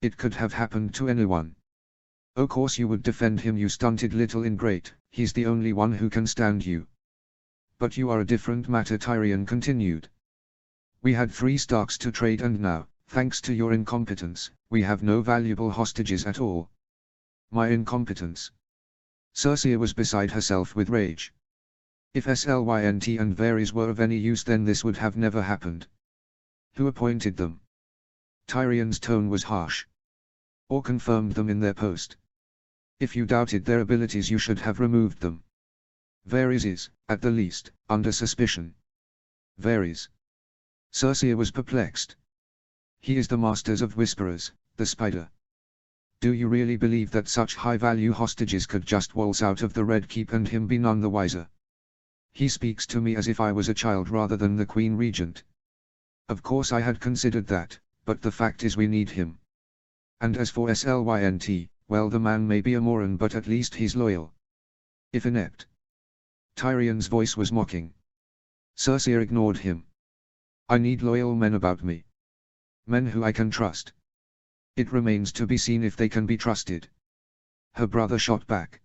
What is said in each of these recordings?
It could have happened to anyone. O' course you would defend him, you stunted little ingrate, he's the only one who can stand you. But you are a different matter, Tyrion continued. We had 3 Starks to trade, and now, thanks to your incompetence, we have no valuable hostages at all. My incompetence. Cersei was beside herself with rage. If Slynt and Varys were of any use, then this would have never happened. Who appointed them? Tyrion's tone was harsh. Or confirmed them in their post. If you doubted their abilities, you should have removed them. Varys is, at the least, under suspicion. Varys. Cersei was perplexed. He is the Masters of Whisperers, the Spider. Do you really believe that such high-value hostages could just waltz out of the Red Keep and him be none the wiser? He speaks to me as if I was a child rather than the Queen Regent. Of course I had considered that, but the fact is we need him. And as for Slynt, well, the man may be a moron, but at least he's loyal. If inept. Tyrion's voice was mocking. Cersei ignored him. I need loyal men about me. Men who I can trust. It remains to be seen if they can be trusted. Her brother shot back.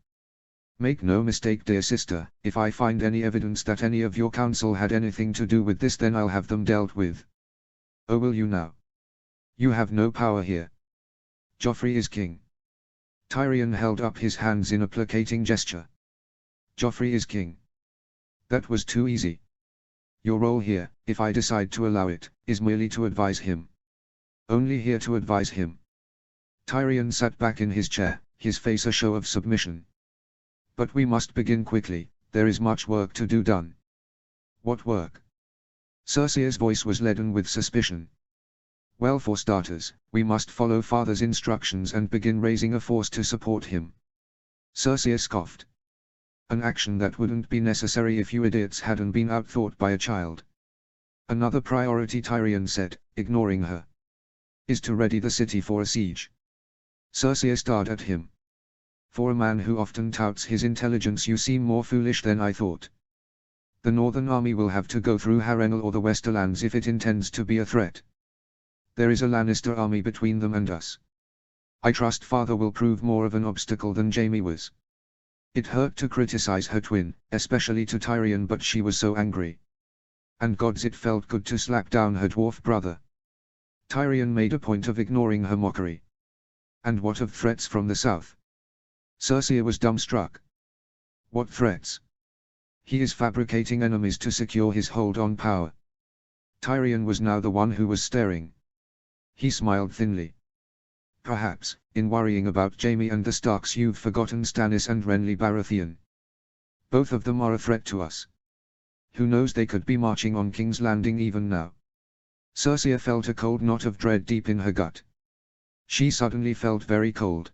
Make no mistake, dear sister, if I find any evidence that any of your council had anything to do with this, then I'll have them dealt with. Oh, will you now? You have no power here. Joffrey is king. Tyrion held up his hands in a placating gesture. Joffrey is king. That was too easy. Your role here, if I decide to allow it, is merely to advise him. Only here to advise him. Tyrion sat back in his chair, his face a show of submission. But we must begin quickly, there is much work to do done. What work? Cersei's voice was leaden with suspicion. Well, for starters, we must follow father's instructions and begin raising a force to support him. Cersei scoffed. An action that wouldn't be necessary if you idiots hadn't been outthought by a child. Another priority, Tyrion said, ignoring her, is to ready the city for a siege. Cersei stared at him. For a man who often touts his intelligence, you seem more foolish than I thought. The Northern Army will have to go through Harrenhal or the Westerlands if it intends to be a threat. There is a Lannister army between them and us. I trust father will prove more of an obstacle than Jaime was. It hurt to criticize her twin, especially to Tyrion, but she was so angry. And gods, it felt good to slap down her dwarf brother. Tyrion made a point of ignoring her mockery. And what of threats from the south? Cersei was dumbstruck. What threats? He is fabricating enemies to secure his hold on power. Tyrion was now the one who was staring. He smiled thinly. Perhaps, in worrying about Jaime and the Starks, you've forgotten Stannis and Renly Baratheon. Both of them are a threat to us. Who knows, they could be marching on King's Landing even now. Cersei felt a cold knot of dread deep in her gut. She suddenly felt very cold.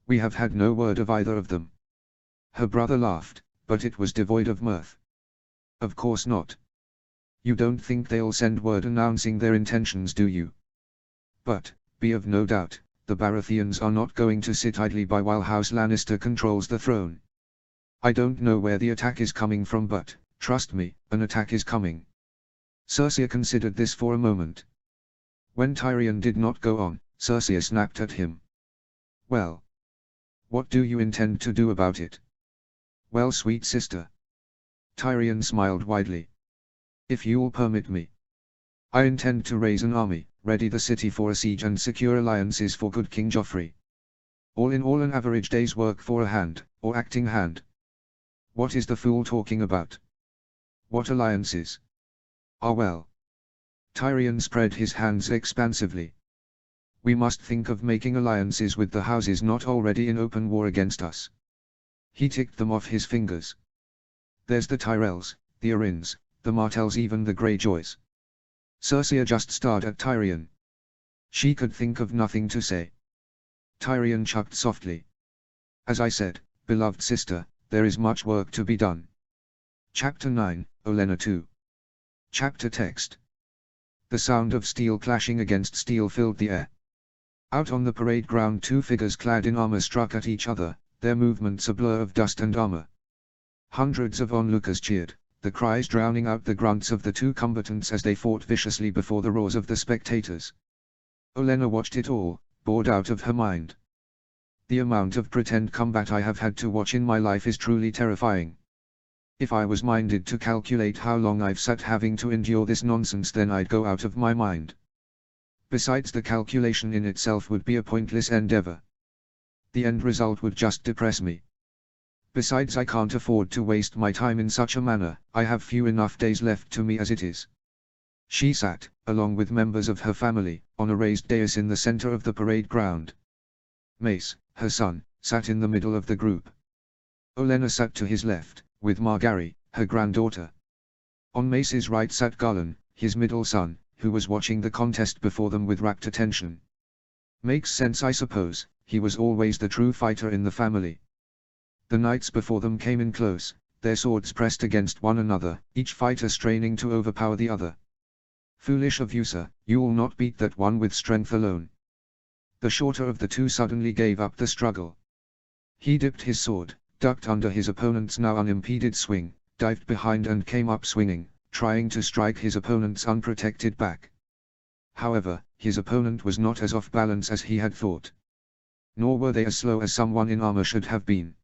We have had no word of either of them. Her brother laughed, but it was devoid of mirth. Of course not. You don't think they'll send word announcing their intentions, do you? But, be of no doubt, the Baratheons are not going to sit idly by while House Lannister controls the throne. I don't know where the attack is coming from, but, trust me, an attack is coming. Cersei considered this for a moment. When Tyrion did not go on, Cersei snapped at him. Well, what do you intend to do about it? Well, sweet sister. Tyrion smiled widely. If you'll permit me. I intend to raise an army, ready the city for a siege, and secure alliances for good King Joffrey. All in all, an average day's work for a hand, or acting hand. What is the fool talking about? What alliances? Ah, well. Tyrion spread his hands expansively. We must think of making alliances with the houses not already in open war against us. He ticked them off his fingers. There's the Tyrells, the Arryns, the Martells, even the Greyjoys. Cersei just stared at Tyrion. She could think of nothing to say. Tyrion chuckled softly. As I said, beloved sister, there is much work to be done. Chapter 9, Olenna 2. Chapter text. The sound of steel clashing against steel filled the air. Out on the parade ground, 2 figures clad in armor struck at each other, their movements a blur of dust and armor. Hundreds of onlookers cheered, the cries drowning out the grunts of the 2 combatants as they fought viciously before the roars of the spectators. Olenna watched it all, bored out of her mind. The amount of pretend combat I have had to watch in my life is truly terrifying. If I was minded to calculate how long I've sat having to endure this nonsense, then I'd go out of my mind. Besides, the calculation in itself would be a pointless endeavor. The end result would just depress me. Besides, I can't afford to waste my time in such a manner. I have few enough days left to me as it is. She sat, along with members of her family, on a raised dais in the center of the parade ground. Mace, her son, sat in the middle of the group. Olenna sat to his left, with Margaery, her granddaughter. On Mace's right sat Garlan, his middle son, who was watching the contest before them with rapt attention. Makes sense, I suppose, he was always the true fighter in the family. The knights before them came in close, their swords pressed against one another, each fighter straining to overpower the other. Foolish of you, sir, you'll not beat that one with strength alone. The shorter of the two suddenly gave up the struggle. He dipped his sword, ducked under his opponent's now unimpeded swing, dived behind and came up swinging, trying to strike his opponent's unprotected back. However, his opponent was not as off balance as he had thought. Nor were they as slow as someone in armor should have been.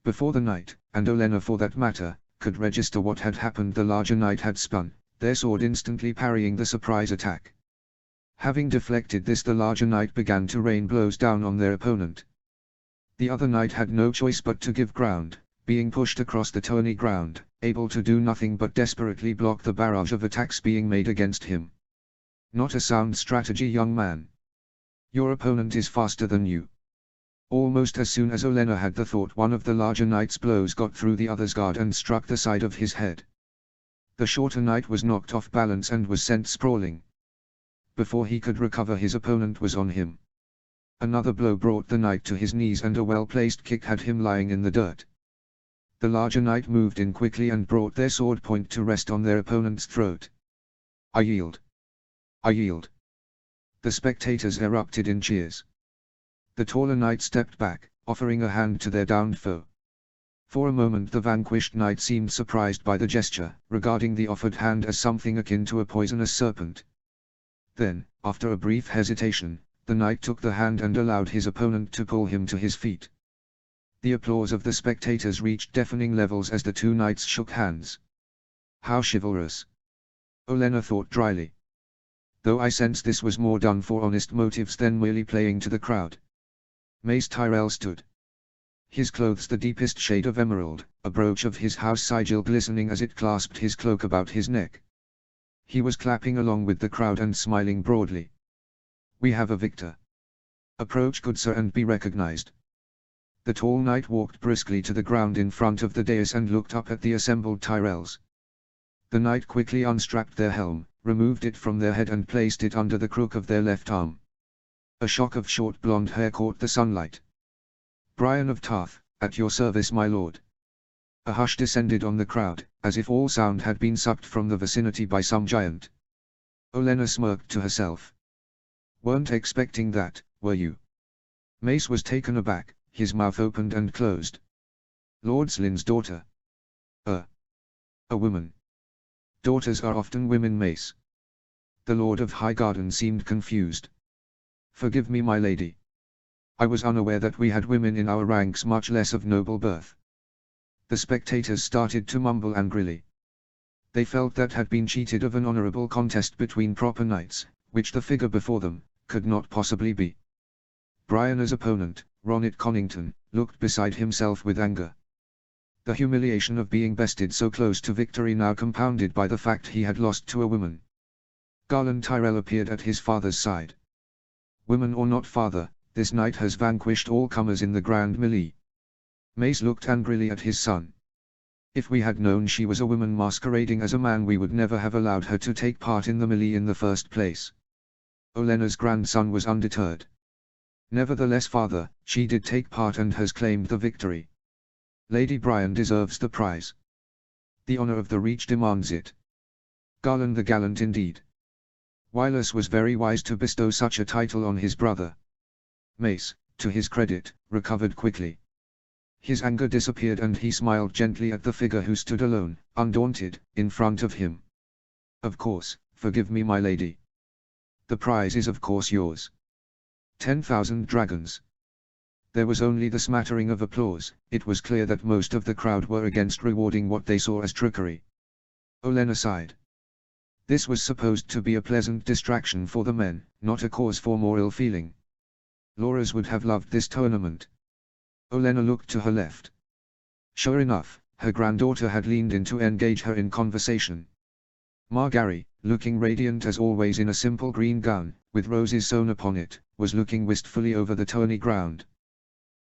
Before the knight, and Olenna for that matter, could register what had happened, the larger knight had spun, their sword instantly parrying the surprise attack. Having deflected this, the larger knight began to rain blows down on their opponent. The other knight had no choice but to give ground, being pushed across the thorny ground, able to do nothing but desperately block the barrage of attacks being made against him. Not a sound strategy, young man. Your opponent is faster than you. Almost as soon as Olenna had the thought, one of the larger knight's blows got through the other's guard and struck the side of his head. The shorter knight was knocked off balance and was sent sprawling. Before he could recover, his opponent was on him. Another blow brought the knight to his knees and a well-placed kick had him lying in the dirt. The larger knight moved in quickly and brought their sword point to rest on their opponent's throat. I yield. I yield. The spectators erupted in cheers. The taller knight stepped back, offering a hand to their downed foe. For a moment the vanquished knight seemed surprised by the gesture, regarding the offered hand as something akin to a poisonous serpent. Then, after a brief hesitation, the knight took the hand and allowed his opponent to pull him to his feet. The applause of the spectators reached deafening levels as the two knights shook hands. How chivalrous! Olenna thought dryly. Though I sensed this was more done for honest motives than merely playing to the crowd. Mace Tyrell stood. His clothes the deepest shade of emerald, a brooch of his house sigil glistening as it clasped his cloak about his neck. He was clapping along with the crowd and smiling broadly. We have a victor. Approach, good sir, and be recognized. The tall knight walked briskly to the ground in front of the dais and looked up at the assembled Tyrells. The knight quickly unstrapped their helm, removed it from their head and placed it under the crook of their left arm. A shock of short blonde hair caught the sunlight. Brian of Tarth, at your service, my lord. A hush descended on the crowd, as if all sound had been sucked from the vicinity by some giant. Olenna smirked to herself. Weren't expecting that, were you? Mace was taken aback, his mouth opened and closed. Lord Slynn's daughter. A woman. Daughters are often women, Mace. The Lord of Highgarden seemed confused. Forgive me, my lady. I was unaware that we had women in our ranks, much less of noble birth. The spectators started to mumble angrily. They felt that had been cheated of an honorable contest between proper knights, which the figure before them could not possibly be. Brian's opponent, Ronit Connington, looked beside himself with anger. The humiliation of being bested so close to victory, now compounded by the fact he had lost to a woman. Garlan Tyrell appeared at his father's side. Woman or not, father, this knight has vanquished all comers in the grand melee. Mace looked angrily at his son. If we had known she was a woman masquerading as a man, we would never have allowed her to take part in the melee in the first place. Olenna's grandson was undeterred. Nevertheless, father, she did take part and has claimed the victory. Lady Brian deserves the prize. The honor of the Reach demands it. Garlan the gallant indeed. Wylus was very wise to bestow such a title on his brother. Mace, to his credit, recovered quickly. His anger disappeared and he smiled gently at the figure who stood alone, undaunted, in front of him. Of course, forgive me, my lady. The prize is of course yours. 10,000 dragons. There was only the smattering of applause. It was clear that most of the crowd were against rewarding what they saw as trickery. Olenna sighed. This was supposed to be a pleasant distraction for the men, not a cause for more ill feeling. Loras would have loved this tournament. Olenna looked to her left. Sure enough, her granddaughter had leaned in to engage her in conversation. Margaery, looking radiant as always in a simple green gown, with roses sewn upon it, was looking wistfully over the tourney ground.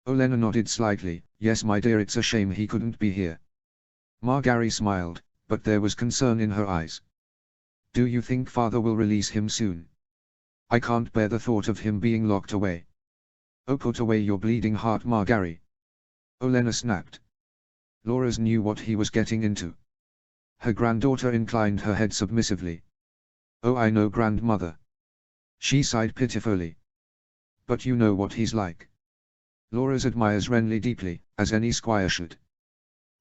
Olenna nodded slightly. Yes my dear, it's a shame he couldn't be here. Margaery smiled, but there was concern in her eyes. Do you think father will release him soon? I can't bear the thought of him being locked away. Oh, put away your bleeding heart, Margaery. Olenna snapped. Loras knew what he was getting into. Her granddaughter inclined her head submissively. Oh, I know, grandmother. She sighed pitifully. But you know what he's like. Loras admires Renly deeply, as any squire should.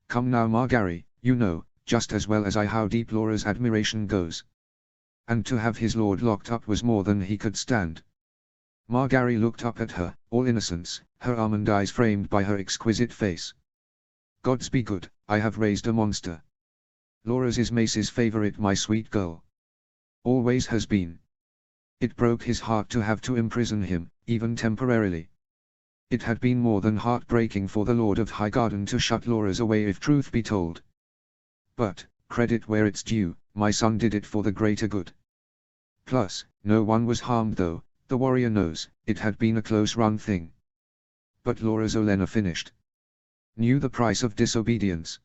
Come now, Margaery, you know, just as well as I, how deep Loras' admiration goes. And to have his lord locked up was more than he could stand. Margaery looked up at her, all innocence, her almond eyes framed by her exquisite face. Gods be good, I have raised a monster. Loras is Mace's favorite, my sweet girl. Always has been. It broke his heart to have to imprison him, even temporarily. It had been more than heartbreaking for the Lord of Highgarden to shut Loras away, if truth be told. But, credit where it's due, my son did it for the greater good. Plus, no one was harmed though, the warrior knows, it had been a close-run thing. But Loras, Olenna finished. Knew the price of disobedience.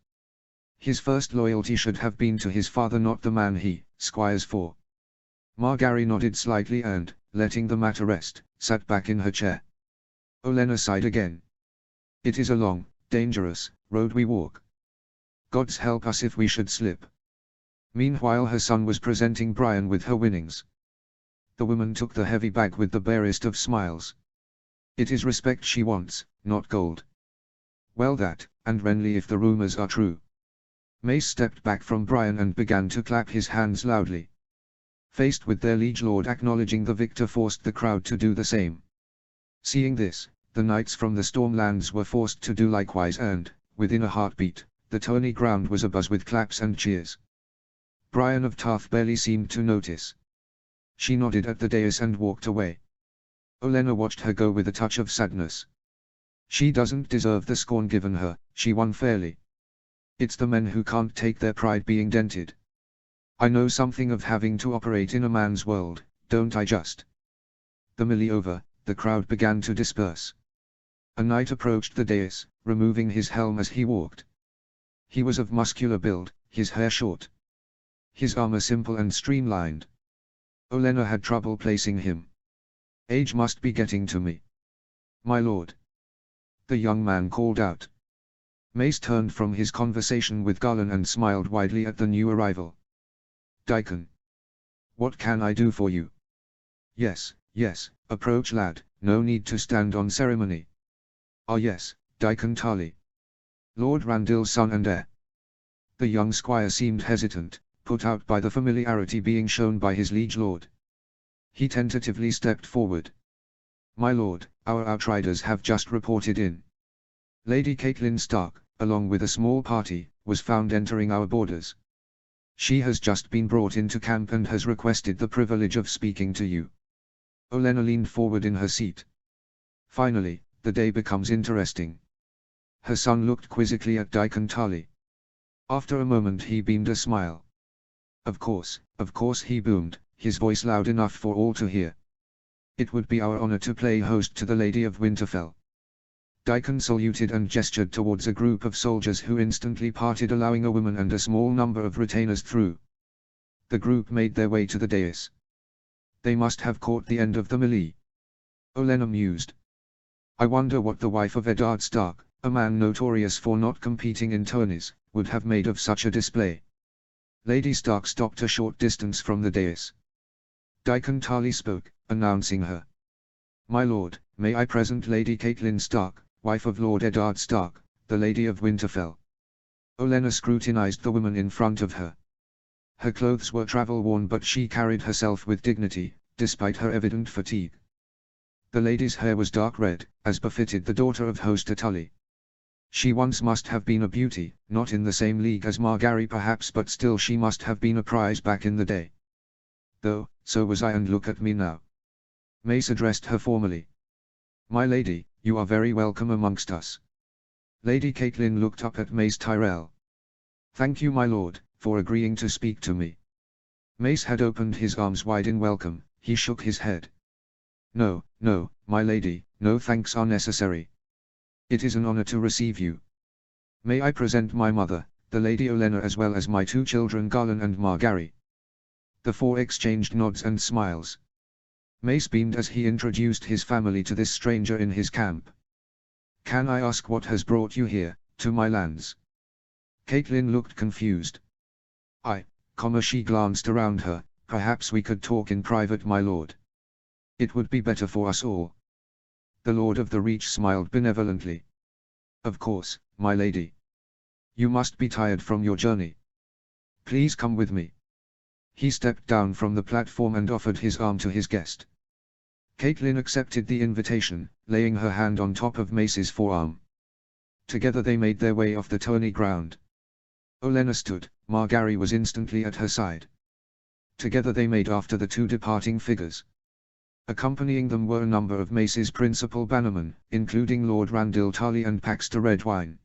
His first loyalty should have been to his father, not the man he squires for. Margaery nodded slightly and, letting the matter rest, sat back in her chair. Olenna sighed again. It is a long, dangerous road we walk. Gods help us if we should slip. Meanwhile her son was presenting Brian with her winnings. The woman took the heavy bag with the barest of smiles. It is respect she wants, not gold. Well, that, and Renly if the rumors are true. Mace stepped back from Brian and began to clap his hands loudly. Faced with their liege lord acknowledging the victor forced the crowd to do the same. Seeing this, the knights from the Stormlands were forced to do likewise and, within a heartbeat, the tourney ground was abuzz with claps and cheers. Brian of Tarth barely seemed to notice. She nodded at the dais and walked away. Olenna watched her go with a touch of sadness. She doesn't deserve the scorn given her, she won fairly. It's the men who can't take their pride being dented. I know something of having to operate in a man's world, don't I just? The melee over, the crowd began to disperse. A knight approached the dais, removing his helm as he walked. He was of muscular build, his hair short. His armor simple and streamlined. Olenna had trouble placing him. Age must be getting to me. My lord. The young man called out. Mace turned from his conversation with Garlan and smiled widely at the new arrival. Daikon. What can I do for you? Yes, yes, approach lad, no need to stand on ceremony. Ah yes, Daikon Tarly. Lord Randill's son and heir. The young squire seemed hesitant, put out by the familiarity being shown by his liege lord. He tentatively stepped forward. My lord, our outriders have just reported in. Lady Catelyn Stark, along with a small party, was found entering our borders. She has just been brought into camp and has requested the privilege of speaking to you. Olenna leaned forward in her seat. Finally, the day becomes interesting. Her son looked quizzically at Daikon Tarly. After a moment he beamed a smile. Of course he boomed, his voice loud enough for all to hear. It would be our honor to play host to the Lady of Winterfell. Daikon saluted and gestured towards a group of soldiers who instantly parted, allowing a woman and a small number of retainers through. The group made their way to the dais. They must have caught the end of the melee. Olenna mused. I wonder what the wife of Eddard Stark, a man notorious for not competing in tourneys, would have made of such a display. Lady Stark stopped a short distance from the dais. Daikon Tarly spoke, announcing her. My lord, may I present Lady Catelyn Stark, wife of Lord Eddard Stark, the Lady of Winterfell. Olenna scrutinized the woman in front of her. Her clothes were travel-worn, but she carried herself with dignity, despite her evident fatigue. The lady's hair was dark red, as befitted the daughter of Hoster Tully. She once must have been a beauty, not in the same league as Margaery perhaps, but still she must have been a prize back in the day. Though, so was I, and look at me now. Mace addressed her formally. My lady, you are very welcome amongst us. Lady Catelyn looked up at Mace Tyrell. Thank you, my lord, for agreeing to speak to me. Mace had opened his arms wide in welcome. He shook his head. No, no, my lady, no thanks are necessary. It is an honor to receive you. May I present my mother, the Lady Olenna, as well as my two children Garlan and Margaery. The four exchanged nods and smiles. Mace beamed as he introduced his family to this stranger in his camp. Can I ask what has brought you here, to my lands? Catelyn looked confused. She glanced around her. Perhaps we could talk in private, my lord. It would be better for us all. The Lord of the Reach smiled benevolently. Of course, my lady. You must be tired from your journey. Please come with me. He stepped down from the platform and offered his arm to his guest. Catelyn accepted the invitation, laying her hand on top of Mace's forearm. Together they made their way off the tourney ground. Olenna stood. Margaery was instantly at her side. Together they made after the two departing figures. Accompanying them were a number of Mace's principal bannermen, including Lord Randall Tarly and Paxter Redwyne.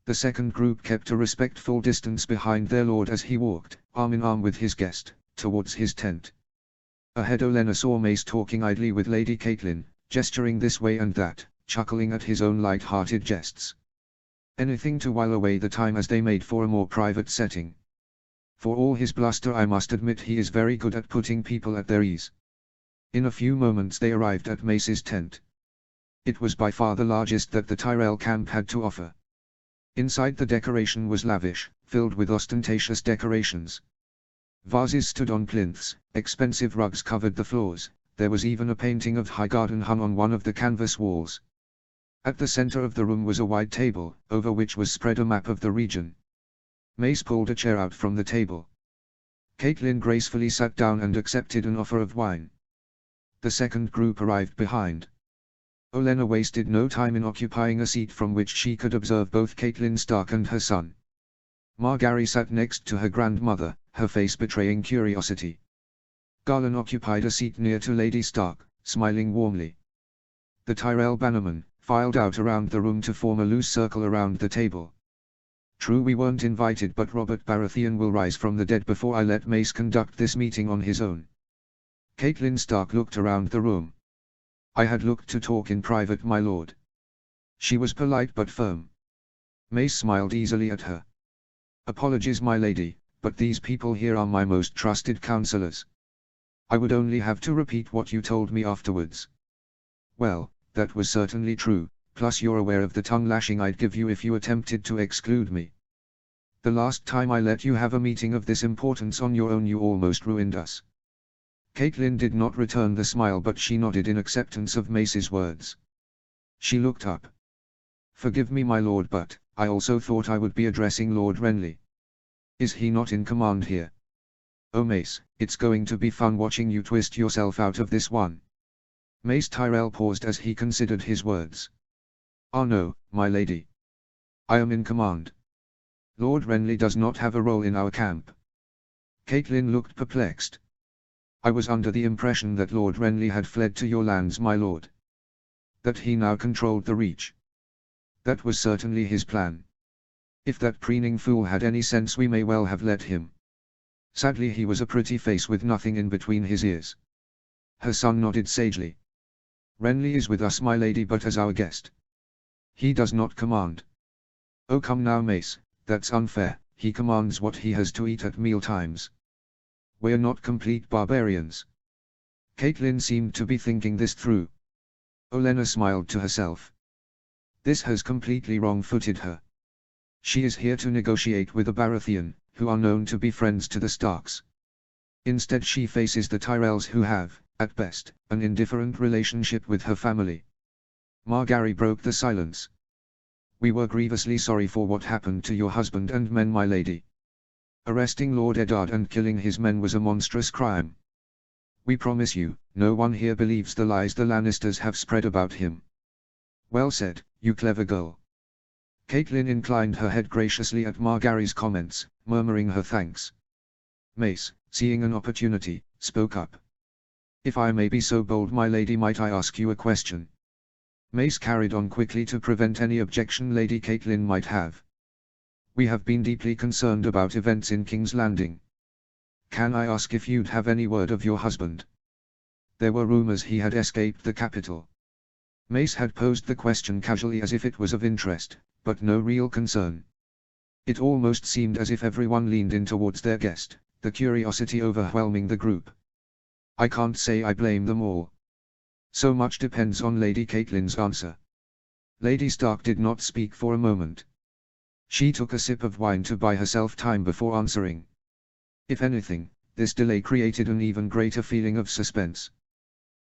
The second group kept a respectful distance behind their lord as he walked, arm in arm with his guest, towards his tent. Ahead Olenna saw Mace talking idly with Lady Catelyn, gesturing this way and that, chuckling at his own light-hearted jests. Anything to while away the time as they made for a more private setting. For all his bluster, I must admit he is very good at putting people at their ease. In a few moments they arrived at Mace's tent. It was by far the largest that the Tyrell camp had to offer. Inside the decoration was lavish, filled with ostentatious decorations. Vases stood on plinths, expensive rugs covered the floors, there was even a painting of Highgarden hung on one of the canvas walls. At the center of the room was a wide table, over which was spread a map of the region. Mace pulled a chair out from the table. Catelyn gracefully sat down and accepted an offer of wine. The second group arrived behind. Olenna wasted no time in occupying a seat from which she could observe both Catelyn Stark and her son. Margaery sat next to her grandmother, her face betraying curiosity. Garlan occupied a seat near to Lady Stark, smiling warmly. The Tyrell bannermen filed out around the room to form a loose circle around the table. True, we weren't invited, but Robert Baratheon will rise from the dead before I let Mace conduct this meeting on his own. Catelyn Stark looked around the room. I had looked to talk in private, my lord. She was polite but firm. Mace smiled easily at her. Apologies, my lady, but these people here are my most trusted counselors. I would only have to repeat what you told me afterwards. Well, that was certainly true, plus you're aware of the tongue-lashing I'd give you if you attempted to exclude me. The last time I let you have a meeting of this importance on your own, you almost ruined us. Catelyn did not return the smile, but she nodded in acceptance of Mace's words. She looked up. Forgive me, my lord, but I also thought I would be addressing Lord Renly. Is he not in command here? Oh Mace, it's going to be fun watching you twist yourself out of this one. Mace Tyrell paused as he considered his words. Ah no, my lady. I am in command. Lord Renly does not have a role in our camp. Catelyn looked perplexed. I was under the impression that Lord Renly had fled to your lands, my lord. That he now controlled the Reach. That was certainly his plan. If that preening fool had any sense, we may well have let him. Sadly, he was a pretty face with nothing in between his ears. Her son nodded sagely. Renly is with us, my lady, but as our guest. He does not command. Oh come now, Mace, that's unfair. He commands what he has to eat at meal times. We're not complete barbarians. Catelyn seemed to be thinking this through. Olenna smiled to herself. This has completely wrong-footed her. She is here to negotiate with a Baratheon, who are known to be friends to the Starks. Instead she faces the Tyrells, who have, at best, an indifferent relationship with her family. Margaery broke the silence. We were grievously sorry for what happened to your husband and men, my lady. Arresting Lord Eddard and killing his men was a monstrous crime. We promise you, no one here believes the lies the Lannisters have spread about him. Well said, you clever girl. Catelyn inclined her head graciously at Margaery's comments, murmuring her thanks. Mace, seeing an opportunity, spoke up. If I may be so bold, my lady, might I ask you a question? Mace carried on quickly to prevent any objection Lady Catelyn might have. We have been deeply concerned about events in King's Landing. Can I ask if you'd have any word of your husband? There were rumors he had escaped the capital. Mace had posed the question casually as if it was of interest, but no real concern. It almost seemed as if everyone leaned in towards their guest, the curiosity overwhelming the group. I can't say I blame them all. So much depends on Lady Catelyn's answer. Lady Stark did not speak for a moment. She took a sip of wine to buy herself time before answering. If anything, this delay created an even greater feeling of suspense.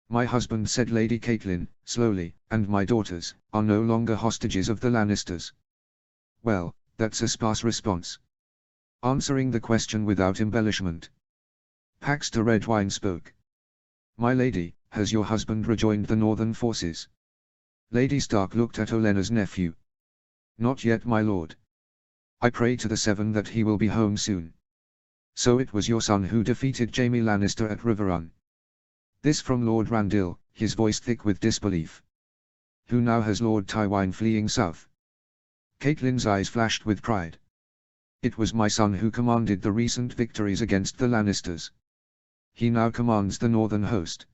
My husband, said Lady Catelyn, slowly, and my daughters, are no longer hostages of the Lannisters. Well, that's a sparse response. Answering the question without embellishment, Paxter Redwyne spoke. My lady, has your husband rejoined the northern forces? Lady Stark looked at Olenna's nephew. Not yet, my lord. I pray to the Seven that he will be home soon. So it was your son who defeated Jaime Lannister at Riverrun. This from Lord Randall, his voice thick with disbelief. Who now has Lord Tywine fleeing south? Catelyn's eyes flashed with pride. It was my son who commanded the recent victories against the Lannisters. He now commands the northern host.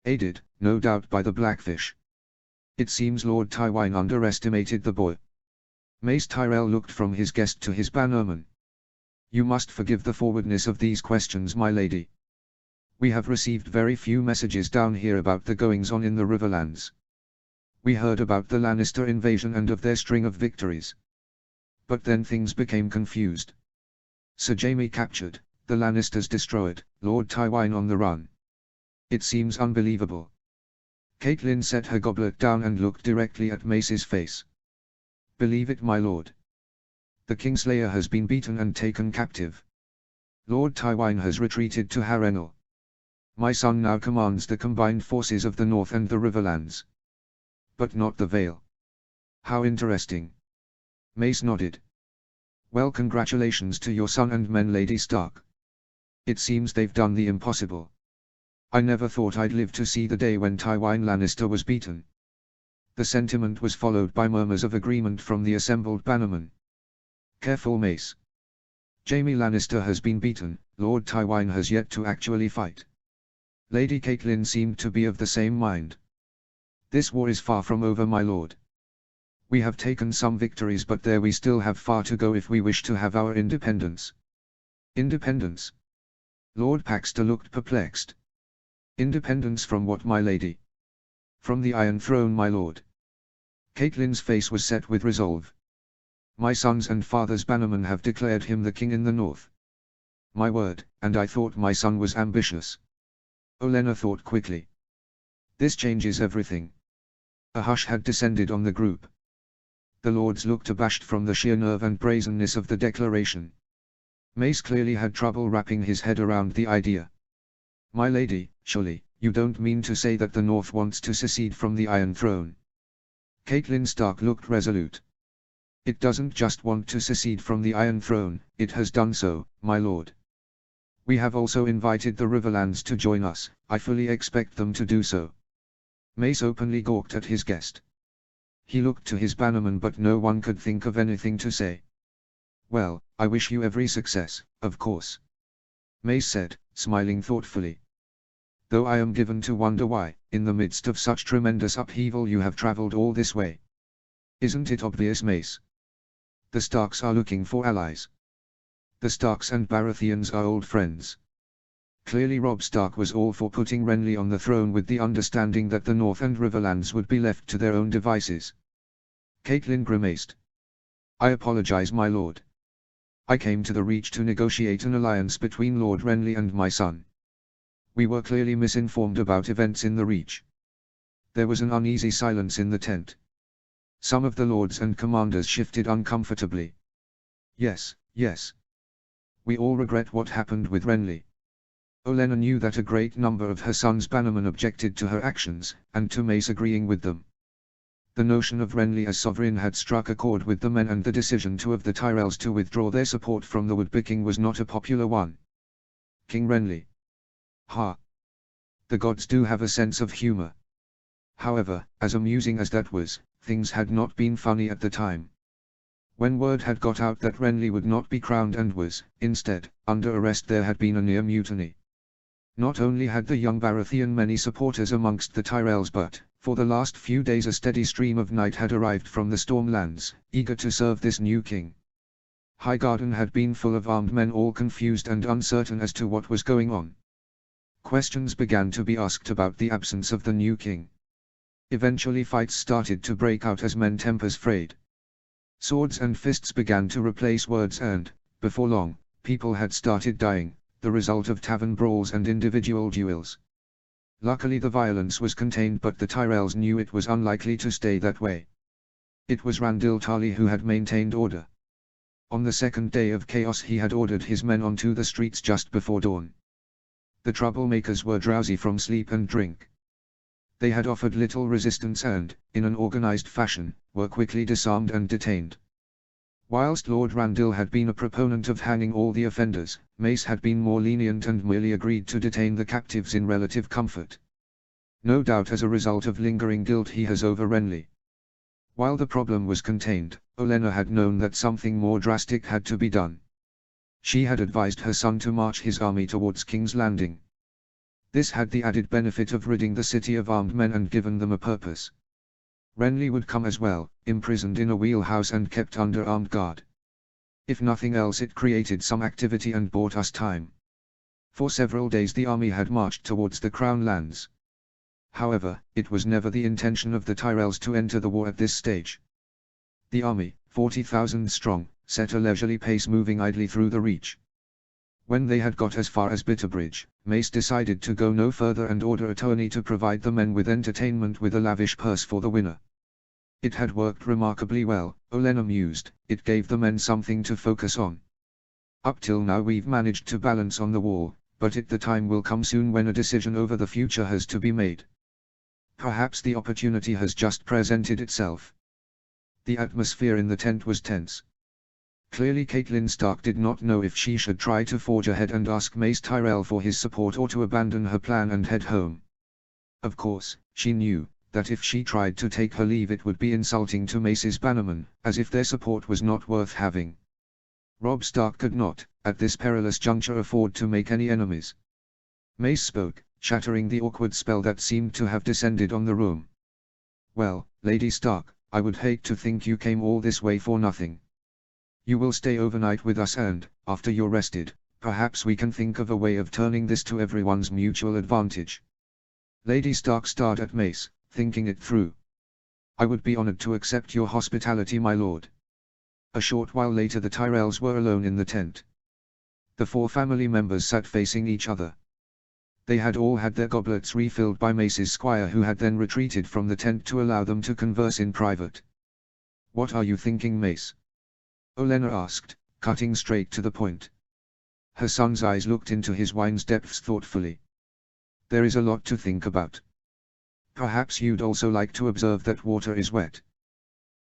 Aided, no doubt, by the Blackfish. It seems Lord Tywine underestimated the boy. Mace Tyrell looked from his guest to his bannerman. You must forgive the forwardness of these questions, my lady. We have received very few messages down here about the goings-on in the Riverlands. We heard about the Lannister invasion and of their string of victories. But then things became confused. Sir Jaime captured, the Lannisters destroyed, Lord Tywine on the run. It seems unbelievable. Catelyn set her goblet down and looked directly at Mace's face. Believe it, my lord. The Kingslayer has been beaten and taken captive. Lord Tywine has retreated to Harrenhal. My son now commands the combined forces of the North and the Riverlands. But not the Vale. How interesting. Mace nodded. Well, congratulations to your son and men, Lady Stark. It seems they've done the impossible. I never thought I'd live to see the day when Tywine Lannister was beaten. The sentiment was followed by murmurs of agreement from the assembled bannermen. Careful, Mace. Jaime Lannister has been beaten, Lord Tywine has yet to actually fight. Lady Catelyn seemed to be of the same mind. This war is far from over, my lord. We have taken some victories, but there we still have far to go if we wish to have our independence. Independence? Lord Paxter looked perplexed. Independence from what, my lady? From the Iron Throne, my lord. Catelyn's face was set with resolve. My sons and father's bannermen have declared him the king in the north. My word, and I thought my son was ambitious. Olenna thought quickly. This changes everything. A hush had descended on the group. The lords looked abashed from the sheer nerve and brazenness of the declaration. Mace clearly had trouble wrapping his head around the idea. My lady, surely, you don't mean to say that the North wants to secede from the Iron Throne? Catelyn Stark looked resolute. It doesn't just want to secede from the Iron Throne, it has done so, my lord. We have also invited the Riverlands to join us, I fully expect them to do so. Mace openly gawked at his guest. He looked to his bannerman, but no one could think of anything to say. Well, I wish you every success, of course. Mace said, smiling thoughtfully. Though I am given to wonder why, in the midst of such tremendous upheaval, you have traveled all this way. Isn't it obvious, Mace? The Starks are looking for allies. The Starks and Baratheons are old friends. Clearly Robb Stark was all for putting Renly on the throne, with the understanding that the North and Riverlands would be left to their own devices. Catelyn grimaced. I apologize, my lord. I came to the Reach to negotiate an alliance between Lord Renly and my son. We were clearly misinformed about events in the Reach. There was an uneasy silence in the tent. Some of the lords and commanders shifted uncomfortably. Yes, yes. We all regret what happened with Renly. Olenna knew that a great number of her son's bannermen objected to her actions, and to Mace agreeing with them. The notion of Renly as sovereign had struck a chord with the men, and the decision of the Tyrells to withdraw their support from the would-be king was not a popular one. King Renly. Ha! The gods do have a sense of humor. However, as amusing as that was, things had not been funny at the time. When word had got out that Renly would not be crowned and was, instead, under arrest, there had been a near mutiny. Not only had the young Baratheon many supporters amongst the Tyrells, but, for the last few days, a steady stream of knights had arrived from the Stormlands, eager to serve this new king. Highgarden had been full of armed men, all confused and uncertain as to what was going on. Questions began to be asked about the absence of the new king. Eventually fights started to break out as men tempers frayed. Swords and fists began to replace words, and, before long, people had started dying, the result of tavern brawls and individual duels. Luckily the violence was contained, but the Tyrells knew it was unlikely to stay that way. It was Randyll Tarly who had maintained order. On the second day of chaos he had ordered his men onto the streets just before dawn. The troublemakers were drowsy from sleep and drink. They had offered little resistance and, in an organized fashion, were quickly disarmed and detained. Whilst Lord Randyll had been a proponent of hanging all the offenders, Mace had been more lenient and merely agreed to detain the captives in relative comfort. No doubt as a result of lingering guilt he has over Renly. While the problem was contained, Olenna had known that something more drastic had to be done. She had advised her son to march his army towards King's Landing. This had the added benefit of ridding the city of armed men and given them a purpose. Renly would come as well, imprisoned in a wheelhouse and kept under armed guard. If nothing else, it created some activity and bought us time. For several days the army had marched towards the Crown Lands. However, it was never the intention of the Tyrells to enter the war at this stage. The army, 40,000 strong, set a leisurely pace, moving idly through the Reach. When they had got as far as Bitterbridge, Mace decided to go no further and order a tourney to provide the men with entertainment with a lavish purse for the winner. It had worked remarkably well, Olenna mused. It gave the men something to focus on. Up till now we've managed to balance on the wall, but the time will come soon when a decision over the future has to be made. Perhaps the opportunity has just presented itself. The atmosphere in the tent was tense. Clearly Catelyn Stark did not know if she should try to forge ahead and ask Mace Tyrell for his support, or to abandon her plan and head home. Of course, she knew that if she tried to take her leave it would be insulting to Mace's bannermen, as if their support was not worth having. Robb Stark could not, at this perilous juncture, afford to make any enemies. Mace spoke, shattering the awkward spell that seemed to have descended on the room. "Well, Lady Stark, I would hate to think you came all this way for nothing. You will stay overnight with us and, after you're rested, perhaps we can think of a way of turning this to everyone's mutual advantage." Lady Stark stared at Mace, thinking it through. "I would be honored to accept your hospitality, my lord." A short while later the Tyrells were alone in the tent. The four family members sat facing each other. They had all had their goblets refilled by Mace's squire, who had then retreated from the tent to allow them to converse in private. "What are you thinking, Mace?" Olenna asked, cutting straight to the point. Her son's eyes looked into his wine's depths thoughtfully. "There is a lot to think about. Perhaps you'd also like to observe that water is wet.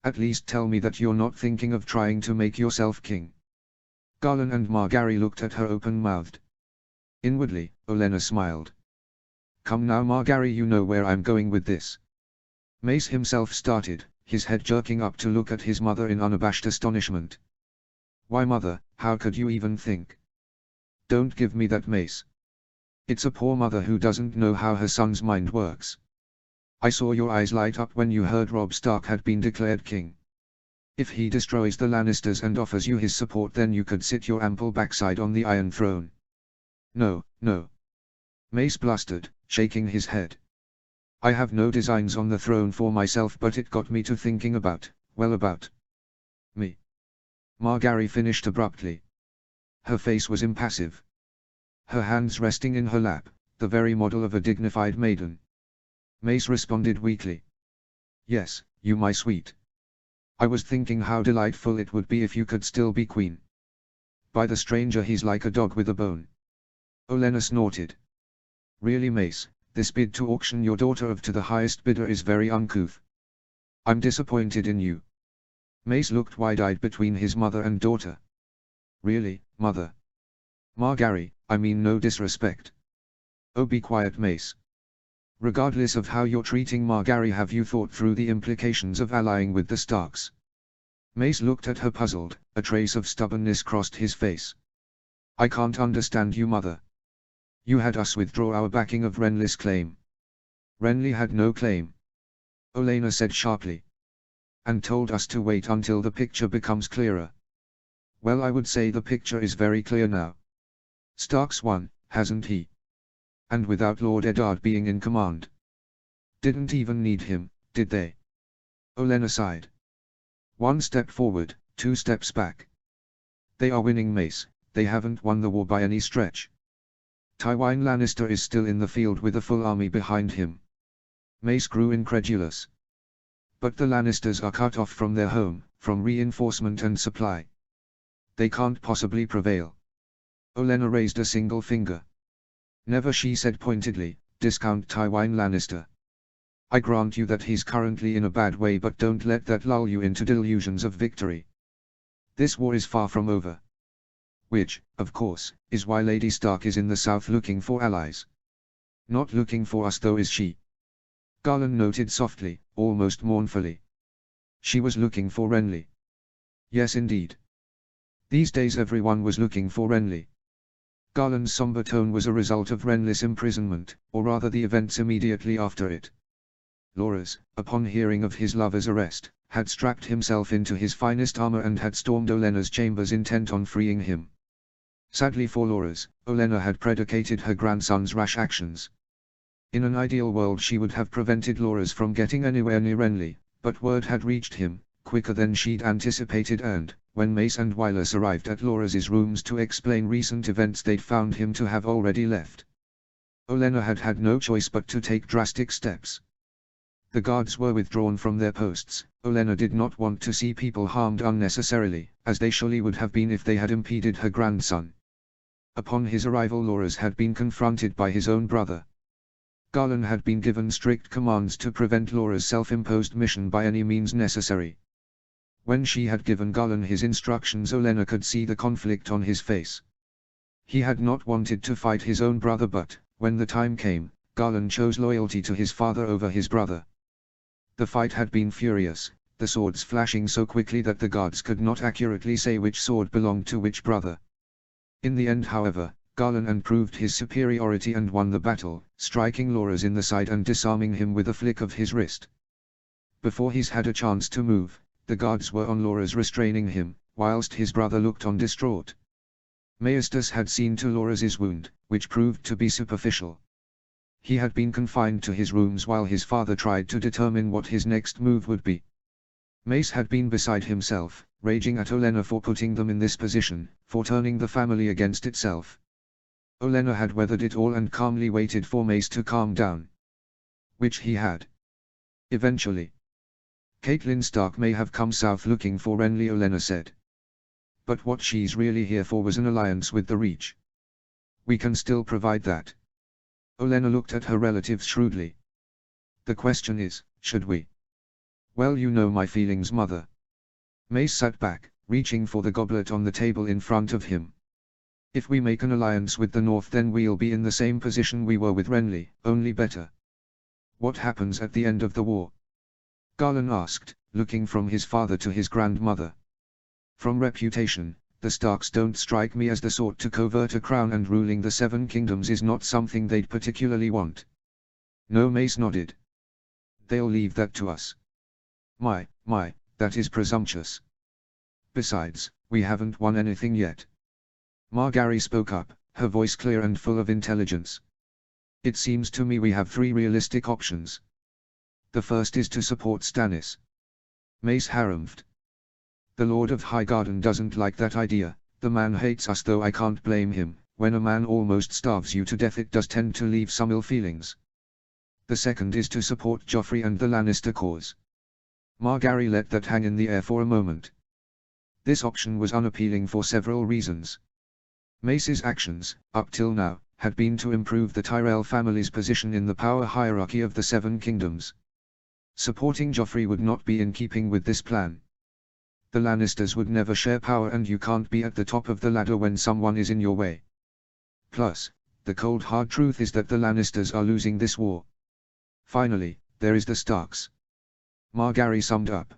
At least tell me that you're not thinking of trying to make yourself king." Garlan and Margaery looked at her open-mouthed. Inwardly, Olenna smiled. "Come now, Margaery, you know where I'm going with this." Mace himself started, his head jerking up to look at his mother in unabashed astonishment. "Why, mother, how could you even think?" "Don't give me that, Mace. It's a poor mother who doesn't know how her son's mind works. I saw your eyes light up when you heard Robb Stark had been declared king. If he destroys the Lannisters and offers you his support, then you could sit your ample backside on the Iron Throne." "No, no," Mace blustered, shaking his head. "I have no designs on the throne for myself, but it got me to thinking about me." Margaery finished abruptly. Her face was impassive. Her hands resting in her lap, the very model of a dignified maiden. Mace responded weakly. "Yes, you my sweet. I was thinking how delightful it would be if you could still be queen. By the stranger, he's like a dog with a bone. Olenna snorted. Really, Mace, this bid to auction your daughter to the highest bidder is very uncouth. I'm disappointed in you. Mace looked wide-eyed between his mother and daughter. Really, mother? Margaery, I mean no disrespect. Oh, be quiet, Mace. Regardless of how you're treating Margaery, have you thought through the implications of allying with the Starks? Mace looked at her puzzled, a trace of stubbornness crossed his face. I can't understand you, mother. You had us withdraw our backing of Renly's claim. Renly had no claim. Olenna said sharply. And told us to wait until the picture becomes clearer. Well, I would say the picture is very clear now. Stark's won, hasn't he? And without Lord Eddard being in command. Didn't even need him, did they? Olenna sighed. 1 step forward, 2 steps back. They are winning, Mace, they haven't won the war by any stretch. Tywin Lannister is still in the field with a full army behind him. Mace grew incredulous. But the Lannisters are cut off from their home, from reinforcement and supply. They can't possibly prevail. Olenna raised a single finger. Never, she said pointedly, discount Tywin Lannister. I grant you that he's currently in a bad way, but don't let that lull you into delusions of victory. This war is far from over. Which, of course, is why Lady Stark is in the south looking for allies. Not looking for us though, is she? Garland noted softly, almost mournfully. She was looking for Renly. Yes, indeed. These days everyone was looking for Renly. Garland's somber tone was a result of Renly's imprisonment, or rather the events immediately after it. Loras, upon hearing of his lover's arrest, had strapped himself into his finest armor and had stormed Olenna's chambers intent on freeing him. Sadly for Loras, Olenna had predicated her grandson's rash actions. In an ideal world she would have prevented Loras from getting anywhere near Renly, but word had reached him, quicker than she'd anticipated, and, when Mace and Wylis arrived at Loras's rooms to explain recent events, they'd found him to have already left. Olenna had had no choice but to take drastic steps. The guards were withdrawn from their posts. Olenna did not want to see people harmed unnecessarily, as they surely would have been if they had impeded her grandson. Upon his arrival, Loras had been confronted by his own brother. Garland had been given strict commands to prevent Loras' self-imposed mission by any means necessary. When she had given Garland his instructions, Olenna could see the conflict on his face. He had not wanted to fight his own brother, but, when the time came, Garland chose loyalty to his father over his brother. The fight had been furious, the swords flashing so quickly that the guards could not accurately say which sword belonged to which brother. In the end, however, Garland proved his superiority and won the battle, striking Loras in the side and disarming him with a flick of his wrist. Before he's had a chance to move, the guards were on Loras, restraining him, whilst his brother looked on distraught. Maestas had seen to Loras's wound, which proved to be superficial. He had been confined to his rooms while his father tried to determine what his next move would be. Mace had been beside himself, raging at Olenna for putting them in this position, for turning the family against itself. Olenna had weathered it all and calmly waited for Mace to calm down. Which he had. Eventually. Catelyn Stark may have come south looking for Renly, Olenna said. But what she's really here for was an alliance with the Reach. We can still provide that. Olenna looked at her relatives shrewdly. The question is, should we? Well, you know my feelings, mother. Mace sat back, reaching for the goblet on the table in front of him. If we make an alliance with the North, then we'll be in the same position we were with Renly, only better. What happens at the end of the war? Garland asked, looking from his father to his grandmother. From reputation, the Starks don't strike me as the sort to covet a crown, and ruling the Seven Kingdoms is not something they'd particularly want. No, Mace nodded. They'll leave that to us. My, that is presumptuous. Besides, we haven't won anything yet. Margaery spoke up, her voice clear and full of intelligence. It seems to me we have 3 realistic options. The first is to support Stannis. Mace harumphed. The Lord of Highgarden doesn't like that idea. The man hates us, though I can't blame him. When a man almost starves you to death, it does tend to leave some ill feelings. The second is to support Joffrey and the Lannister cause. Margaery let that hang in the air for a moment. This option was unappealing for several reasons. Mace's actions, up till now, had been to improve the Tyrell family's position in the power hierarchy of the Seven Kingdoms. Supporting Joffrey would not be in keeping with this plan. The Lannisters would never share power, and you can't be at the top of the ladder when someone is in your way. Plus, the cold hard truth is that the Lannisters are losing this war. Finally, there is the Starks. Margaery summed up.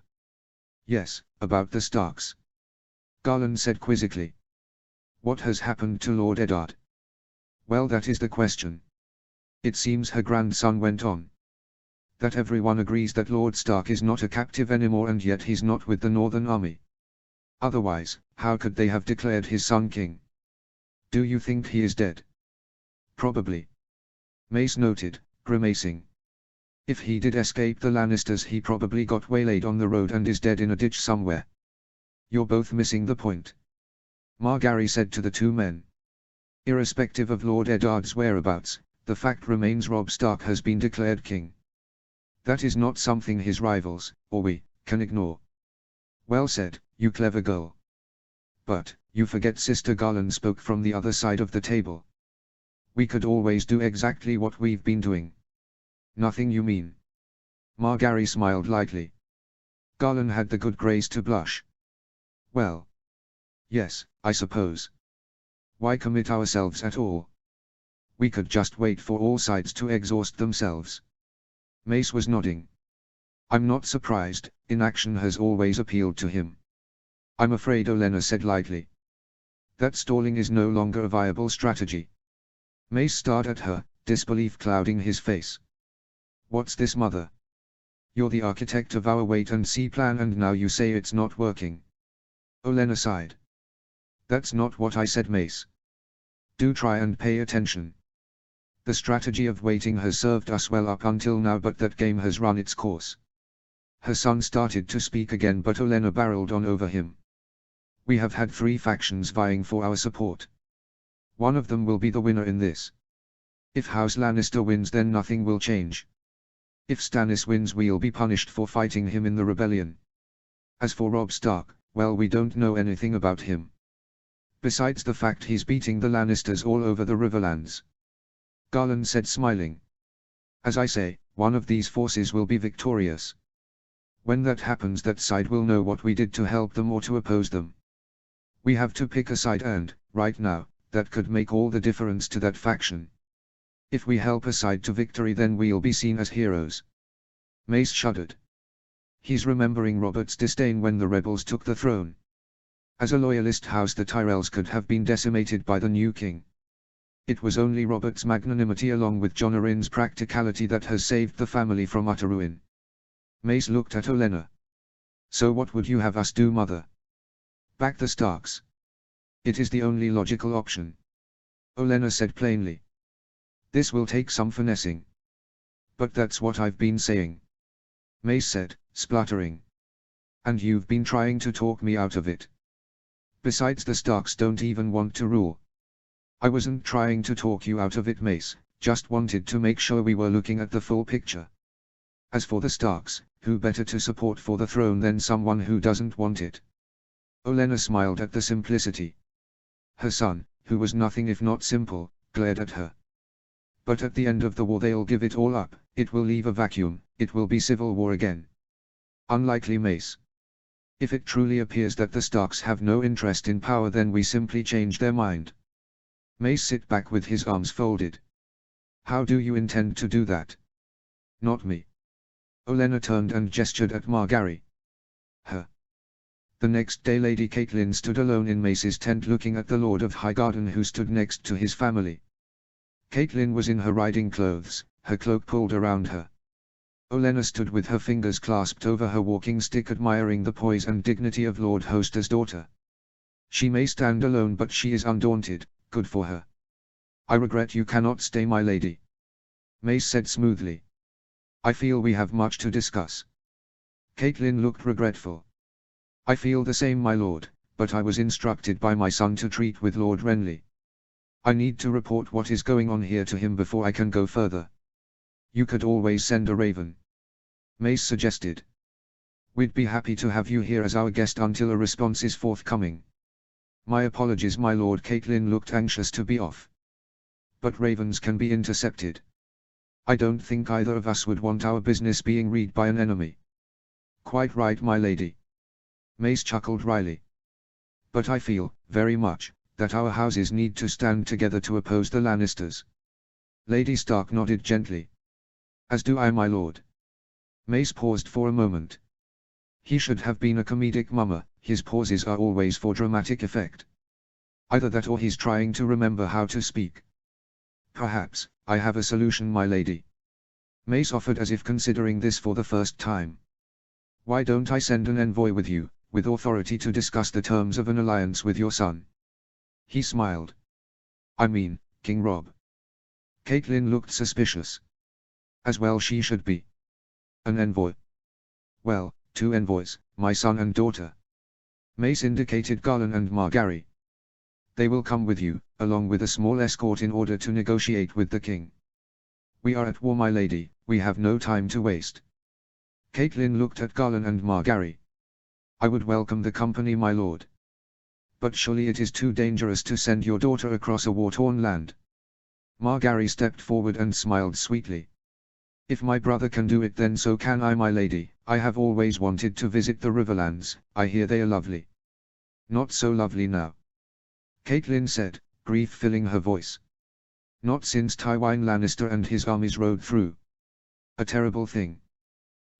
Yes, about the Starks. Garland said quizzically. What has happened to Lord Eddard? Well, that is the question. It seems, her grandson went on, that everyone agrees that Lord Stark is not a captive anymore, and yet he's not with the Northern Army. Otherwise, how could they have declared his son king? Do you think he is dead? Probably. Mace noted, grimacing. If he did escape the Lannisters, he probably got waylaid on the road and is dead in a ditch somewhere. You're both missing the point, Margaery said to the two men. Irrespective of Lord Eddard's whereabouts, the fact remains Robb Stark has been declared king. That is not something his rivals, or we, can ignore. Well said, you clever girl. But, you forget, Sister Garland spoke from the other side of the table. We could always do exactly what we've been doing. Nothing, you mean? Margaery smiled lightly. Garland had the good grace to blush. Well. Yes, I suppose. Why commit ourselves at all? We could just wait for all sides to exhaust themselves. Mace was nodding. I'm not surprised, inaction has always appealed to him. I'm afraid, Olenna said lightly, that stalling is no longer a viable strategy. Mace stared at her, disbelief clouding his face. What's this, mother? You're the architect of our wait-and-see plan, and now you say it's not working. Olenna sighed. That's not what I said, Mace. Do try and pay attention. The strategy of waiting has served us well up until now, but that game has run its course. Her son started to speak again, but Olenna barreled on over him. We have had 3 factions vying for our support. One of them will be the winner in this. If House Lannister wins, then nothing will change. If Stannis wins, we'll be punished for fighting him in the rebellion. As for Robb Stark, well, we don't know anything about him. Besides the fact he's beating the Lannisters all over the Riverlands. Garland said, smiling. As I say, one of these forces will be victorious. When that happens, that side will know what we did to help them or to oppose them. We have to pick a side, and, right now, that could make all the difference to that faction. If we help a side to victory, then we'll be seen as heroes. Mace shuddered. He's remembering Robert's disdain when the rebels took the throne. As a loyalist house, the Tyrells could have been decimated by the new king. It was only Robert's magnanimity along with Jon Arryn's practicality that has saved the family from utter ruin. Mace looked at Olenna. So what would you have us do, mother? Back the Starks. It is the only logical option. Olenna said plainly. This will take some finessing. But that's what I've been saying. Mace said, spluttering. And you've been trying to talk me out of it. Besides, the Starks don't even want to rule. I wasn't trying to talk you out of it, Mace, just wanted to make sure we were looking at the full picture. As for the Starks, who better to support for the throne than someone who doesn't want it? Olenna smiled at the simplicity. Her son, who was nothing if not simple, glared at her. But at the end of the war they'll give it all up, it will leave a vacuum, it will be civil war again. Unlikely, Mace. If it truly appears that the Starks have no interest in power, then we simply change their mind. Mace sit back with his arms folded. How do you intend to do that? Not me. Olenna turned and gestured at Margaery. Her. The next day Lady Catelyn stood alone in Mace's tent looking at the Lord of Highgarden, who stood next to his family. Catelyn was in her riding clothes, her cloak pulled around her. Olenna stood with her fingers clasped over her walking stick, admiring the poise and dignity of Lord Hoster's daughter. She may stand alone, but she is undaunted, good for her. I regret you cannot stay, my lady. Mace said smoothly. I feel we have much to discuss. Catelyn looked regretful. I feel the same, my lord, but I was instructed by my son to treat with Lord Renly. I need to report what is going on here to him before I can go further. You could always send a raven. Mace suggested. We'd be happy to have you here as our guest until a response is forthcoming. My apologies, my lord. Catelyn looked anxious to be off. But ravens can be intercepted. I don't think either of us would want our business being read by an enemy. Quite right, my lady. Mace chuckled wryly. But I feel, very much, that our houses need to stand together to oppose the Lannisters. Lady Stark nodded gently. As do I, my lord. Mace paused for a moment. He should have been a comedic mummer, his pauses are always for dramatic effect. Either that or he's trying to remember how to speak. Perhaps, I have a solution, my lady. Mace offered as if considering this for the first time. Why don't I send an envoy with you, with authority to discuss the terms of an alliance with your son? He smiled. I mean, King Robb. Catelyn looked suspicious. As well she should be. An envoy? Well, 2 envoys, my son and daughter. Mace indicated Garlan and Margaery. They will come with you, along with a small escort in order to negotiate with the king. We are at war, my lady, we have no time to waste. Catelyn looked at Garlan and Margaery. I would welcome the company, my lord. But surely it is too dangerous to send your daughter across a war-torn land. Margaery stepped forward and smiled sweetly. If my brother can do it, then so can I, my lady. I have always wanted to visit the Riverlands, I hear they are lovely. Not so lovely now. Catelyn said, grief filling her voice. Not since Tywin Lannister and his armies rode through. A terrible thing.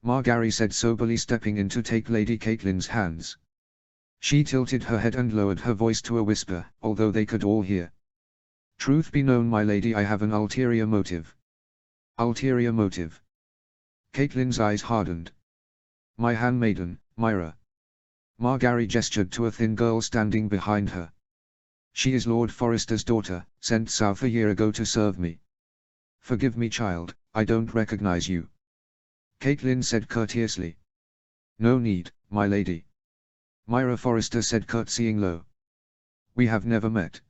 Margaery said soberly, stepping in to take Lady Catelyn's hands. She tilted her head and lowered her voice to a whisper, although they could all hear. Truth be known, my lady, I have an ulterior motive. Ulterior motive. Catelyn's eyes hardened. My handmaiden, Myra. Margaery gestured to a thin girl standing behind her. She is Lord Forrester's daughter, sent south a year ago to serve me. Forgive me, child, I don't recognize you. Catelyn said courteously. No need, my lady. Myra Forrester said, curtsying low. We have never met.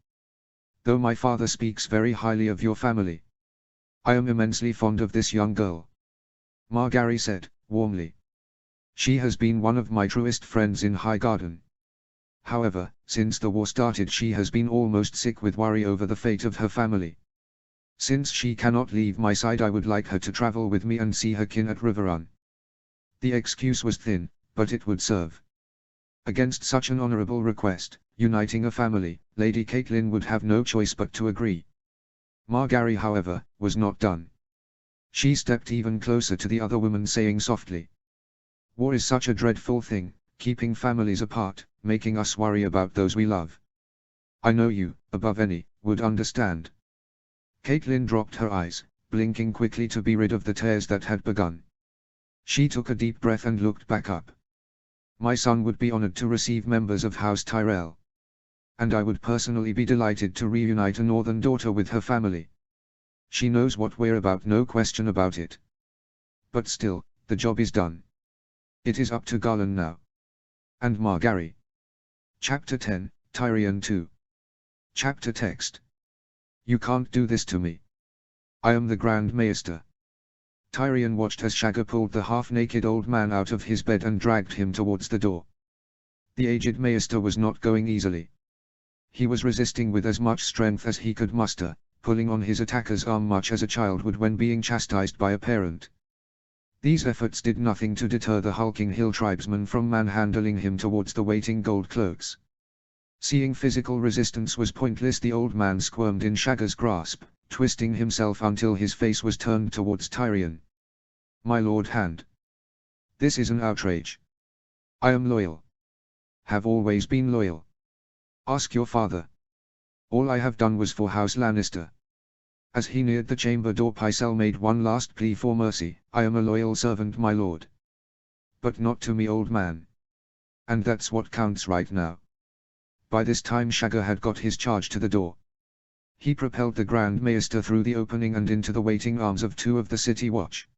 Though my father speaks very highly of your family. I am immensely fond of this young girl. Margaery said, warmly. She has been one of my truest friends in Highgarden. However, since the war started, she has been almost sick with worry over the fate of her family. Since she cannot leave my side, I would like her to travel with me and see her kin at Riverrun. The excuse was thin, but it would serve. Against such an honorable request, uniting a family, Lady Catelyn would have no choice but to agree. Margaery, however, was not done. She stepped even closer to the other woman, saying softly. War is such a dreadful thing, keeping families apart, making us worry about those we love. I know you, above any, would understand. Catelyn dropped her eyes, blinking quickly to be rid of the tears that had begun. She took a deep breath and looked back up. My son would be honored to receive members of House Tyrell. And I would personally be delighted to reunite a northern daughter with her family. She knows what we're about, no question about it. But still, the job is done. It is up to Garlan now. And Margaery. Chapter 10, Tyrion 2. Chapter text. You can't do this to me. I am the Grand Maester. Tyrion watched as Shagga pulled the half-naked old man out of his bed and dragged him towards the door. The aged Maester was not going easily. He was resisting with as much strength as he could muster, pulling on his attacker's arm much as a child would when being chastised by a parent. These efforts did nothing to deter the hulking hill tribesman from manhandling him towards the waiting gold cloaks. Seeing physical resistance was pointless, the old man squirmed in Shagga's grasp, twisting himself until his face was turned towards Tyrion. My Lord Hand. This is an outrage. I am loyal. Have always been loyal. Ask your father. All I have done was for House Lannister. As he neared the chamber door, Pycelle made one last plea for mercy. I am a loyal servant, my lord. But not to me, old man. And that's what counts right now. By this time Shagga had got his charge to the door. He propelled the Grand Maester through the opening and into the waiting arms of 2 of the city watch.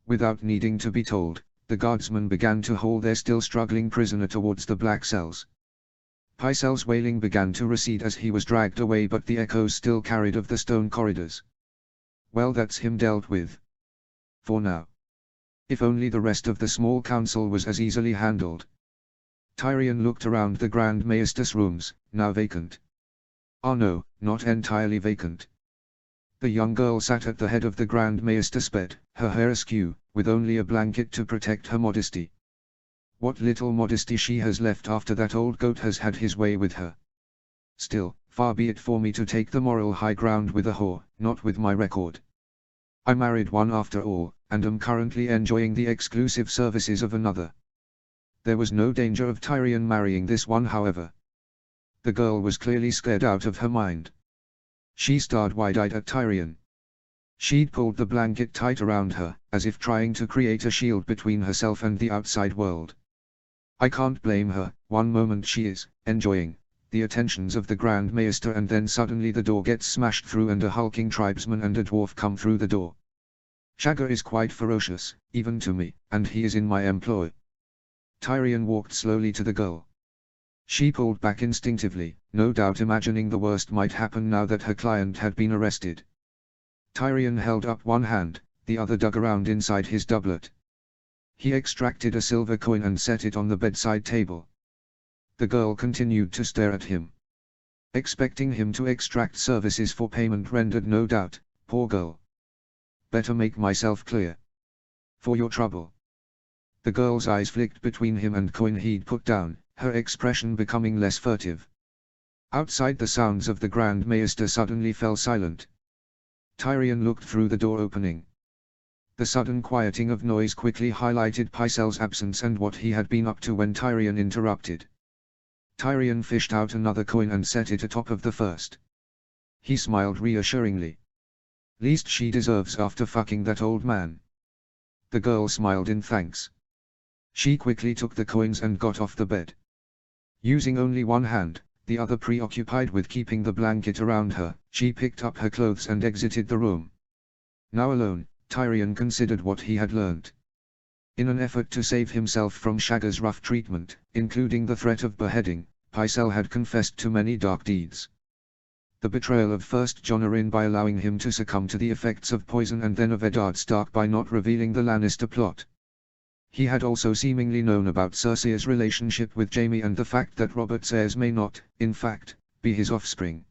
Without needing to be told, the guardsmen began to haul their still struggling prisoner towards the black cells. Pycelle's wailing began to recede as he was dragged away, but the echoes still carried of the stone corridors. Well, that's him dealt with. For now. If only the rest of the small council was as easily handled. Tyrion looked around the Grand Maester's rooms, now vacant. Ah no, not entirely vacant. The young girl sat at the head of the Grand Maester's bed, her hair askew, with only a blanket to protect her modesty. What little modesty she has left after that old goat has had his way with her. Still, far be it for me to take the moral high ground with a whore, not with my record. I married one after all, and am currently enjoying the exclusive services of another. There was no danger of Tyrion marrying this one, however. The girl was clearly scared out of her mind. She stared wide-eyed at Tyrion. She'd pulled the blanket tight around her, as if trying to create a shield between herself and the outside world. I can't blame her. One moment she is enjoying the attentions of the Grand Maester, and then suddenly the door gets smashed through and a hulking tribesman and a dwarf come through the door. Shagger is quite ferocious, even to me, and he is in my employ. Tyrion walked slowly to the girl. She pulled back instinctively, no doubt imagining the worst might happen now that her client had been arrested. Tyrion held up one hand, the other dug around inside his doublet. He extracted a silver coin and set it on the bedside table. The girl continued to stare at him. Expecting him to extract services for payment rendered, no doubt. Poor girl. Better make myself clear. For your trouble. The girl's eyes flicked between him and coin he'd put down, her expression becoming less furtive. Outside, the sounds of the Grand Maester suddenly fell silent. Tyrion looked through the door opening. The sudden quieting of noise quickly highlighted Pycelle's absence and what he had been up to when Tyrion interrupted. Tyrion fished out another coin and set it atop of the first. He smiled reassuringly. Least she deserves after fucking that old man. The girl smiled in thanks. She quickly took the coins and got off the bed. Using only one hand, the other preoccupied with keeping the blanket around her, she picked up her clothes and exited the room. Now alone, Tyrion considered what he had learnt. In an effort to save himself from Shagger's rough treatment, including the threat of beheading, Pycelle had confessed to many dark deeds. The betrayal of first Jon Arryn by allowing him to succumb to the effects of poison, and then of Eddard Stark by not revealing the Lannister plot. He had also seemingly known about Cersei's relationship with Jaime and the fact that Robert's heirs may not, in fact, be his offspring.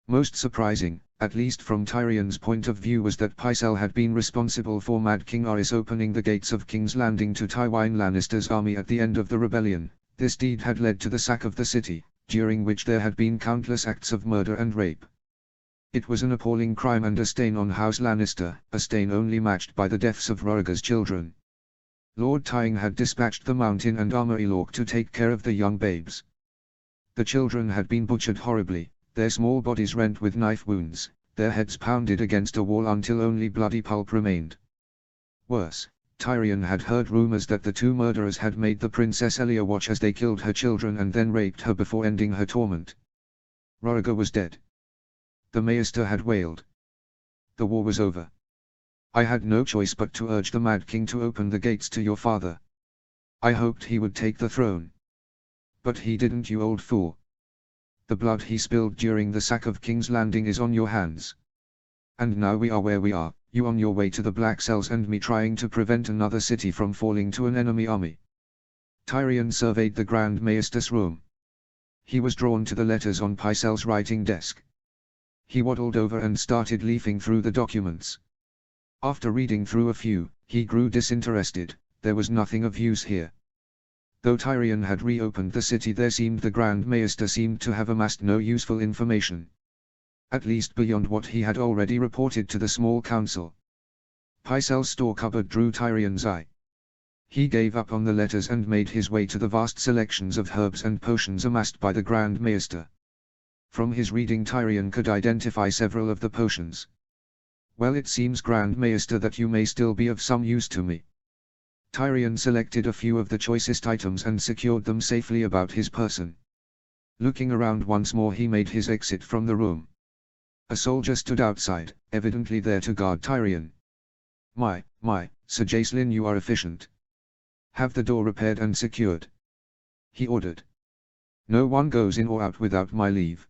Most surprising, at least from Tyrion's point of view, was that Pycelle had been responsible for Mad King Aerys opening the gates of King's Landing to Tywin Lannister's army at the end of the rebellion. This deed had led to the sack of the city, during which there had been countless acts of murder and rape. It was an appalling crime and a stain on House Lannister, a stain only matched by the deaths of Rhaegar's children. Lord Tywin had dispatched the Mountain and Armory Lork to take care of the young babes. The children had been butchered horribly, their small bodies rent with knife wounds, their heads pounded against a wall until only bloody pulp remained. Worse, Tyrion had heard rumors that the two murderers had made the Princess Elia watch as they killed her children and then raped her before ending her torment. Rhaegar was dead. The Maester had wailed. The war was over. I had no choice but to urge the Mad King to open the gates to your father. I hoped he would take the throne. But he didn't, you old fool. The blood he spilled during the sack of King's Landing is on your hands. And now we are where we are, you on your way to the Black Cells and me trying to prevent another city from falling to an enemy army. Tyrion surveyed the Grand Maester's room. He was drawn to the letters on Pycelle's writing desk. He waddled over and started leafing through the documents. After reading through a few, he grew disinterested. There was nothing of use here. Though Tyrion had reopened the city, there seemed the Grand Maester seemed to have amassed no useful information. At least beyond what he had already reported to the small council. Pycelle's store cupboard drew Tyrion's eye. He gave up on the letters and made his way to the vast selections of herbs and potions amassed by the Grand Maester. From his reading, Tyrion could identify several of the potions. Well, it seems, Grand Maester, that you may still be of some use to me. Tyrion selected a few of the choicest items and secured them safely about his person. Looking around once more, he made his exit from the room. A soldier stood outside, evidently there to guard Tyrion. My, Sir Jacelyn, you are efficient. Have the door repaired and secured," he ordered. "No one goes in or out without my leave."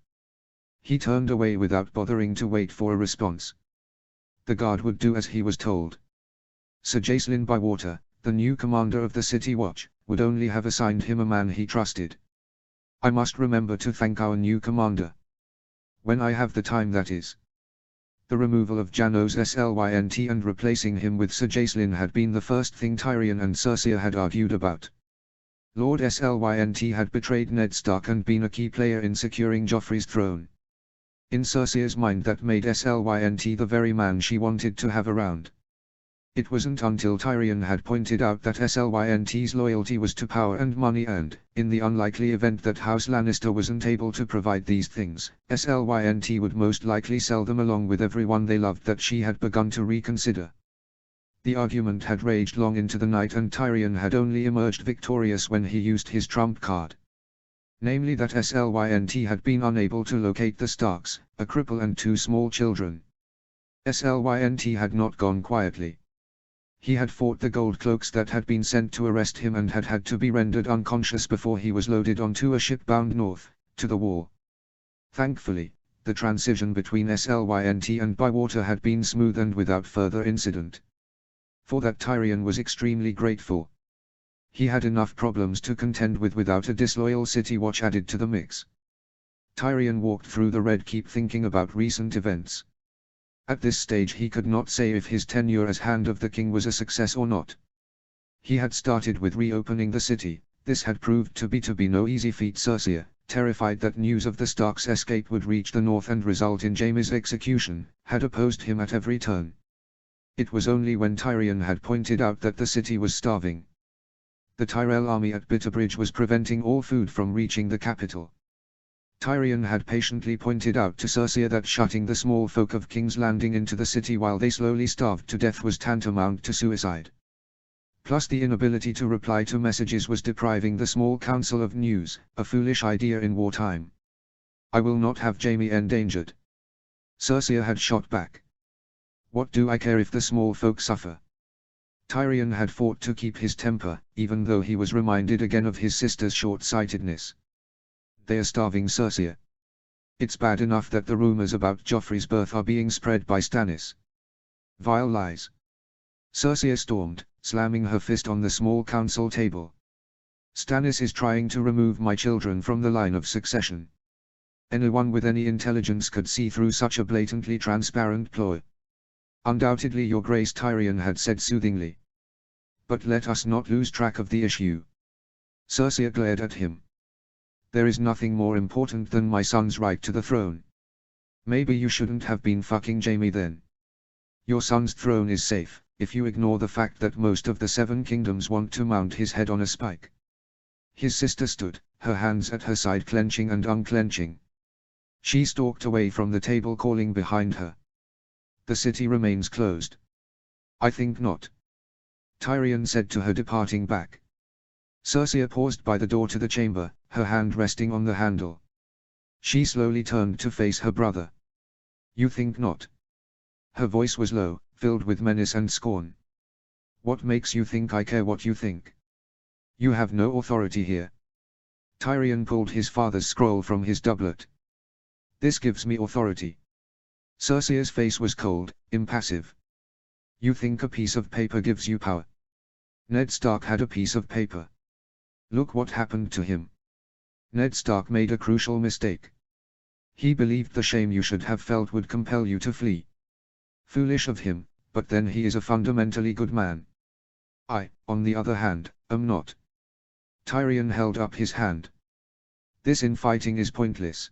He turned away without bothering to wait for a response. The guard would do as he was told. Sir Jacelyn Bywater, the new commander of the City Watch, would only have assigned him a man he trusted. "I must remember to thank our new commander. When I have the time, that is." The removal of Janos Slynt and replacing him with Sir Jacelyn had been the first thing Tyrion and Cersei had argued about. Lord Slynt had betrayed Ned Stark and been a key player in securing Joffrey's throne. In Cersei's mind that made Slynt the very man she wanted to have around. It wasn't until Tyrion had pointed out that Slynt's loyalty was to power and money and, in the unlikely event that House Lannister wasn't able to provide these things, Slynt would most likely sell them along with everyone they loved, that she had begun to reconsider. The argument had raged long into the night and Tyrion had only emerged victorious when he used his trump card. Namely that Slynt had been unable to locate the Starks, a cripple and 2 small children. Slynt had not gone quietly. He had fought the gold cloaks that had been sent to arrest him and had had to be rendered unconscious before he was loaded onto a ship bound north, to the Wall. Thankfully, the transition between Slynt and Bywater had been smooth and without further incident. For that Tyrion was extremely grateful. He had enough problems to contend with without a disloyal City Watch added to the mix. Tyrion walked through the Red Keep thinking about recent events. At this stage he could not say if his tenure as Hand of the King was a success or not. He had started with reopening the city. This had proved to be no easy feat. Cersei, terrified that news of the Starks' escape would reach the north and result in Jaime's execution, had opposed him at every turn. It was only when Tyrion had pointed out that the city was starving. The Tyrell army at Bitterbridge was preventing all food from reaching the capital. Tyrion had patiently pointed out to Cersei that shutting the small folk of King's Landing into the city while they slowly starved to death was tantamount to suicide. Plus the inability to reply to messages was depriving the small council of news, a foolish idea in wartime. I will not have Jaime endangered. Cersei had shot back. What do I care if the small folk suffer? Tyrion had fought to keep his temper, even though he was reminded again of his sister's short-sightedness. They are starving, Cersei. It's bad enough that the rumors about Joffrey's birth are being spread by Stannis. Vile lies. Cersei stormed, slamming her fist on the small council table. Stannis is trying to remove my children from the line of succession. Anyone with any intelligence could see through such a blatantly transparent ploy. Undoubtedly, Your Grace, Tyrion had said soothingly. But let us not lose track of the issue. Cersei glared at him. There is nothing more important than my son's right to the throne. Maybe you shouldn't have been fucking Jaime then. Your son's throne is safe, if you ignore the fact that most of the 7 kingdoms want to mount his head on a spike. His sister stood, her hands at her side clenching and unclenching. She stalked away from the table, calling behind her. The city remains closed. I think not. Tyrion said to her, departing back. Cersei paused by the door to the chamber, her hand resting on the handle. She slowly turned to face her brother. You think not? Her voice was low, filled with menace and scorn. What makes you think I care what you think? You have no authority here. Tyrion pulled his father's scroll from his doublet. This gives me authority. Cersei's face was cold, impassive. You think a piece of paper gives you power? Ned Stark had a piece of paper. Look what happened to him. Ned Stark made a crucial mistake. He believed the shame you should have felt would compel you to flee. Foolish of him, but then he is a fundamentally good man. I, on the other hand, am not. Tyrion held up his hand. This infighting is pointless.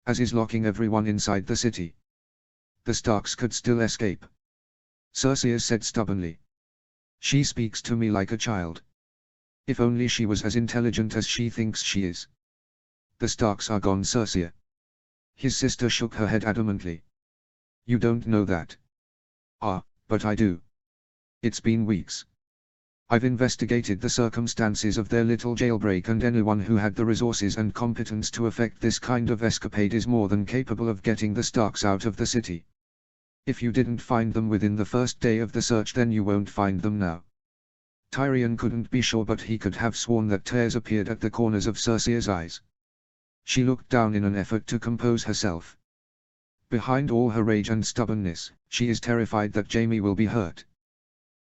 As is locking everyone inside the city. The Starks could still escape. Cersei said stubbornly. She speaks to me like a child. If only she was as intelligent as she thinks she is. The Starks are gone, Cersei. His sister shook her head adamantly. You don't know that. Ah, but I do. It's been weeks. I've investigated the circumstances of their little jailbreak, and anyone who had the resources and competence to effect this kind of escapade is more than capable of getting the Starks out of the city. If you didn't find them within the first day of the search, then you won't find them now. Tyrion couldn't be sure, but he could have sworn that tears appeared at the corners of Cersei's eyes. She looked down in an effort to compose herself. Behind all her rage and stubbornness, she is terrified that Jaime will be hurt.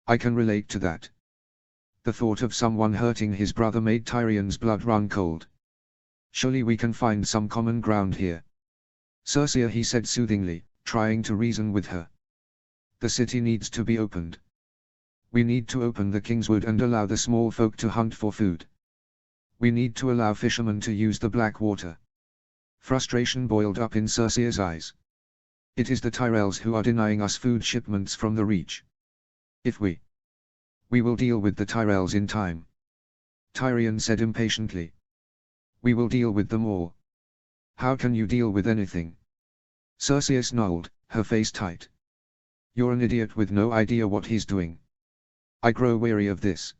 I can relate to that. The thought of someone hurting his brother made Tyrion's blood run cold. Surely we can find some common ground here. Cersei, he said soothingly, trying to reason with her. The city needs to be opened. We need to open the Kingswood and allow the small folk to hunt for food. We need to allow fishermen to use the black water. Frustration boiled up in Cersea's eyes. It is the Tyrells who are denying us food shipments from the Reach. If we will deal with the Tyrells in time. Tyrion said impatiently. We will deal with them all. How can you deal with anything? Cersei snarled, her face tight. You're an idiot with no idea what he's doing. I grow weary of this.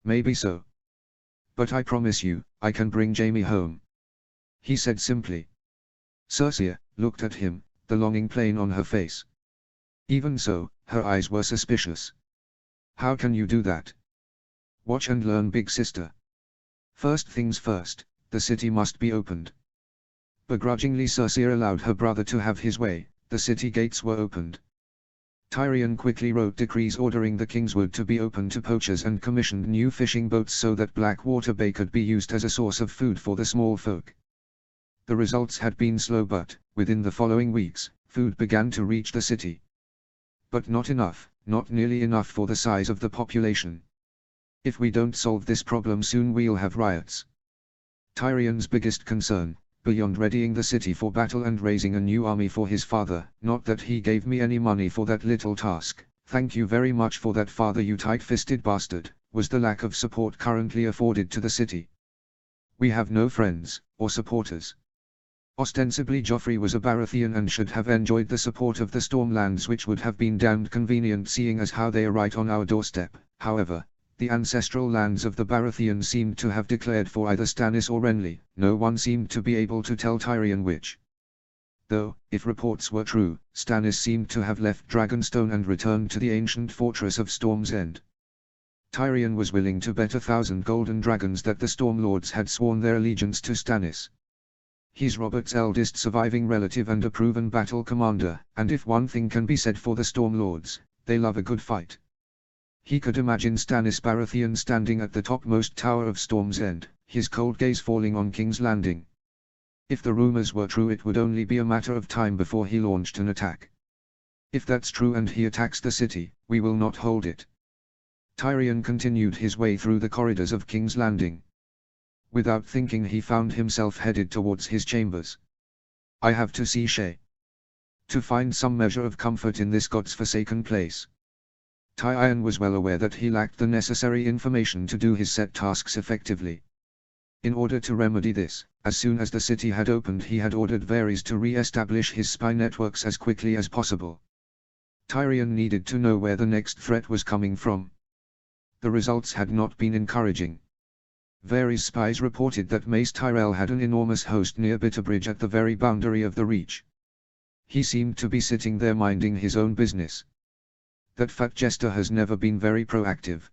Maybe so. But I promise you, I can bring Jaime home. He said simply. Cersei looked at him, the longing plain on her face. Even so, her eyes were suspicious. How can you do that? Watch and learn, big sister. First things first, the city must be opened. Begrudgingly Cersei allowed her brother to have his way, the city gates were opened. Tyrion quickly wrote decrees ordering the Kingswood to be open to poachers and commissioned new fishing boats so that Blackwater Bay could be used as a source of food for the small folk. The results had been slow, but, within the following weeks, food began to reach the city. But not enough, not nearly enough for the size of the population. If we don't solve this problem soon we'll have riots. Tyrion's biggest concern, beyond readying the city for battle and raising a new army for his father, not that he gave me any money for that little task, thank you very much for that, father, you tight-fisted bastard, was the lack of support currently afforded to the city. We have no friends, or supporters. Ostensibly Joffrey was a Baratheon and should have enjoyed the support of the Stormlands, which would have been damned convenient seeing as how they are right on our doorstep. However, the ancestral lands of the Baratheon seemed to have declared for either Stannis or Renly, no one seemed to be able to tell Tyrion which. Though, if reports were true, Stannis seemed to have left Dragonstone and returned to the ancient fortress of Storm's End. Tyrion was willing to bet 1,000 golden dragons that the Stormlords had sworn their allegiance to Stannis. He's Robert's eldest surviving relative and a proven battle commander, and if one thing can be said for the Stormlords, they love a good fight. He could imagine Stannis Baratheon standing at the topmost tower of Storm's End, his cold gaze falling on King's Landing. If the rumors were true, it would only be a matter of time before he launched an attack. If that's true and he attacks the city, we will not hold it. Tyrion continued his way through the corridors of King's Landing. Without thinking he found himself headed towards his chambers. I have to see Shae. To find some measure of comfort in this god's-forsaken place. Tyrion was well aware that he lacked the necessary information to do his set tasks effectively. In order to remedy this, as soon as the city had opened he had ordered Varys to re-establish his spy networks as quickly as possible. Tyrion needed to know where the next threat was coming from. The results had not been encouraging. Varys' spies reported that Mace Tyrell had an enormous host near Bitterbridge at the very boundary of the Reach. He seemed to be sitting there minding his own business. That fat jester has never been very proactive.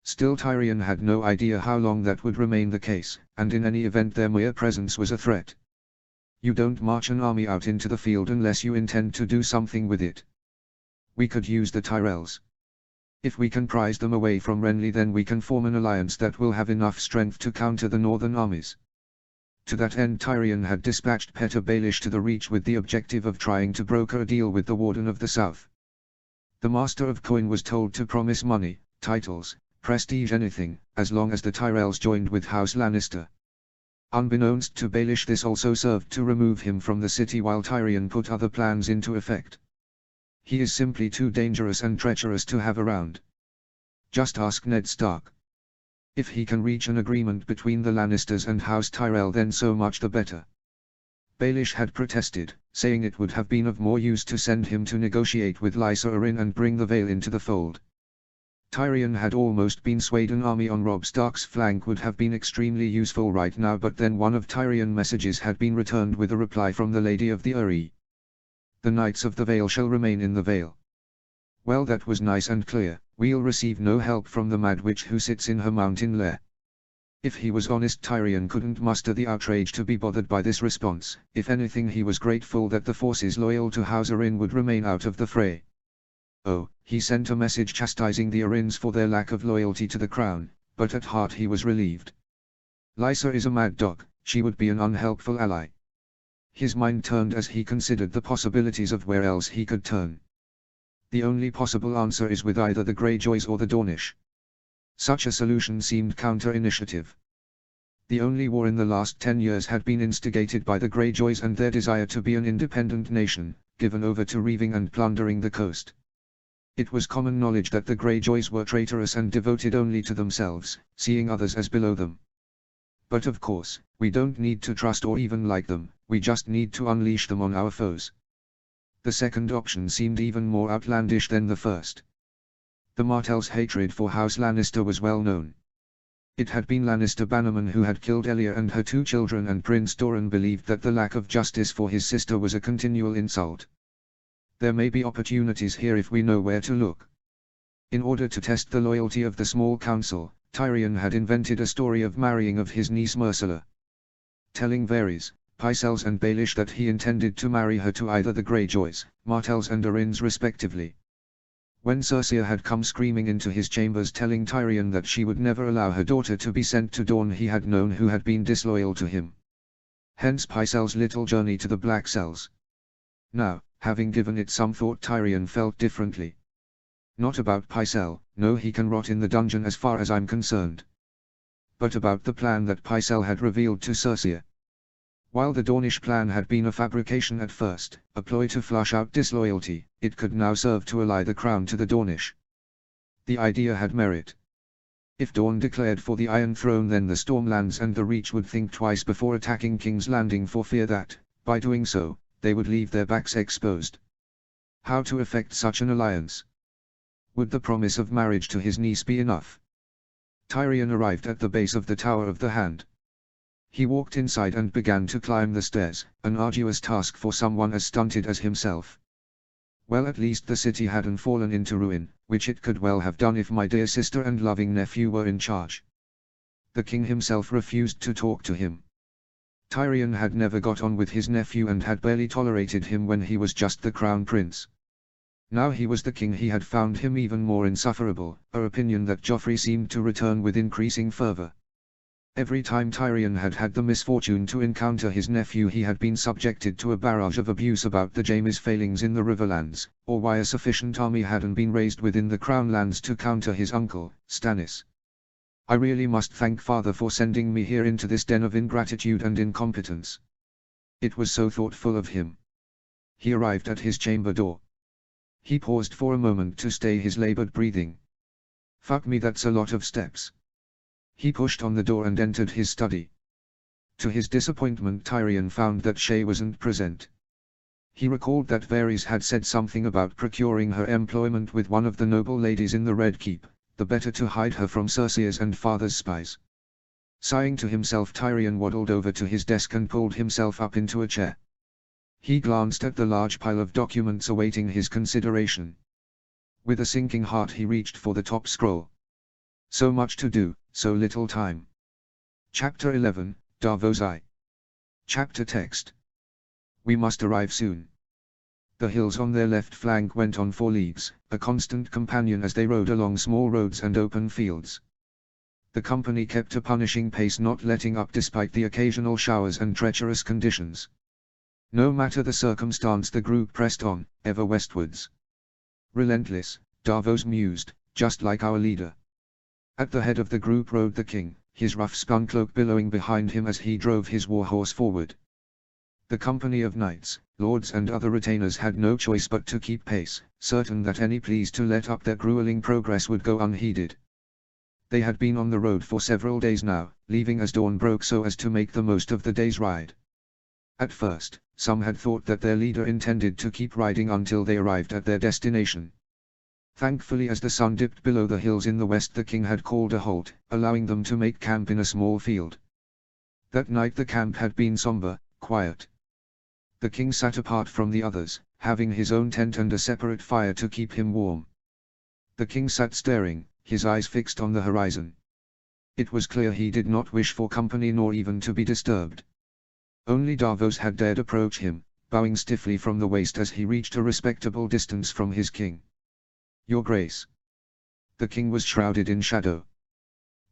Still, Tyrion had no idea how long that would remain the case, and in any event their mere presence was a threat. You don't march an army out into the field unless you intend to do something with it. We could use the Tyrells. If we can prise them away from Renly, then we can form an alliance that will have enough strength to counter the northern armies. To that end Tyrion had dispatched Petyr Baelish to the Reach with the objective of trying to broker a deal with the Warden of the South. The Master of Coin was told to promise money, titles, prestige, anything, as long as the Tyrells joined with House Lannister. Unbeknownst to Baelish, this also served to remove him from the city while Tyrion put other plans into effect. He is simply too dangerous and treacherous to have around. Just ask Ned Stark. If he can reach an agreement between the Lannisters and House Tyrell, then so much the better. Baelish had protested, saying it would have been of more use to send him to negotiate with Lysa Arryn and bring the Vale into the fold. Tyrion had almost been swayed. An army on Robb Stark's flank would have been extremely useful right now, but then one of Tyrion's messages had been returned with a reply from the Lady of the Eyrie. The Knights of the Vale shall remain in the Vale. Well, that was nice and clear. We'll receive no help from the Mad Witch who sits in her mountain lair. If he was honest, Tyrion couldn't muster the outrage to be bothered by this response. If anything, he was grateful that the forces loyal to House Arryn would remain out of the fray. Oh, he sent a message chastising the Arryns for their lack of loyalty to the crown, but at heart he was relieved. Lysa is a mad dog, she would be an unhelpful ally. His mind turned as he considered the possibilities of where else he could turn. The only possible answer is with either the Greyjoys or the Dornish. Such a solution seemed counter-initiative. The only war in the last 10 years had been instigated by the Greyjoys and their desire to be an independent nation, given over to reaving and plundering the coast. It was common knowledge that the Greyjoys were traitorous and devoted only to themselves, seeing others as below them. But of course, we don't need to trust or even like them, we just need to unleash them on our foes. The second option seemed even more outlandish than the first. The Martells' hatred for House Lannister was well known. It had been Lannister Bannerman who had killed Elia and her 2 children, and Prince Doran believed that the lack of justice for his sister was a continual insult. There may be opportunities here if we know where to look. In order to test the loyalty of the small council, Tyrion had invented a story of marrying of his niece Myrcella. Telling Varys, Pycelles and Baelish that he intended to marry her to either the Greyjoys, Martells and Arryns respectively. When Cersei had come screaming into his chambers telling Tyrion that she would never allow her daughter to be sent to Dorne, he had known who had been disloyal to him. Hence Pycelle's little journey to the Black Cells. Now, having given it some thought, Tyrion felt differently. Not about Pycelle, no, he can rot in the dungeon as far as I'm concerned. But about the plan that Pycelle had revealed to Cersei. While the Dornish plan had been a fabrication at first, a ploy to flush out disloyalty, it could now serve to ally the crown to the Dornish. The idea had merit. If Dorne declared for the Iron Throne, then the Stormlands and the Reach would think twice before attacking King's Landing, for fear that, by doing so, they would leave their backs exposed. How to effect such an alliance? Would the promise of marriage to his niece be enough? Tyrion arrived at the base of the Tower of the Hand. He walked inside and began to climb the stairs, an arduous task for someone as stunted as himself. Well, at least the city hadn't fallen into ruin, which it could well have done if my dear sister and loving nephew were in charge. The king himself refused to talk to him. Tyrion had never got on with his nephew and had barely tolerated him when he was just the crown prince. Now he was the king, he had found him even more insufferable, an opinion that Joffrey seemed to return with increasing fervor. Every time Tyrion had had the misfortune to encounter his nephew, he had been subjected to a barrage of abuse about the Jaime's failings in the Riverlands, or why a sufficient army hadn't been raised within the Crown Lands to counter his uncle, Stannis. I really must thank Father for sending me here into this den of ingratitude and incompetence. It was so thoughtful of him. He arrived at his chamber door. He paused for a moment to stay his labored breathing. Fuck me, that's a lot of steps. He pushed on the door and entered his study. To his disappointment, Tyrion found that Shae wasn't present. He recalled that Varys had said something about procuring her employment with one of the noble ladies in the Red Keep, the better to hide her from Cersei's and father's spies. Sighing to himself, Tyrion waddled over to his desk and pulled himself up into a chair. He glanced at the large pile of documents awaiting his consideration. With a sinking heart he reached for the top scroll. So much to do, so little time. Chapter 11, Davos Eye. Chapter text. We must arrive soon. The hills on their left flank went on for leagues, a constant companion as they rode along small roads and open fields. The company kept a punishing pace, not letting up despite the occasional showers and treacherous conditions. No matter the circumstance, the group pressed on, ever westwards. Relentless, Davos mused, just like our leader. At the head of the group rode the king, his rough spun cloak billowing behind him as he drove his warhorse forward. The company of knights, lords and other retainers had no choice but to keep pace, certain that any pleas to let up their grueling progress would go unheeded. They had been on the road for several days now, leaving as dawn broke so as to make the most of the day's ride. At first, some had thought that their leader intended to keep riding until they arrived at their destination. Thankfully, as the sun dipped below the hills in the west, the king had called a halt, allowing them to make camp in a small field. That night the camp had been somber, quiet. The king sat apart from the others, having his own tent and a separate fire to keep him warm. The king sat staring, his eyes fixed on the horizon. It was clear he did not wish for company nor even to be disturbed. Only Davos had dared approach him, bowing stiffly from the waist as he reached a respectable distance from his king. Your Grace. The king was shrouded in shadow,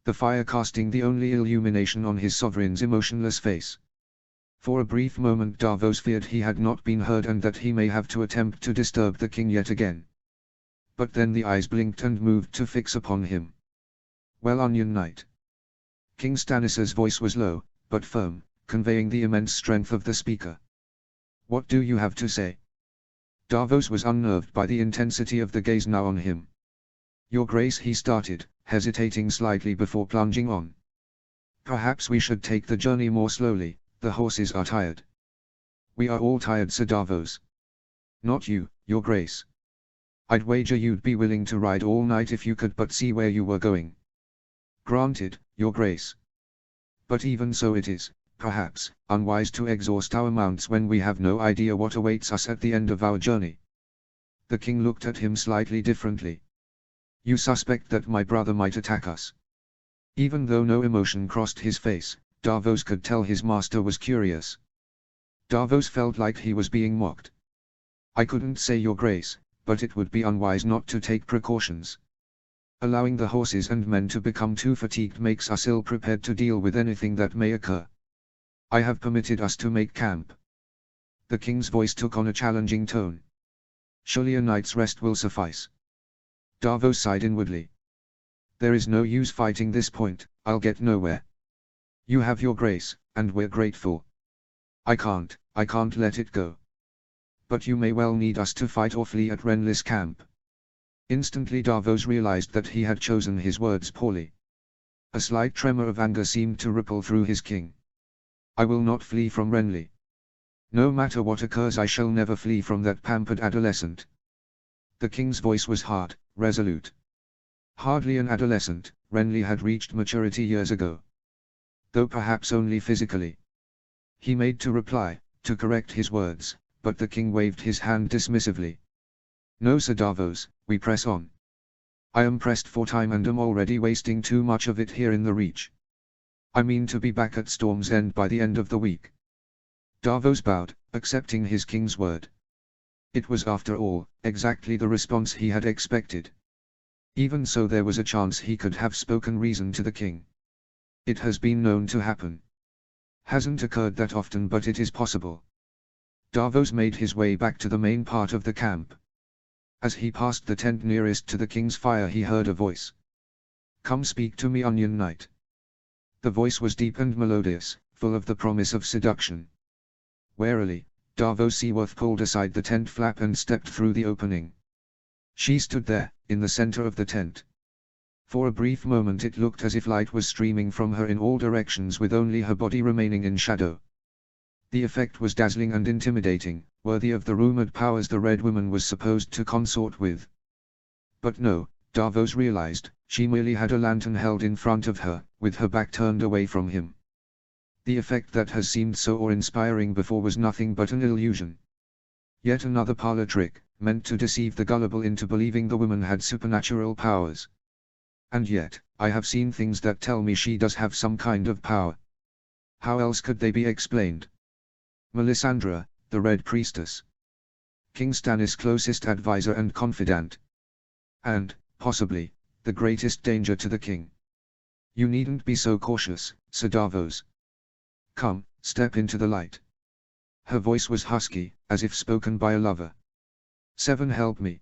the fire casting the only illumination on his sovereign's emotionless face. For a brief moment Davos feared he had not been heard and that he may have to attempt to disturb the king yet again. But then the eyes blinked and moved to fix upon him. "Well, Onion Knight." King Stannis's voice was low, but firm, conveying the immense strength of the speaker. "What do you have to say?" Davos was unnerved by the intensity of the gaze now on him. "Your Grace," he started, hesitating slightly before plunging on. "Perhaps we should take the journey more slowly, the horses are tired." "We are all tired," said Davos. "Not you, Your Grace. I'd wager you'd be willing to ride all night if you could but see where you were going." "Granted, Your Grace. But even so it is, perhaps, unwise to exhaust our mounts when we have no idea what awaits us at the end of our journey." The king looked at him slightly differently. "You suspect that my brother might attack us?" Even though no emotion crossed his face, Davos could tell his master was curious. Davos felt like he was being mocked. "I couldn't say, Your Grace, but it would be unwise not to take precautions. Allowing the horses and men to become too fatigued makes us ill-prepared to deal with anything that may occur. I have permitted us to make camp." The king's voice took on a challenging tone. "Surely a night's rest will suffice." Davos sighed inwardly. "There is no use fighting this point, I'll get nowhere. You have Your Grace, and we're grateful. I can't let it go. But you may well need us to fight or flee at Renly's camp." Instantly Davos realized that he had chosen his words poorly. A slight tremor of anger seemed to ripple through his king. "I will not flee from Renly. No matter what occurs, I shall never flee from that pampered adolescent." The king's voice was hard, resolute. Hardly an adolescent, Renly had reached maturity years ago. Though perhaps only physically. He made to reply, to correct his words, but the king waved his hand dismissively. "No, Sir Davos, we press on. I am pressed for time and am already wasting too much of it here in the Reach. I mean to be back at Storm's End by the end of the week." Davos bowed, accepting his king's word. It was after all, exactly the response he had expected. Even so, there was a chance he could have spoken reason to the king. It has been known to happen. Hasn't occurred that often, but it is possible. Davos made his way back to the main part of the camp. As he passed the tent nearest to the king's fire, he heard a voice. "Come speak to me, Onion Knight." The voice was deep and melodious, full of the promise of seduction. Warily, Davos Seaworth pulled aside the tent flap and stepped through the opening. She stood there, in the center of the tent. For a brief moment it looked as if light was streaming from her in all directions, with only her body remaining in shadow. The effect was dazzling and intimidating, worthy of the rumored powers the Red Woman was supposed to consort with. But no, Davos realized, she merely had a lantern held in front of her, with her back turned away from him. The effect that has seemed so awe-inspiring before was nothing but an illusion. Yet another parlor trick, meant to deceive the gullible into believing the woman had supernatural powers. And yet, I have seen things that tell me she does have some kind of power. How else could they be explained? Melisandre, the Red Priestess. King Stannis' closest advisor and confidant. And, possibly, the greatest danger to the king. You needn't be so cautious, Sir Davos. Come, step into the light. Her voice was husky, as if spoken by a lover. "Seven, help me.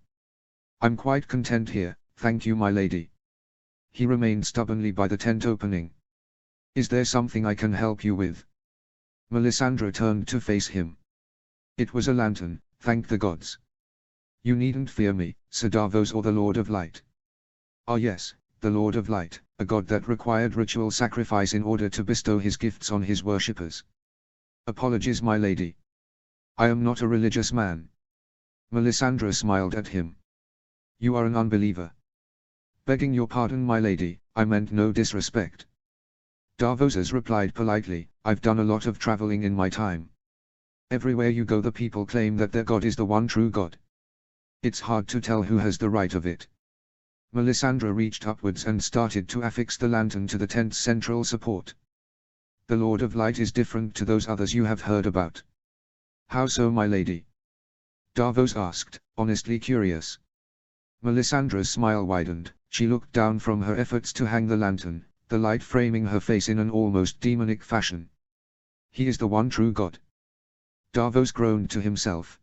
I'm quite content here, thank you, my lady." He remained stubbornly by the tent opening. "Is there something I can help you with?" Melisandre turned to face him. "It was a lantern, thank the gods." "You needn't fear me, Sir Davos or the Lord of Light." "Ah yes, the Lord of Light, a god that required ritual sacrifice in order to bestow his gifts on his worshippers." "Apologies, my lady. I am not a religious man." Melisandre smiled at him. "You are an unbeliever." "Begging your pardon, my lady, I meant no disrespect." Davos replied politely, "I've done a lot of traveling in my time. Everywhere you go the people claim that their god is the one true god. It's hard to tell who has the right of it." Melisandre reached upwards and started to affix the lantern to the tent's central support. "The Lord of Light is different to those others you have heard about." "How so, my lady?" Davos asked, honestly curious. Melisandre's smile widened, she looked down from her efforts to hang the lantern, the light framing her face in an almost demonic fashion. He is the one true God. Davos groaned to himself.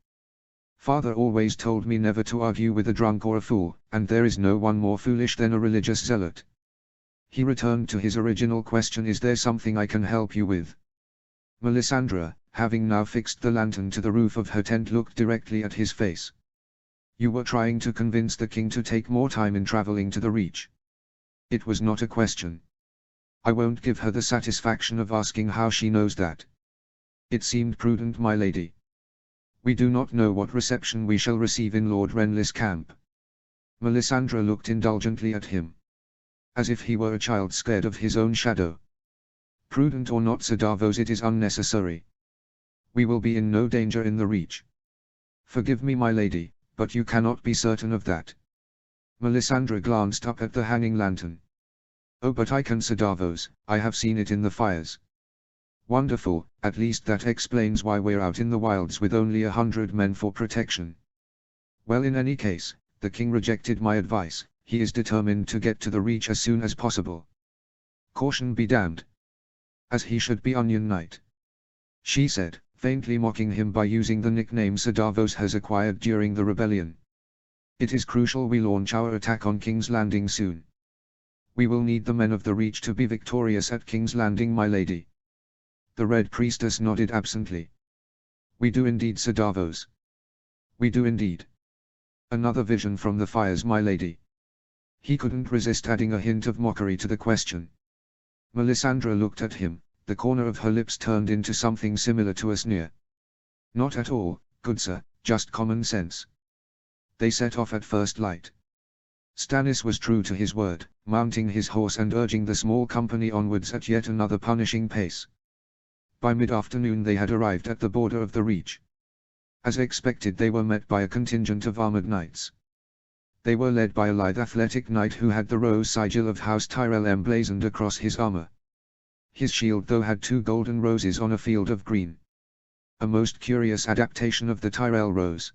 Father always told me never to argue with a drunk or a fool, and there is no one more foolish than a religious zealot. He returned to his original question: is there something I can help you with? Melisandre, having now fixed the lantern to the roof of her tent, looked directly at his face. You were trying to convince the king to take more time in traveling to the Reach. It was not a question. I won't give her the satisfaction of asking how she knows that. It seemed prudent, my lady. We do not know what reception we shall receive in Lord Renly's camp. Melisandre looked indulgently at him, as if he were a child scared of his own shadow. Prudent or not, Sir Davos, it is unnecessary. We will be in no danger in the Reach. Forgive me, my lady, but you cannot be certain of that. Melisandre glanced up at the hanging lantern. Oh, but I can, Sir Davos, I have seen it in the fires. Wonderful, at least that explains why we're out in the wilds with only 100 men for protection. Well, in any case, the king rejected my advice. He is determined to get to the Reach as soon as possible. Caution be damned. As he should be, Onion Knight, she said, faintly mocking him by using the nickname Sir Davos has acquired during the rebellion. It is crucial we launch our attack on King's Landing soon. We will need the men of the Reach to be victorious at King's Landing, my lady. The Red Priestess nodded absently. We do indeed, Sir Davos. We do indeed. Another vision from the fires, my lady. He couldn't resist adding a hint of mockery to the question. Melisandre looked at him, the corner of her lips turned into something similar to a sneer. Not at all, good sir, just common sense. They set off at first light. Stannis was true to his word, mounting his horse and urging the small company onwards at yet another punishing pace. By mid-afternoon they had arrived at the border of the Reach. As expected, they were met by a contingent of armored knights. They were led by a lithe athletic knight who had the rose sigil of House Tyrell emblazoned across his armor. His shield though had 2 golden roses on a field of green. A most curious adaptation of the Tyrell rose.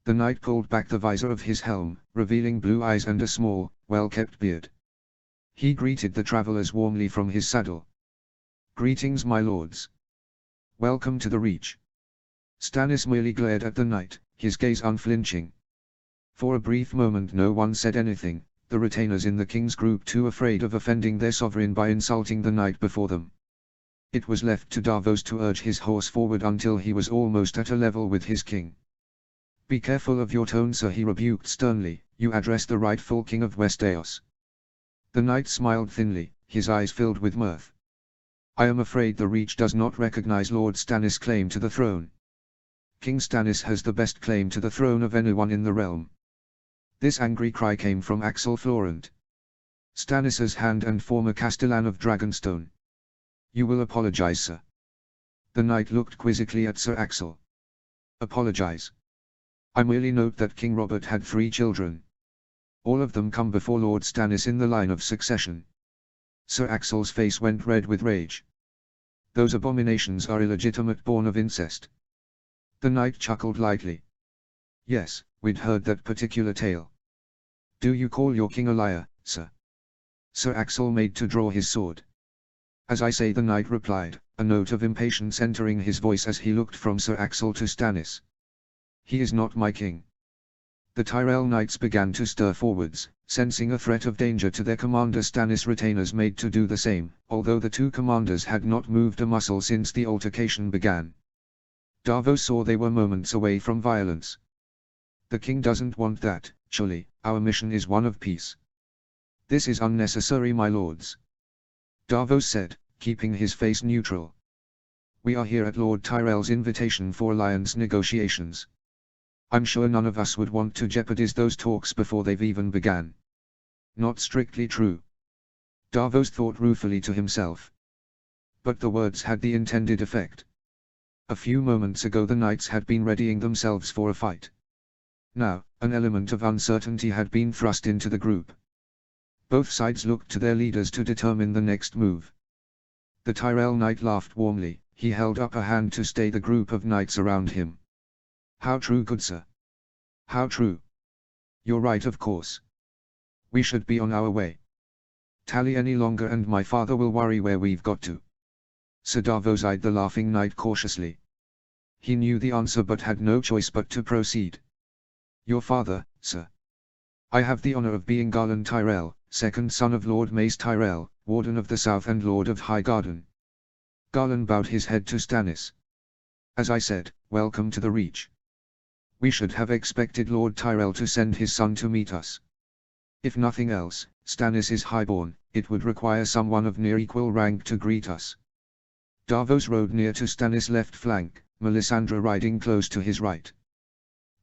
The knight pulled back the visor of his helm, revealing blue eyes and a small, well-kept beard. He greeted the travelers warmly from his saddle. Greetings, my lords. Welcome to the Reach. Stannis merely glared at the knight, his gaze unflinching. For a brief moment no one said anything, the retainers in the king's group too afraid of offending their sovereign by insulting the knight before them. It was left to Davos to urge his horse forward until he was almost at a level with his king. Be careful of your tone, sir, he rebuked sternly, you address the rightful king of Westeros. The knight smiled thinly, his eyes filled with mirth. I am afraid the Reach does not recognize Lord Stannis' claim to the throne. King Stannis has the best claim to the throne of anyone in the realm. This angry cry came from Axel Florent, Stannis's hand and former Castellan of Dragonstone. You will apologize, sir. The knight looked quizzically at Sir Axel. Apologize? I merely note that King Robert had 3 children. All of them come before Lord Stannis in the line of succession. Sir Axel's face went red with rage. Those abominations are illegitimate, born of incest. The knight chuckled lightly. Yes, we'd heard that particular tale. Do you call your king a liar, sir? Sir Axel made to draw his sword. As I say, the knight replied, a note of impatience entering his voice as he looked from Sir Axel to Stannis. He is not my king. The Tyrell knights began to stir forwards, sensing a threat of danger to their commander. Stannis' retainers made to do the same, although the 2 commanders had not moved a muscle since the altercation began. Davos saw they were moments away from violence. The king doesn't want that, surely. Our mission is one of peace. This is unnecessary, my lords. Davos said, keeping his face neutral. We are here at Lord Tyrell's invitation for alliance negotiations. I'm sure none of us would want to jeopardize those talks before they've even begun. Not strictly true. Davos thought ruefully to himself. But the words had the intended effect. A few moments ago the knights had been readying themselves for a fight. Now, an element of uncertainty had been thrust into the group. Both sides looked to their leaders to determine the next move. The Tyrell knight laughed warmly, he held up a hand to stay the group of knights around him. How true, good sir. How true. You're right, of course. We should be on our way. Tally any longer and my father will worry where we've got to. Sir Davos eyed the laughing knight cautiously. He knew the answer but had no choice but to proceed. Your father, sir. I have the honor of being Garland Tyrell, second son of Lord Mace Tyrell, Warden of the South and Lord of Highgarden. Garland bowed his head to Stannis. As I said, welcome to the Reach. We should have expected Lord Tyrell to send his son to meet us. If nothing else, Stannis is highborn, it would require someone of near equal rank to greet us. Davos rode near to Stannis' left flank, Melisandre riding close to his right.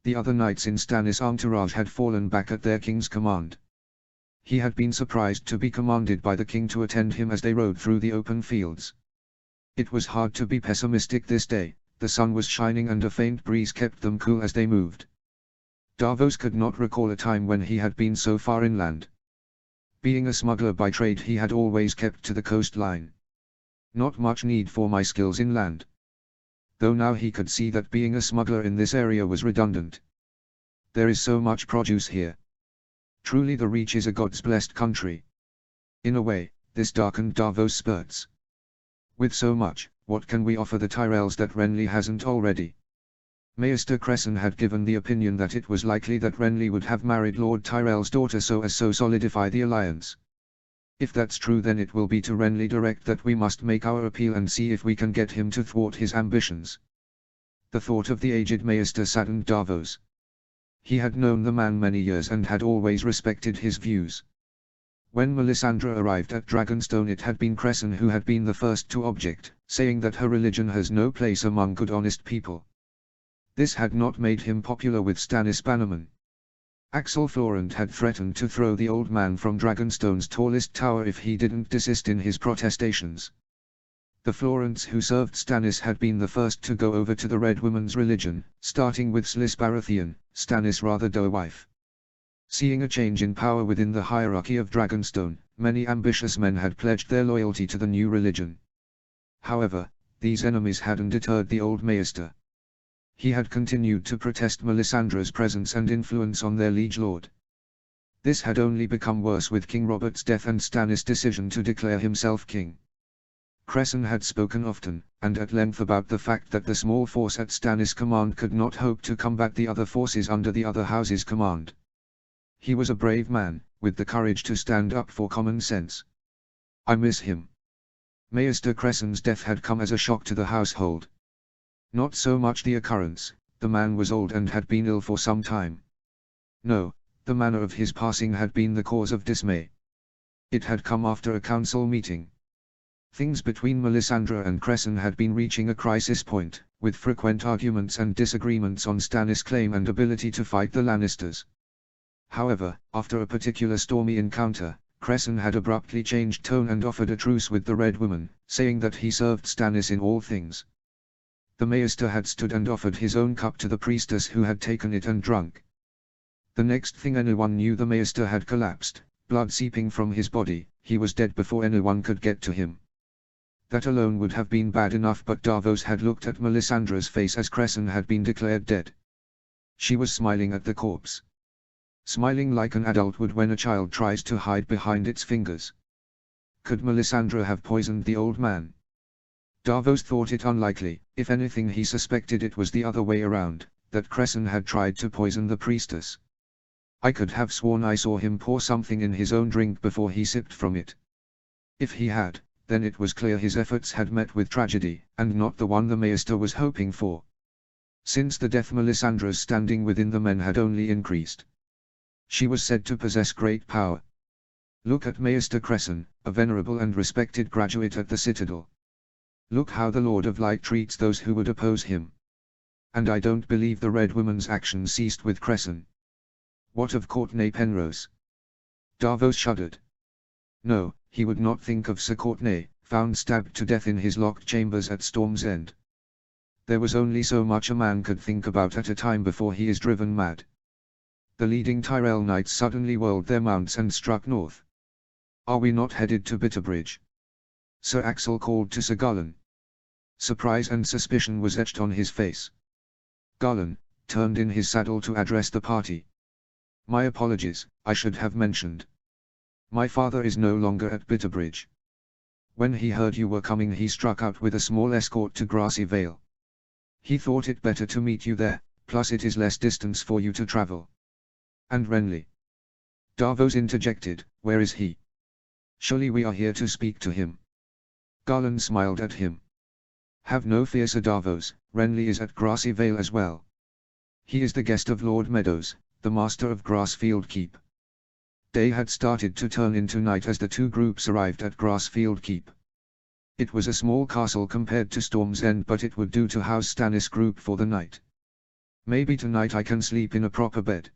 The other knights in Stannis' entourage had fallen back at their king's command. He had been surprised to be commanded by the king to attend him as they rode through the open fields. It was hard to be pessimistic this day, the sun was shining and a faint breeze kept them cool as they moved. Davos could not recall a time when he had been so far inland. Being a smuggler by trade, he had always kept to the coastline. Not much need for my skills inland. Though now he could see that being a smuggler in this area was redundant. There is so much produce here. Truly the Reach is a God's blessed country. In a way, this darkened Davos' spurts. With so much, what can we offer the Tyrells that Renly hasn't already? Maester Cresson had given the opinion that it was likely that Renly would have married Lord Tyrell's daughter so as to solidify the alliance. If that's true, then it will be to Renly direct that we must make our appeal and see if we can get him to thwart his ambitions. The thought of the aged Maester saddened Davos. He had known the man many years and had always respected his views. When Melisandre arrived at Dragonstone, it had been Cresson who had been the first to object, saying that her religion has no place among good honest people. This had not made him popular with Stannis Bannerman. Axel Florent had threatened to throw the old man from Dragonstone's tallest tower if he didn't desist in his protestations. The Florents who served Stannis had been the first to go over to the Red Woman's religion, starting with Slyss Baratheon, Stannis' rather dour wife. Seeing a change in power within the hierarchy of Dragonstone, many ambitious men had pledged their loyalty to the new religion. However, these enemies hadn't deterred the old Maester. He had continued to protest Melisandre's presence and influence on their liege lord. This had only become worse with King Robert's death and Stannis' decision to declare himself king. Cresson had spoken often, and at length about the fact that the small force at Stannis' command could not hope to combat the other forces under the other house's command. He was a brave man, with the courage to stand up for common sense. I miss him. Maester Cresson's death had come as a shock to the household. Not so much the occurrence, the man was old and had been ill for some time. No, the manner of his passing had been the cause of dismay. It had come after a council meeting. Things between Melisandre and Cresson had been reaching a crisis point, with frequent arguments and disagreements on Stannis' claim and ability to fight the Lannisters. However, after a particular stormy encounter, Cresson had abruptly changed tone and offered a truce with the Red Woman, saying that he served Stannis in all things. The Maester had stood and offered his own cup to the priestess, who had taken it and drunk. The next thing anyone knew, the Maester had collapsed, blood seeping from his body. He was dead before anyone could get to him. That alone would have been bad enough, but Davos had looked at Melisandre's face as Cresson had been declared dead. She was smiling at the corpse. Smiling like an adult would when a child tries to hide behind its fingers. Could Melisandre have poisoned the old man? Davos thought it unlikely. If anything, he suspected it was the other way around, that Cresson had tried to poison the priestess. I could have sworn I saw him pour something in his own drink before he sipped from it. If he had, then it was clear his efforts had met with tragedy, and not the one the Maester was hoping for. Since the death, Melisandre's standing within the men had only increased. She was said to possess great power. Look at Maester Cresson, a venerable and respected graduate at the Citadel. Look how the Lord of Light treats those who would oppose him. And I don't believe the Red Woman's action ceased with Cresson. What of Courtenay Penrose? Davos shuddered. No, he would not think of Sir Courtenay, found stabbed to death in his locked chambers at Storm's End. There was only so much a man could think about at a time before he is driven mad. The leading Tyrell knights suddenly whirled their mounts and struck north. Are we not headed to Bitterbridge? Sir Axel called to Sir Garland. Surprise and suspicion was etched on his face. Garland turned in his saddle to address the party. My apologies, I should have mentioned. My father is no longer at Bitterbridge. When he heard you were coming, he struck out with a small escort to Grassy Vale. He thought it better to meet you there, plus it is less distance for you to travel. And Renly? Davos interjected, where is he? Surely we are here to speak to him. Garland smiled at him. Have no fear, Sir Davos, Renly is at Grassy Vale as well. He is the guest of Lord Meadows, the master of Grassfield Keep. Day had started to turn into night as the two groups arrived at Grassfield Keep. It was a small castle compared to Storm's End, but it would do to house Stannis' group for the night. Maybe tonight I can sleep in a proper bed.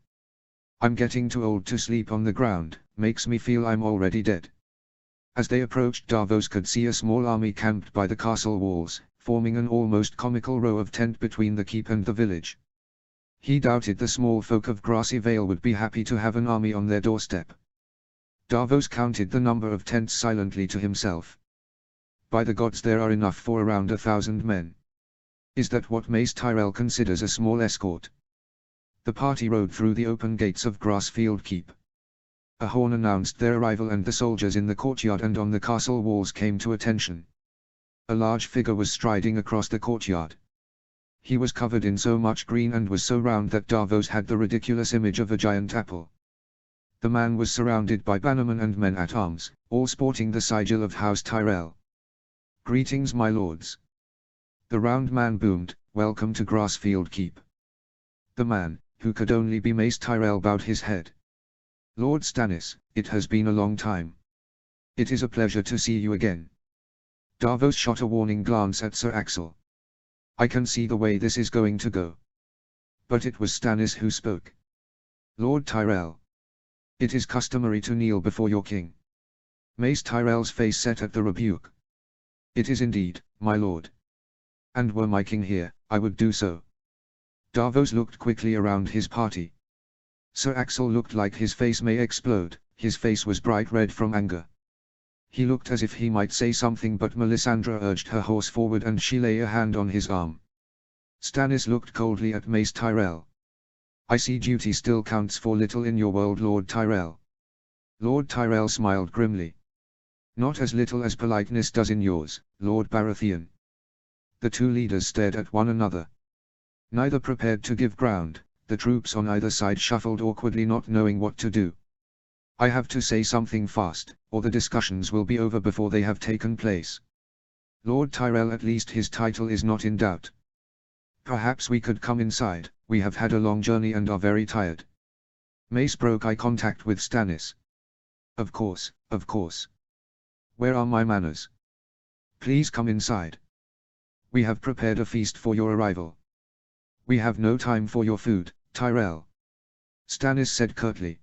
I'm getting too old to sleep on the ground, makes me feel I'm already dead. As they approached, Davos could see a small army camped by the castle walls, forming an almost comical row of tent between the keep and the village. He doubted the small folk of Grassy Vale would be happy to have an army on their doorstep. Davos counted the number of tents silently to himself. By the gods, there are enough for around 1,000 men. Is that what Mace Tyrell considers a small escort? The party rode through the open gates of Grassfield Keep. A horn announced their arrival, and the soldiers in the courtyard and on the castle walls came to attention. A large figure was striding across the courtyard. He was covered in so much green and was so round that Davos had the ridiculous image of a giant apple. The man was surrounded by bannermen and men-at-arms, all sporting the sigil of House Tyrell. Greetings, my lords. The round man boomed, welcome to Grassfield Keep. The man, who could only be Mace Tyrell, bowed his head. Lord Stannis, it has been a long time. It is a pleasure to see you again. Davos shot a warning glance at Sir Axel. I can see the way this is going to go. But it was Stannis who spoke. Lord Tyrell. It is customary to kneel before your king. Mace Tyrell's face set at the rebuke. It is indeed, my lord. And were my king here, I would do so. Davos looked quickly around his party. Sir Axel looked like his face may explode, his face was bright red from anger. He looked as if he might say something, but Melisandre urged her horse forward and she lay a hand on his arm. Stannis looked coldly at Mace Tyrell. I see duty still counts for little in your world, Lord Tyrell. Lord Tyrell smiled grimly. Not as little as politeness does in yours, Lord Baratheon. The two leaders stared at one another. Neither prepared to give ground, the troops on either side shuffled awkwardly, not knowing what to do. I have to say something fast, or the discussions will be over before they have taken place. Lord Tyrell, at least his title is not in doubt. Perhaps we could come inside, we have had a long journey and are very tired. Mace broke eye contact with Stannis. Of course, of course. Where are my manners? Please come inside. We have prepared a feast for your arrival. We have no time for your food, Tyrell. Stannis said curtly.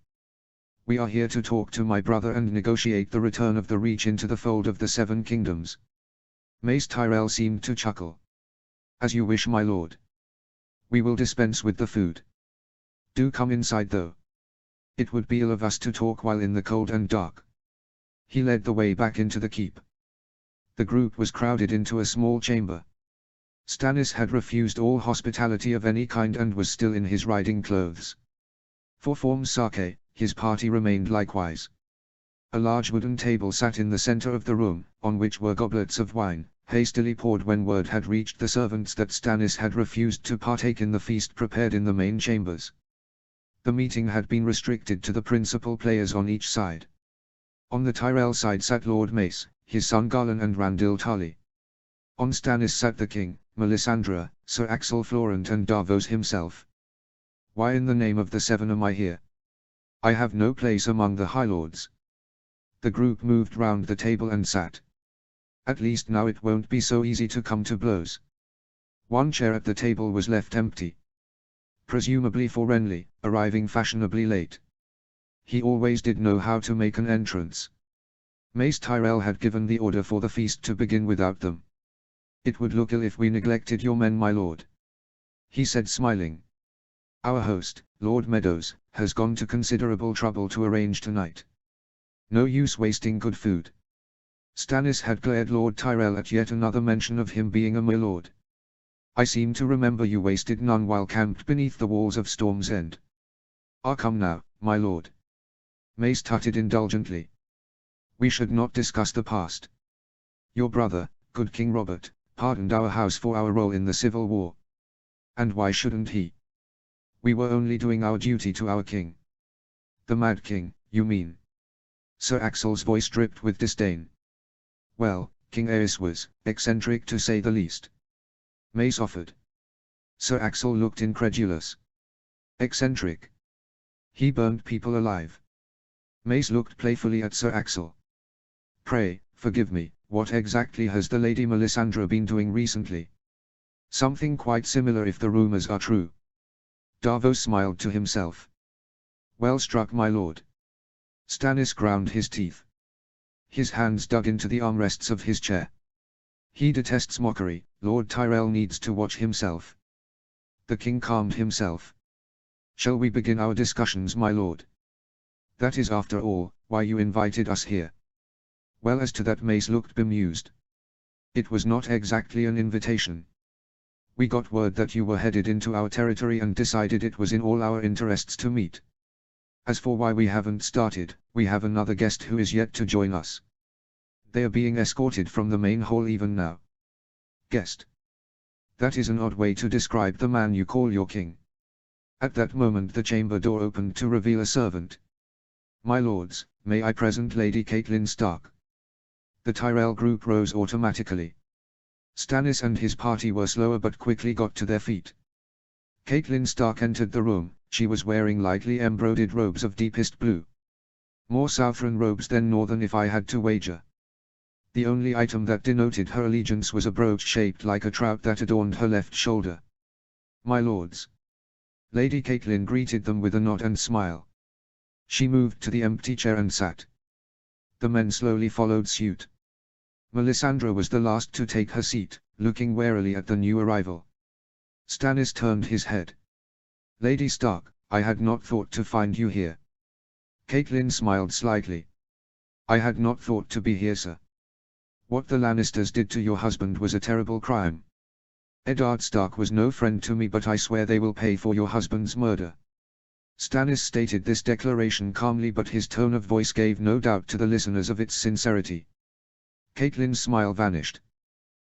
We are here to talk to my brother and negotiate the return of the Reach into the fold of the Seven Kingdoms. Mace Tyrell seemed to chuckle. As you wish, my lord. We will dispense with the food. Do come inside though. It would be ill of us to talk while in the cold and dark. He led the way back into the keep. The group was crowded into a small chamber. Stannis had refused all hospitality of any kind and was still in his riding clothes. For form's sake, his party remained likewise. A large wooden table sat in the center of the room, on which were goblets of wine, hastily poured when word had reached the servants that Stannis had refused to partake in the feast prepared in the main chambers. The meeting had been restricted to the principal players on each side. On the Tyrell side sat Lord Mace, his son Garland and Randil Tarly. On Stannis sat the king, Melisandre, Sir Axel Florent and Davos himself. Why in the name of the Seven am I here? I have no place among the High Lords. The group moved round the table and sat. At least now it won't be so easy to come to blows. One chair at the table was left empty. Presumably for Renly, arriving fashionably late. He always did know how to make an entrance. Mace Tyrell had given the order for the feast to begin without them. It would look ill if we neglected your men, my lord. He said, smiling. Our host, Lord Meadows, has gone to considerable trouble to arrange tonight. No use wasting good food. Stannis had glared Lord Tyrell at yet another mention of him being a my lord. I seem to remember you wasted none while camped beneath the walls of Storm's End. Ah, come now, my lord. Mace tutted indulgently. We should not discuss the past. Your brother, good King Robert, pardoned our house for our role in the Civil War. And why shouldn't he? We were only doing our duty to our king. The Mad King, you mean? Sir Axel's voice dripped with disdain. Well, King Aes was eccentric to say the least. Mace offered. Sir Axel looked incredulous. Eccentric? He burned people alive. Mace looked playfully at Sir Axel. Pray, forgive me, what exactly has the Lady Melisandre been doing recently? Something quite similar if the rumors are true. Davos smiled to himself. Well struck, my lord. Stannis ground his teeth. His hands dug into the armrests of his chair. He detests mockery. Lord Tyrell needs to watch himself. The king calmed himself. Shall we begin our discussions, my lord? That is, after all, why you invited us here. Well, as to that, Mace looked bemused. It was not exactly an invitation. We got word that you were headed into our territory and decided it was in all our interests to meet. As for why we haven't started, we have another guest who is yet to join us. They are being escorted from the main hall even now. Guest. That is an odd way to describe the man you call your king. At that moment the chamber door opened to reveal a servant. My lords, may I present Lady Catelyn Stark? The Tyrell group rose automatically. Stannis and his party were slower but quickly got to their feet. Catelyn Stark entered the room. She was wearing lightly embroidered robes of deepest blue. More Southron robes than Northern, if I had to wager. The only item that denoted her allegiance was a brooch shaped like a trout that adorned her left shoulder. My lords. Lady Catelyn greeted them with a nod and smile. She moved to the empty chair and sat. The men slowly followed suit. Melisandre was the last to take her seat, looking warily at the new arrival. Stannis turned his head. Lady Stark, I had not thought to find you here. Catelyn smiled slightly. I had not thought to be here, sir. What the Lannisters did to your husband was a terrible crime. Eddard Stark was no friend to me, but I swear they will pay for your husband's murder. Stannis stated this declaration calmly, but his tone of voice gave no doubt to the listeners of its sincerity. Catelyn's smile vanished.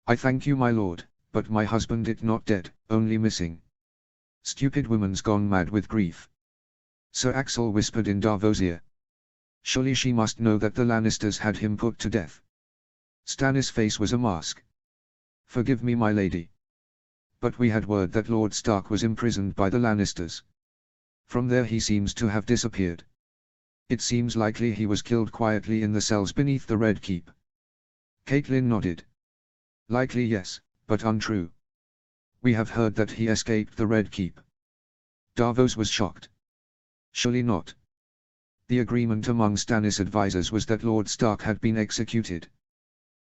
I thank you, my lord, but my husband is not dead, only missing. Stupid woman's gone mad with grief. Sir Axel whispered in Davos' ear. Surely she must know that the Lannisters had him put to death. Stannis' face was a mask. Forgive me, my lady. But we had word that Lord Stark was imprisoned by the Lannisters. From there he seems to have disappeared. It seems likely he was killed quietly in the cells beneath the Red Keep. Catelyn nodded. Likely, yes, but untrue. We have heard that he escaped the Red Keep. Davos was shocked. Surely not. The agreement among Stannis' advisors was that Lord Stark had been executed.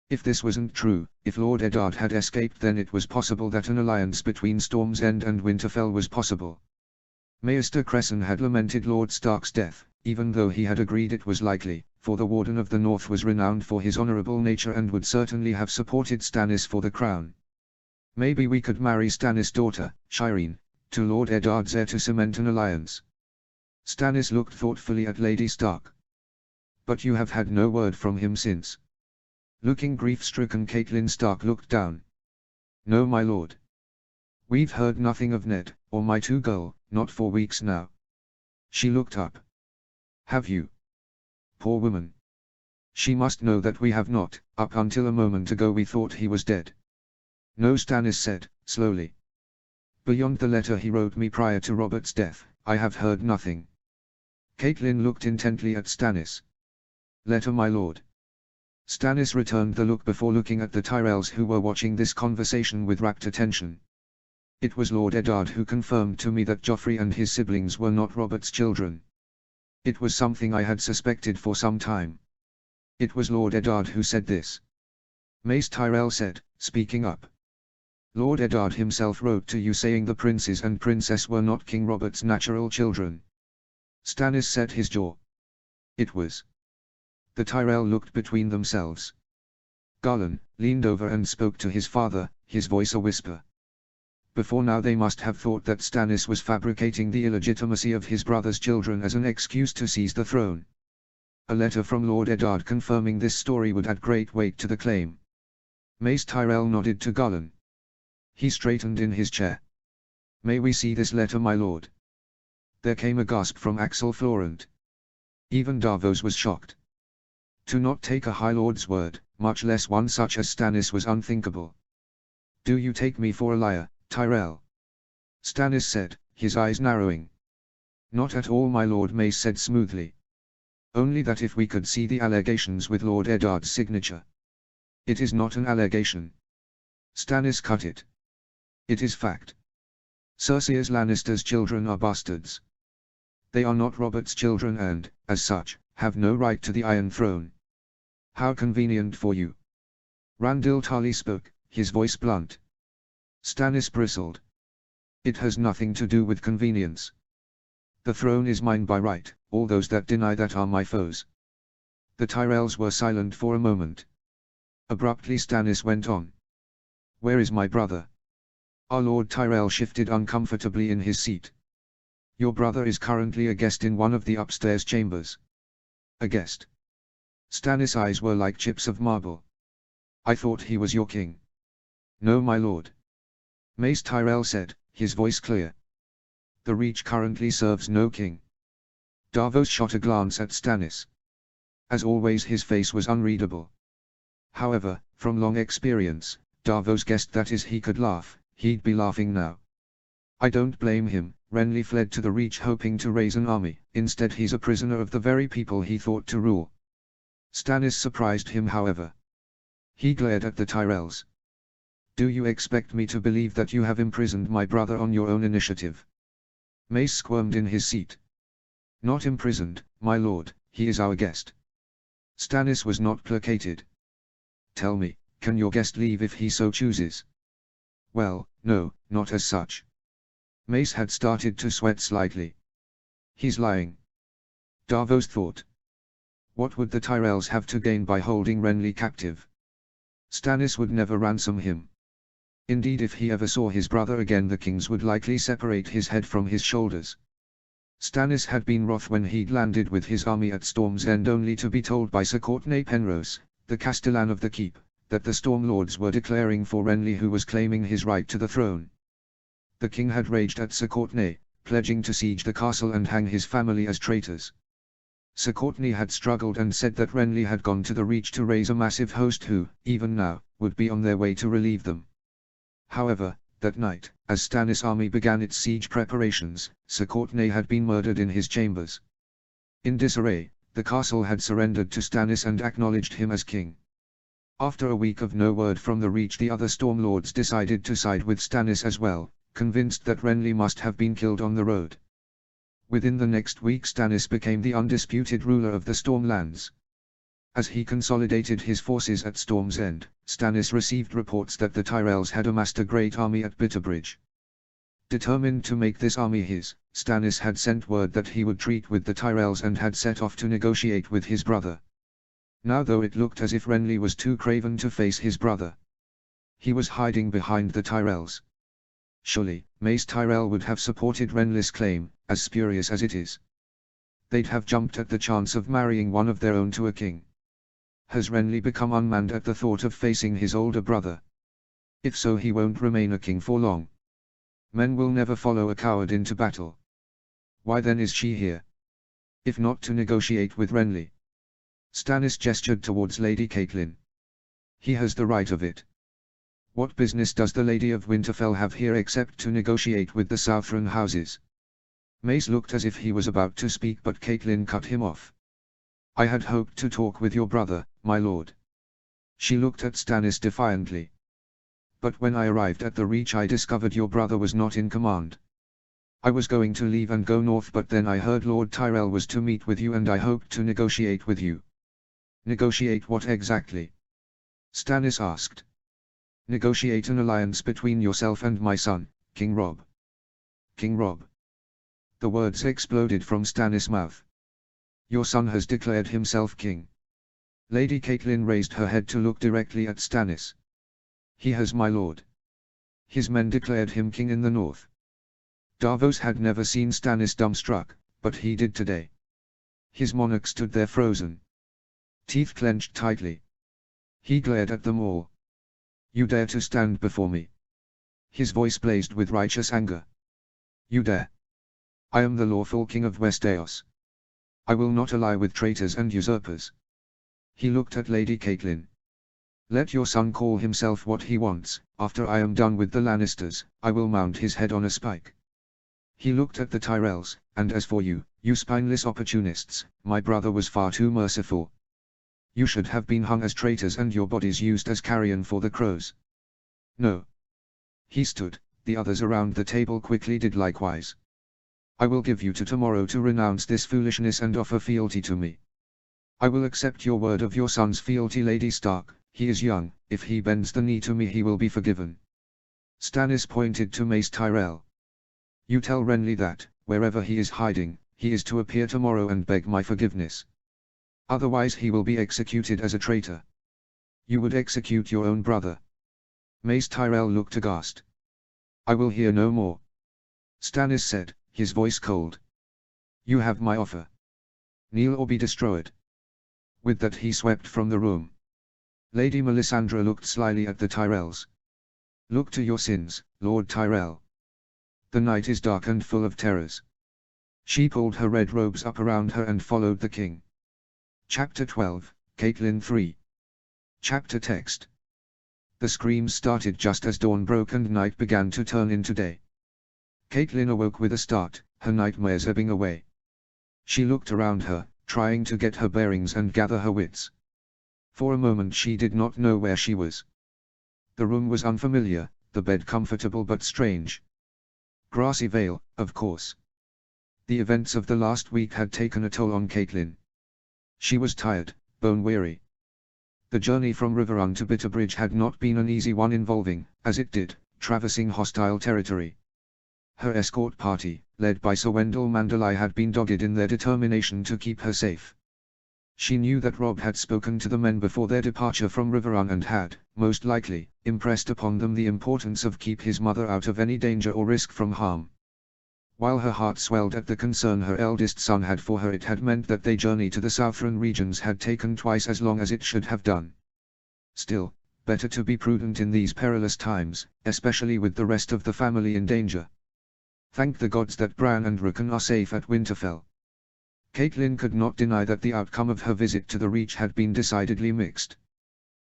If this wasn't true, if Lord Eddard had escaped, then it was possible that an alliance between Storm's End and Winterfell was possible. Maester Cresson had lamented Lord Stark's death, even though he had agreed it was likely, for the Warden of the North was renowned for his honorable nature and would certainly have supported Stannis for the crown. Maybe we could marry Stannis' daughter, Shireen, to Lord Eddard's heir to cement an alliance. Stannis looked thoughtfully at Lady Stark. But you have had no word from him since. Looking grief-stricken, Catelyn Stark looked down. No, my lord. We've heard nothing of Ned, or my two-girl, not for weeks now. She looked up. Have you? Poor woman. She must know that we have not. Up until a moment ago we thought he was dead. No, Stannis said, slowly. Beyond the letter he wrote me prior to Robert's death, I have heard nothing. Catelyn looked intently at Stannis. Letter, my lord. Stannis returned the look before looking at the Tyrells, who were watching this conversation with rapt attention. It was Lord Eddard who confirmed to me that Joffrey and his siblings were not Robert's children. It was something I had suspected for some time. It was Lord Eddard who said this. Mace Tyrell said, speaking up. Lord Eddard himself wrote to you saying the princes and princess were not King Robert's natural children. Stannis set his jaw. It was. The Tyrell looked between themselves. Garland leaned over and spoke to his father, his voice a whisper. Before now they must have thought that Stannis was fabricating the illegitimacy of his brother's children as an excuse to seize the throne. A letter from Lord Eddard confirming this story would add great weight to the claim. Mace Tyrell nodded to Garland. He straightened in his chair. "May we see this letter, my lord?" There came a gasp from Axel Florent. Even Davos was shocked. To not take a High Lord's word, much less one such as Stannis, was unthinkable. "Do you take me for a liar, Tyrell?" Stannis said, his eyes narrowing. "Not at all, my lord," Mace said smoothly. "Only that if we could see the allegations with Lord Eddard's signature." "It is not an allegation." Stannis cut it. "It is fact. Cersei's Lannister's children are bastards. They are not Robert's children and, as such, have no right to the Iron Throne." "How convenient for you." Randyll Tarly spoke, his voice blunt. Stannis bristled. "It has nothing to do with convenience. The throne is mine by right, all those that deny that are my foes." The Tyrells were silent for a moment. Abruptly Stannis went on. "Where is my brother?" Our Lord Tyrell shifted uncomfortably in his seat. "Your brother is currently a guest in one of the upstairs chambers." "A guest?" Stannis' eyes were like chips of marble. "I thought he was your king." "No, my lord," Mace Tyrell said, his voice clear. "The Reach currently serves no king." Davos shot a glance at Stannis. As always, his face was unreadable. However, from long experience, Davos guessed that as he could laugh, he'd be laughing now. "I don't blame him. Renly fled to the Reach hoping to raise an army, instead he's a prisoner of the very people he thought to rule." Stannis surprised him, however. He glared at the Tyrells. "Do you expect me to believe that you have imprisoned my brother on your own initiative?" Mace squirmed in his seat. "Not imprisoned, my lord, he is our guest." Stannis was not placated. "Tell me, can your guest leave if he so chooses?" "Well, no, not as such." Mace had started to sweat slightly. "He's lying." Davos thought. What would the Tyrells have to gain by holding Renly captive? Stannis would never ransom him. Indeed, if he ever saw his brother again, the kings would likely separate his head from his shoulders. Stannis had been wroth when he'd landed with his army at Storm's End, only to be told by Sir Courtenay Penrose, the Castellan of the Keep, that the Storm Lords were declaring for Renly, who was claiming his right to the throne. The king had raged at Sir Courtenay, pledging to siege the castle and hang his family as traitors. Sir Courtenay had struggled and said that Renly had gone to the Reach to raise a massive host who, even now, would be on their way to relieve them. However, that night, as Stannis' army began its siege preparations, Sir Courtenay had been murdered in his chambers. In disarray, the castle had surrendered to Stannis and acknowledged him as king. After a week of no word from the Reach, the other Storm Lords decided to side with Stannis as well, convinced that Renly must have been killed on the road. Within the next week, Stannis became the undisputed ruler of the Stormlands. As he consolidated his forces at Storm's End, Stannis received reports that the Tyrells had amassed a great army at Bitterbridge. Determined to make this army his, Stannis had sent word that he would treat with the Tyrells and had set off to negotiate with his brother. Now, though it looked as if Renly was too craven to face his brother, he was hiding behind the Tyrells. Surely, Mace Tyrell would have supported Renly's claim, as spurious as it is. They'd have jumped at the chance of marrying one of their own to a king. Has Renly become unmanned at the thought of facing his older brother? If so, he won't remain a king for long. Men will never follow a coward into battle. Why then is she here? If not to negotiate with Renly? Stannis gestured towards Lady Catelyn. He has the right of it. What business does the Lady of Winterfell have here except to negotiate with the Southron houses? Mace looked as if he was about to speak, but Catelyn cut him off. "I had hoped to talk with your brother, my lord." She looked at Stannis defiantly. "But when I arrived at the Reach, I discovered your brother was not in command. I was going to leave and go north, but then I heard Lord Tyrell was to meet with you and I hoped to negotiate with you." "Negotiate what exactly?" Stannis asked. "Negotiate an alliance between yourself and my son, King Robb." "King Robb?" The words exploded from Stannis' mouth. "Your son has declared himself king." Lady Catelyn raised her head to look directly at Stannis. "He has, my lord. His men declared him king in the north." Davos had never seen Stannis dumbstruck, but he did today. His monarch stood there frozen, teeth clenched tightly. He glared at them all. You dare to stand before me? His voice blazed with righteous anger. You dare? I am the lawful king of Westeros. I will not ally with traitors and usurpers. He looked at Lady Catelyn. Let your son call himself what he wants. After I am done with the Lannisters, I will mount his head on a spike. He looked at the Tyrells, and as for you, you spineless opportunists, my brother was far too merciful. You should have been hung as traitors and your bodies used as carrion for the crows. No. He stood, the others around the table quickly did likewise. I will give you to tomorrow to renounce this foolishness and offer fealty to me. I will accept your word of your son's fealty, Lady Stark. He is young, if he bends the knee to me he will be forgiven. Stannis pointed to Mace Tyrell. You tell Renly that, wherever he is hiding, he is to appear tomorrow and beg my forgiveness. Otherwise he will be executed as a traitor. You would execute your own brother. Mace Tyrell looked aghast. I will hear no more. Stannis said, his voice cold. You have my offer. Kneel or be destroyed. With that he swept from the room. Lady Melisandre looked slyly at the Tyrells. Look to your sins, Lord Tyrell. The night is dark and full of terrors. She pulled her red robes up around her and followed the king. Chapter 12, Catelyn 3. Chapter text. The screams started just as dawn broke and night began to turn into day. Catelyn awoke with a start, her nightmares ebbing away. She looked around her, trying to get her bearings and gather her wits. For a moment she did not know where she was. The room was unfamiliar, the bed comfortable but strange. Grassy Vale, of course. The events of the last week had taken a toll on Catelyn. She was tired, bone-weary. The journey from Riverrun to Bitterbridge had not been an easy one, involving, as it did, traversing hostile territory. Her escort party, led by Sir Wendell Mandalay, had been dogged in their determination to keep her safe. She knew that Robb had spoken to the men before their departure from Riverrun and had, most likely, impressed upon them the importance of keep his mother out of any danger or risk from harm. While her heart swelled at the concern her eldest son had for her, it had meant that their journey to the southern regions had taken twice as long as it should have done. Still, better to be prudent in these perilous times, especially with the rest of the family in danger. Thank the gods that Bran and Rickon are safe at Winterfell. Catelyn could not deny that the outcome of her visit to the Reach had been decidedly mixed.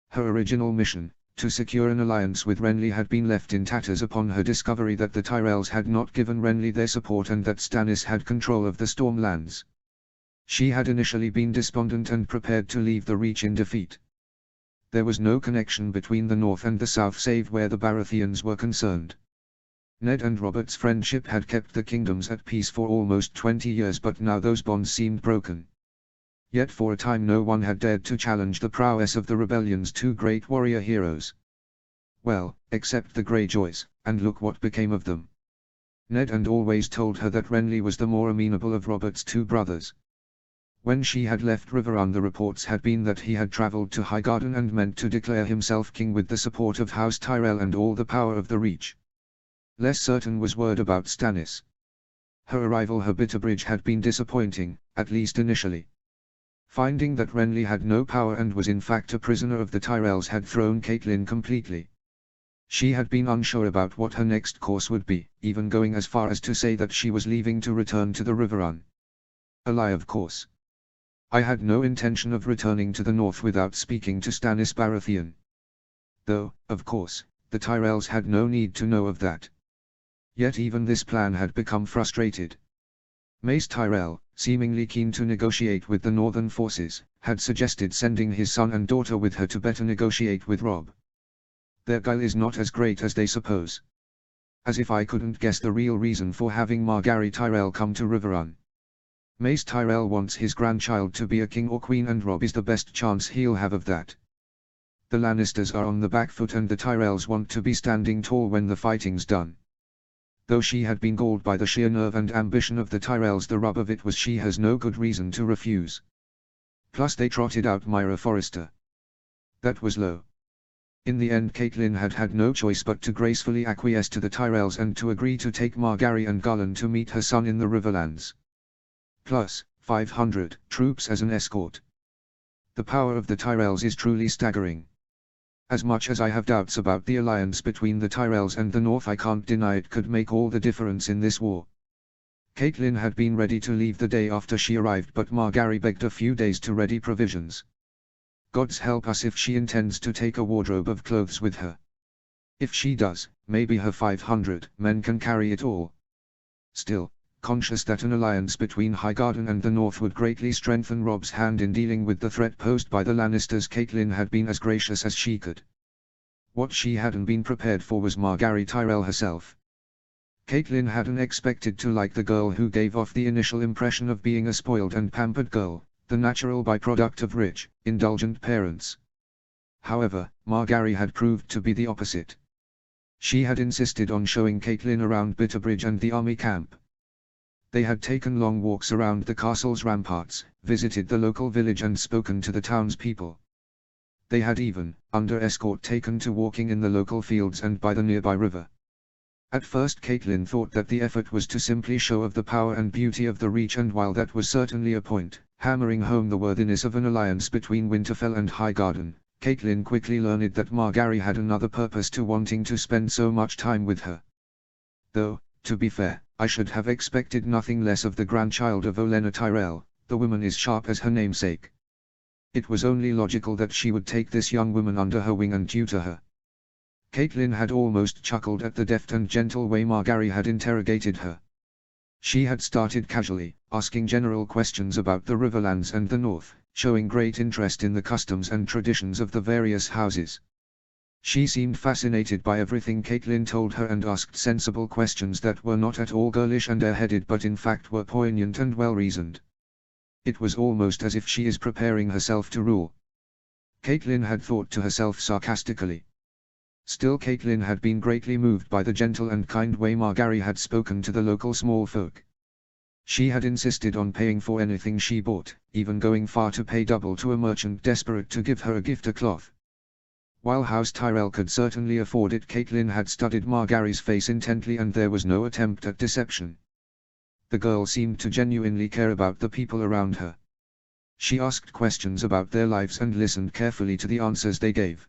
Her original mission, to secure an alliance with Renly, had been left in tatters upon her discovery that the Tyrells had not given Renly their support and that Stannis had control of the Stormlands. She had initially been despondent and prepared to leave the Reach in defeat. There was no connection between the North and the South save where the Baratheons were concerned. Ned and Robert's friendship had kept the kingdoms at peace for almost 20 years, but now those bonds seemed broken. Yet for a time no one had dared to challenge the prowess of the rebellion's two great warrior heroes. Well, except the Greyjoys, and look what became of them. Ned had always told her that Renly was the more amenable of Robert's two brothers. When she had left Riverrun, the reports had been that he had travelled to Highgarden and meant to declare himself king with the support of House Tyrell and all the power of the Reach. Less certain was word about Stannis. Her arrival at Bitterbridge had been disappointing, at least initially. Finding that Renly had no power and was in fact a prisoner of the Tyrells had thrown Catelyn completely. She had been unsure about what her next course would be, even going as far as to say that she was leaving to return to the Riverrun. A lie, of course. I had no intention of returning to the north without speaking to Stannis Baratheon. Though, of course, the Tyrells had no need to know of that. Yet even this plan had become frustrated. Mace Tyrell, seemingly keen to negotiate with the northern forces, had suggested sending his son and daughter with her to better negotiate with Robb. Their guile is not as great as they suppose. As if I couldn't guess the real reason for having Margaery Tyrell come to Riverrun. Mace Tyrell wants his grandchild to be a king or queen, and Robb is the best chance he'll have of that. The Lannisters are on the back foot and the Tyrells want to be standing tall when the fighting's done. Though she had been galled by the sheer nerve and ambition of the Tyrells, the rub of it was she has no good reason to refuse. Plus they trotted out Myra Forrester. That was low. In the end Catelyn had had no choice but to gracefully acquiesce to the Tyrells and to agree to take Margaery and Garland to meet her son in the Riverlands. Plus, 500 troops as an escort. The power of the Tyrells is truly staggering. As much as I have doubts about the alliance between the Tyrells and the North, I can't deny it could make all the difference in this war. Caitlin had been ready to leave the day after she arrived, but Margaery begged a few days to ready provisions. Gods help us if she intends to take a wardrobe of clothes with her. If she does, maybe her 500 men can carry it all. Still, conscious that an alliance between Highgarden and the North would greatly strengthen Robb's hand in dealing with the threat posed by the Lannisters, Caitlin had been as gracious as she could. What she hadn't been prepared for was Margaery Tyrell herself. Caitlin hadn't expected to like the girl who gave off the initial impression of being a spoiled and pampered girl, the natural byproduct of rich, indulgent parents. However, Margaery had proved to be the opposite. She had insisted on showing Caitlin around Bitterbridge and the army camp. They had taken long walks around the castle's ramparts, visited the local village and spoken to the townspeople. They had even, under escort, taken to walking in the local fields and by the nearby river. At first Caitlin thought that the effort was to simply show of the power and beauty of the Reach, and while that was certainly a point, hammering home the worthiness of an alliance between Winterfell and Highgarden, Caitlin quickly learned that Margaery had another purpose to wanting to spend so much time with her. Though, to be fair, I should have expected nothing less of the grandchild of Olenna Tyrell. The woman is sharp as her namesake. It was only logical that she would take this young woman under her wing and tutor her. Caitlin had almost chuckled at the deft and gentle way Margaery had interrogated her. She had started casually, asking general questions about the Riverlands and the North, showing great interest in the customs and traditions of the various houses. She seemed fascinated by everything Caitlin told her and asked sensible questions that were not at all girlish and airheaded but in fact were poignant and well-reasoned. It was almost as if she is preparing herself to rule. Caitlin had thought to herself sarcastically. Still, Caitlin had been greatly moved by the gentle and kind way Margaery had spoken to the local small folk. She had insisted on paying for anything she bought, even going far to pay double to a merchant desperate to give her a gift, a cloth. While House Tyrell could certainly afford it, Caitlin had studied Margaery's face intently and there was no attempt at deception. The girl seemed to genuinely care about the people around her. She asked questions about their lives and listened carefully to the answers they gave.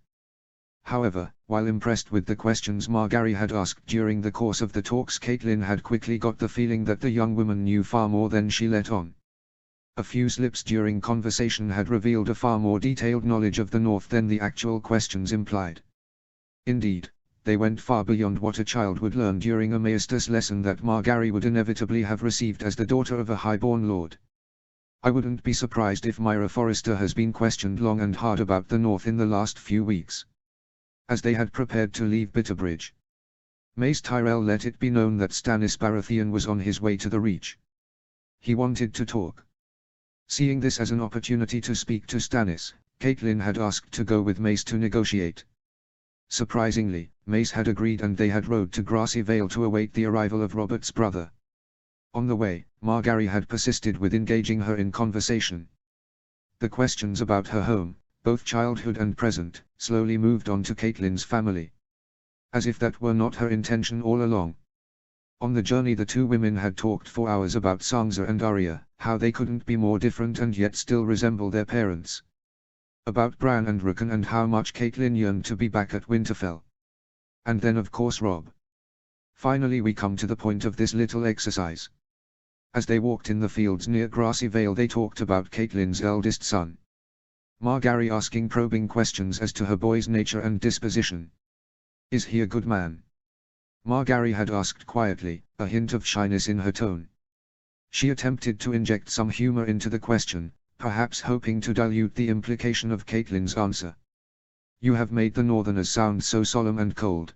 However, while impressed with the questions Margaery had asked during the course of the talks, Caitlin had quickly got the feeling that the young woman knew far more than she let on. A few slips during conversation had revealed a far more detailed knowledge of the North than the actual questions implied. Indeed, they went far beyond what a child would learn during a Maestus lesson that Margaery would inevitably have received as the daughter of a highborn lord. I wouldn't be surprised if Myra Forrester has been questioned long and hard about the North in the last few weeks. As they had prepared to leave Bitterbridge, Mace Tyrell let it be known that Stannis Baratheon was on his way to the Reach. He wanted to talk. Seeing this as an opportunity to speak to Stannis, Caitlin had asked to go with Mace to negotiate. Surprisingly, Mace had agreed and they had rode to Grassy Vale to await the arrival of Robert's brother. On the way, Margaery had persisted with engaging her in conversation. The questions about her home, both childhood and present, slowly moved on to Caitlyn's family. As if that were not her intention all along. On the journey the two women had talked for hours about Sansa and Arya, how they couldn't be more different and yet still resemble their parents. About Bran and Rickon and how much Caitlin yearned to be back at Winterfell. And then of course Robb. Finally we come to the point of this little exercise. As they walked in the fields near Grassy Vale they talked about Caitlyn's eldest son. Margaery asking probing questions as to her boy's nature and disposition. Is he a good man? Margaery had asked quietly, a hint of shyness in her tone. She attempted to inject some humor into the question, perhaps hoping to dilute the implication of Caitlyn's answer. You have made the Northerners sound so solemn and cold.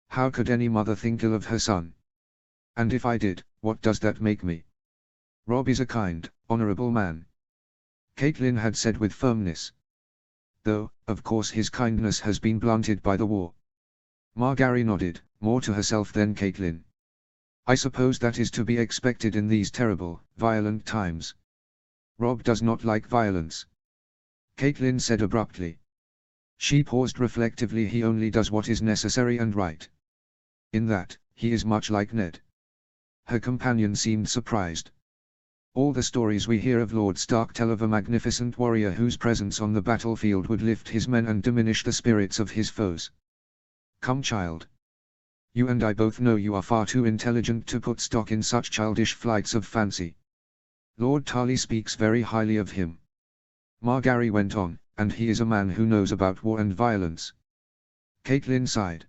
How could any mother think ill of her son? And if I did, what does that make me? Robb is a kind, honorable man. Caitlin had said with firmness. Though, of course his kindness has been blunted by the war. Margaery nodded, more to herself than Caitlin. I suppose that is to be expected in these terrible, violent times. Robb does not like violence. Caitlin said abruptly. She paused reflectively. He only does what is necessary and right. In that, he is much like Ned. Her companion seemed surprised. All the stories we hear of Lord Stark tell of a magnificent warrior whose presence on the battlefield would lift his men and diminish the spirits of his foes. Come, child. You and I both know you are far too intelligent to put stock in such childish flights of fancy. Lord Tarley speaks very highly of him. Margaery went on, and he is a man who knows about war and violence. Catelyn sighed.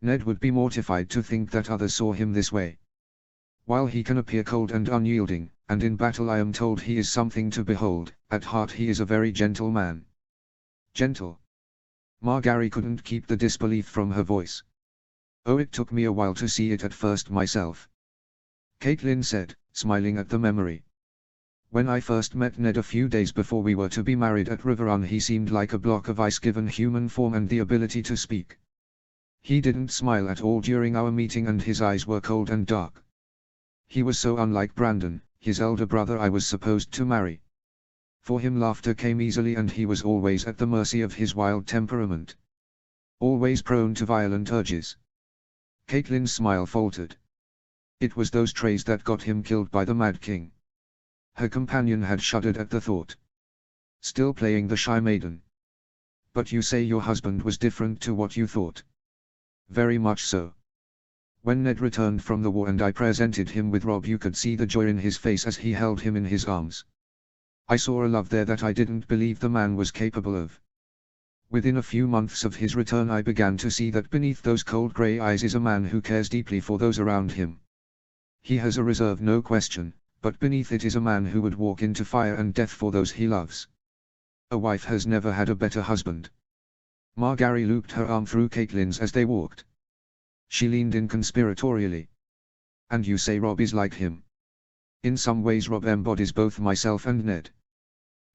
Ned would be mortified to think that others saw him this way. While he can appear cold and unyielding, and in battle I am told he is something to behold, at heart he is a very gentle man. Gentle? Margaery couldn't keep the disbelief from her voice. Oh, it took me a while to see it at first myself. Catelyn said, smiling at the memory. When I first met Ned a few days before we were to be married at Riverrun, he seemed like a block of ice given human form and the ability to speak. He didn't smile at all during our meeting and his eyes were cold and dark. He was so unlike Brandon, his elder brother I was supposed to marry. For him laughter came easily and he was always at the mercy of his wild temperament. Always prone to violent urges. Catelyn's smile faltered. It was those traits that got him killed by the Mad King. Her companion had shuddered at the thought. Still playing the shy maiden. But you say your husband was different to what you thought. Very much so. When Ned returned from the war and I presented him with Robb, you could see the joy in his face as he held him in his arms. I saw a love there that I didn't believe the man was capable of. Within a few months of his return I began to see that beneath those cold grey eyes is a man who cares deeply for those around him. He has a reserve, no question, but beneath it is a man who would walk into fire and death for those he loves. A wife has never had a better husband. Margaery looped her arm through Catelyn's as they walked. She leaned in conspiratorially. And you say Robb is like him? In some ways Robb embodies both myself and Ned.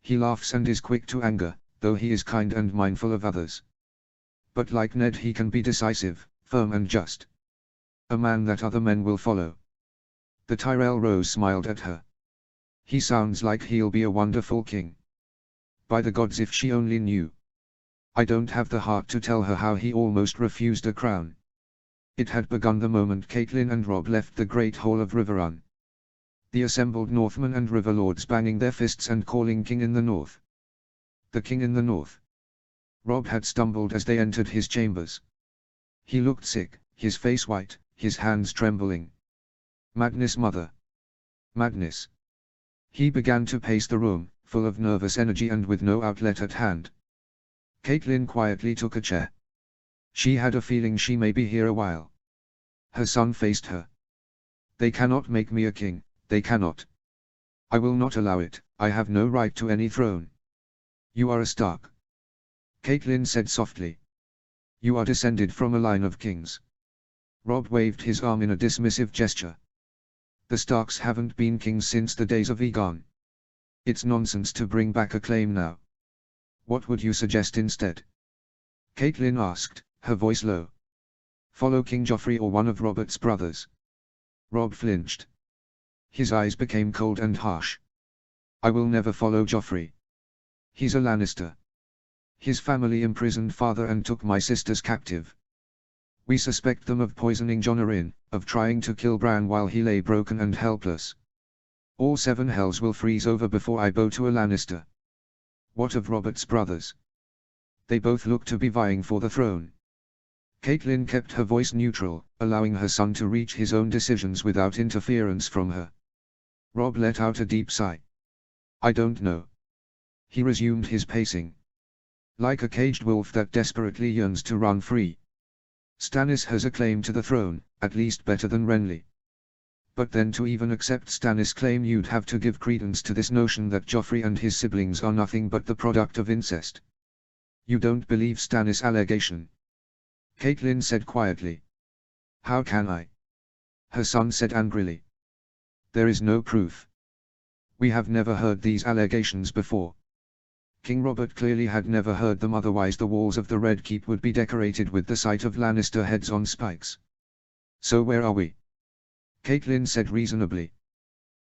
He laughs and is quick to anger, though he is kind and mindful of others. But like Ned he can be decisive, firm and just. A man that other men will follow. The Tyrell Rose smiled at her. He sounds like he'll be a wonderful king. By the gods, if she only knew. I don't have the heart to tell her how he almost refused a crown. It had begun the moment Catelyn and Robb left the great hall of Riverrun. The assembled Northmen and River Lords banging their fists and calling King in the North. The King in the North. Robb had stumbled as they entered his chambers. He looked sick, his face white, his hands trembling. Madness, mother. Madness. He began to pace the room, full of nervous energy and with no outlet at hand. Catelyn quietly took a chair. She had a feeling she may be here a while. Her son faced her. They cannot make me a king, they cannot. I will not allow it, I have no right to any throne. You are a Stark. Catelyn said softly. You are descended from a line of kings. Robb waved his arm in a dismissive gesture. The Starks haven't been kings since the days of Aegon. It's nonsense to bring back a claim now. What would you suggest instead? Catelyn asked, her voice low. Follow King Joffrey or one of Robert's brothers. Robb flinched. His eyes became cold and harsh. I will never follow Joffrey. He's a Lannister. His family imprisoned father and took my sisters captive. We suspect them of poisoning Jon Arryn, of trying to kill Bran while he lay broken and helpless. All 7 hells will freeze over before I bow to a Lannister. What of Robert's brothers? They both look to be vying for the throne. Catelyn kept her voice neutral, allowing her son to reach his own decisions without interference from her. Robb let out a deep sigh. I don't know. He resumed his pacing. Like a caged wolf that desperately yearns to run free. Stannis has a claim to the throne, at least better than Renly. But then to even accept Stannis' claim you'd have to give credence to this notion that Joffrey and his siblings are nothing but the product of incest. You don't believe Stannis' allegation? Catelyn said quietly. How can I? Her son said angrily. There is no proof. We have never heard these allegations before. King Robert clearly had never heard them, otherwise the walls of the Red Keep would be decorated with the sight of Lannister heads on spikes. So where are we? Catelyn said reasonably.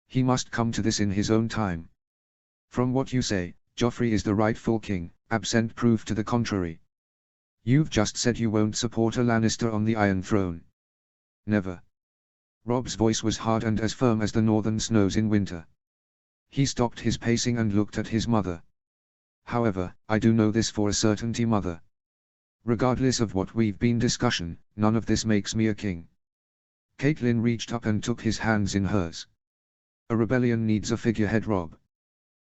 He must come to this in his own time. From what you say, Joffrey is the rightful king, absent proof to the contrary. You've just said you won't support a Lannister on the Iron Throne. Never. Robb's voice was hard and as firm as the northern snows in winter. He stopped his pacing and looked at his mother. However, I do know this for a certainty, mother. Regardless of what we've been discussing, none of this makes me a king. Caitlin reached up and took his hands in hers. A rebellion needs a figurehead, Rob.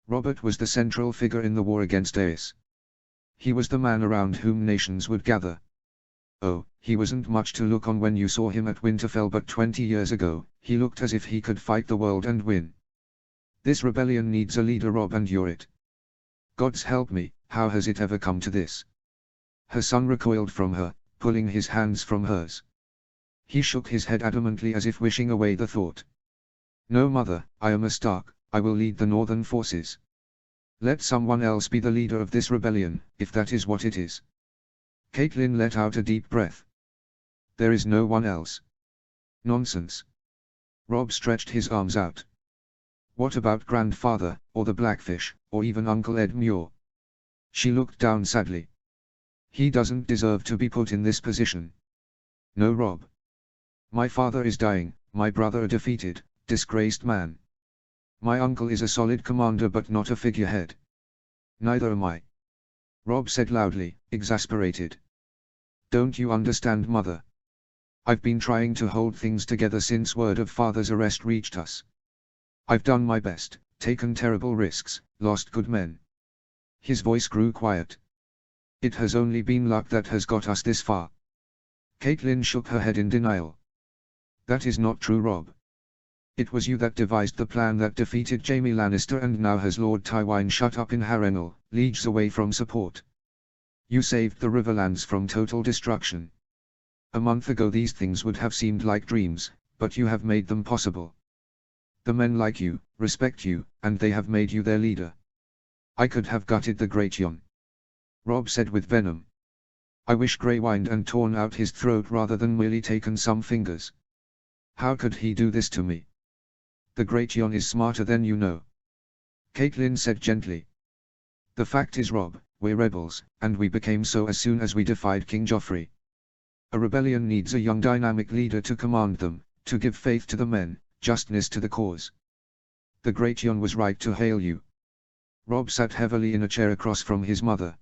Robert was the central figure in the war against Aes. He was the man around whom nations would gather. Oh, he wasn't much to look on when you saw him at Winterfell, but 20 years ago, he looked as if he could fight the world and win. This rebellion needs a leader, Rob, and you're it. God's help me, how has it ever come to this? Her son recoiled from her, pulling his hands from hers. He shook his head adamantly as if wishing away the thought. No, mother, I am a Stark, I will lead the northern forces. Let someone else be the leader of this rebellion, if that is what it is. Caitlin let out a deep breath. There is no one else. Nonsense. Rob stretched his arms out. What about grandfather, or the Blackfish, or even Uncle Ed Muir? She looked down sadly. He doesn't deserve to be put in this position. No, Rob. My father is dying, my brother a defeated, disgraced man. My uncle is a solid commander but not a figurehead. Neither am I. Rob said loudly, exasperated. Don't you understand, mother? I've been trying to hold things together since word of father's arrest reached us. I've done my best, taken terrible risks, lost good men. His voice grew quiet. It has only been luck that has got us this far. Caitlin shook her head in denial. That is not true, Rob. It was you that devised the plan that defeated Jaime Lannister and now has Lord Tywin shut up in Harrenhal, leagues away from support. You saved the Riverlands from total destruction. A month ago these things would have seemed like dreams, but you have made them possible. The men like you, respect you, and they have made you their leader. I could have gutted the Great Jon. Rob said with venom. I wish Grey whined and torn out his throat rather than merely taken some fingers. How could he do this to me? The Great Jon is smarter than you know. Caitlin said gently. The fact is, Rob, we're rebels, and we became so as soon as we defied King Joffrey. A rebellion needs a young dynamic leader to command them, to give faith to the men, justness to the cause. The Great Jon was right to hail you. Rob sat heavily in a chair across from his mother.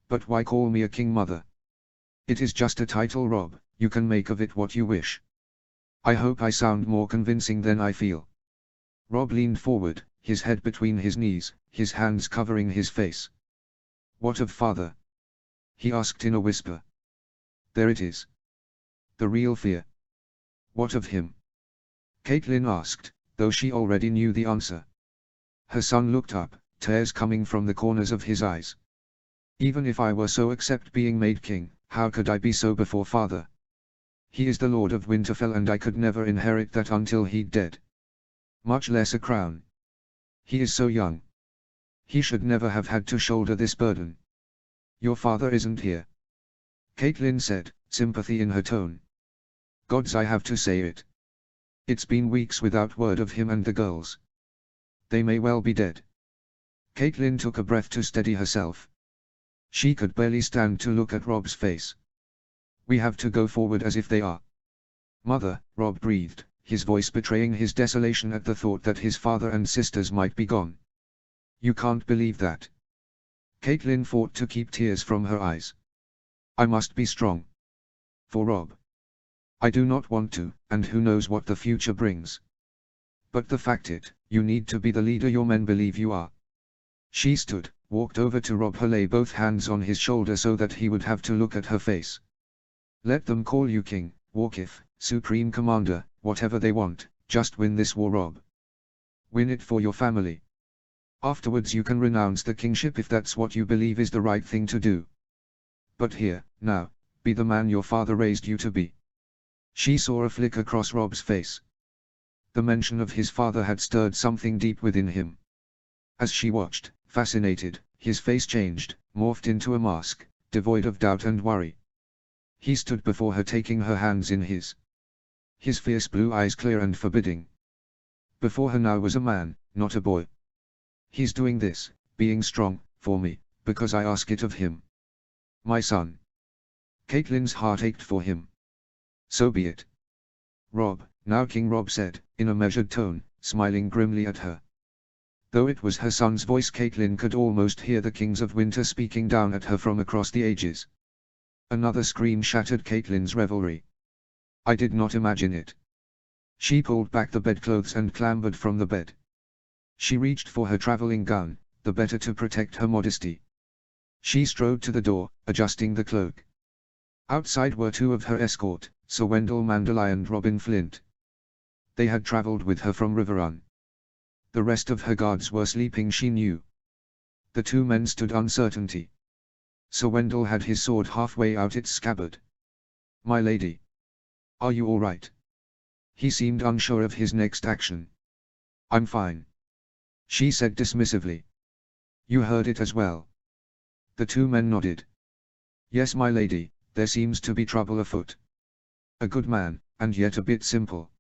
But why call me a king, mother? It is just a title, Rob, you can make of it what you wish. I hope I sound more convincing than I feel. Rob leaned forward, his head between his knees, his hands covering his face. What of father? He asked in a whisper. There it is. The real fear. What of him? Caitlin asked, though she already knew the answer. Her son looked up, tears coming from the corners of his eyes. Even if I were so accept being made king, how could I be so before father? He is the Lord of Winterfell and I could never inherit that until he'd dead. Much less a crown. He is so young. He should never have had to shoulder this burden. Your father isn't here. Caitlin said, sympathy in her tone. Gods, I have to say it. It's been weeks without word of him and the girls. They may well be dead. Caitlin took a breath to steady herself. She could barely stand to look at Rob's face. We have to go forward as if they are. Mother, Rob breathed, his voice betraying his desolation at the thought that his father and sisters might be gone. You can't believe that. Caitlin fought to keep tears from her eyes. I must be strong. For Rob. I do not want to, and who knows what the future brings. But the fact it, you need to be the leader your men believe you are. She stood, walked over to Rob, her lay both hands on his shoulder so that he would have to look at her face. Let them call you king, Warkith, supreme commander, whatever they want, just win this war, Rob. Win it for your family. Afterwards you can renounce the kingship if that's what you believe is the right thing to do. But here, now, be the man your father raised you to be. She saw a flick across Rob's face. The mention of his father had stirred something deep within him. As she watched, fascinated, his face changed, morphed into a mask, devoid of doubt and worry. He stood before her, taking her hands in his. His fierce blue eyes clear and forbidding. Before her now was a man, not a boy. He's doing this, being strong, for me, because I ask it of him. My son. Caitlin's heart ached for him. So be it. Rob, now King Rob said, in a measured tone, smiling grimly at her. Though it was her son's voice, Caitlin could almost hear the Kings of Winter speaking down at her from across the ages. Another scream shattered Caitlin's revelry. I did not imagine it. She pulled back the bedclothes and clambered from the bed. She reached for her traveling gown, the better to protect her modesty. She strode to the door, adjusting the cloak. Outside were two of her escort, Sir Wendell Manderly and Robin Flint. They had travelled with her from Riverrun. The rest of her guards were sleeping, she knew. The two men stood uncertainty. Sir Wendell had his sword halfway out its scabbard. "My lady. Are you all right?" He seemed unsure of his next action. "I'm fine," she said dismissively. "You heard it as well?" The two men nodded. "Yes, my lady, there seems to be trouble afoot. A good man, and yet a bit simple.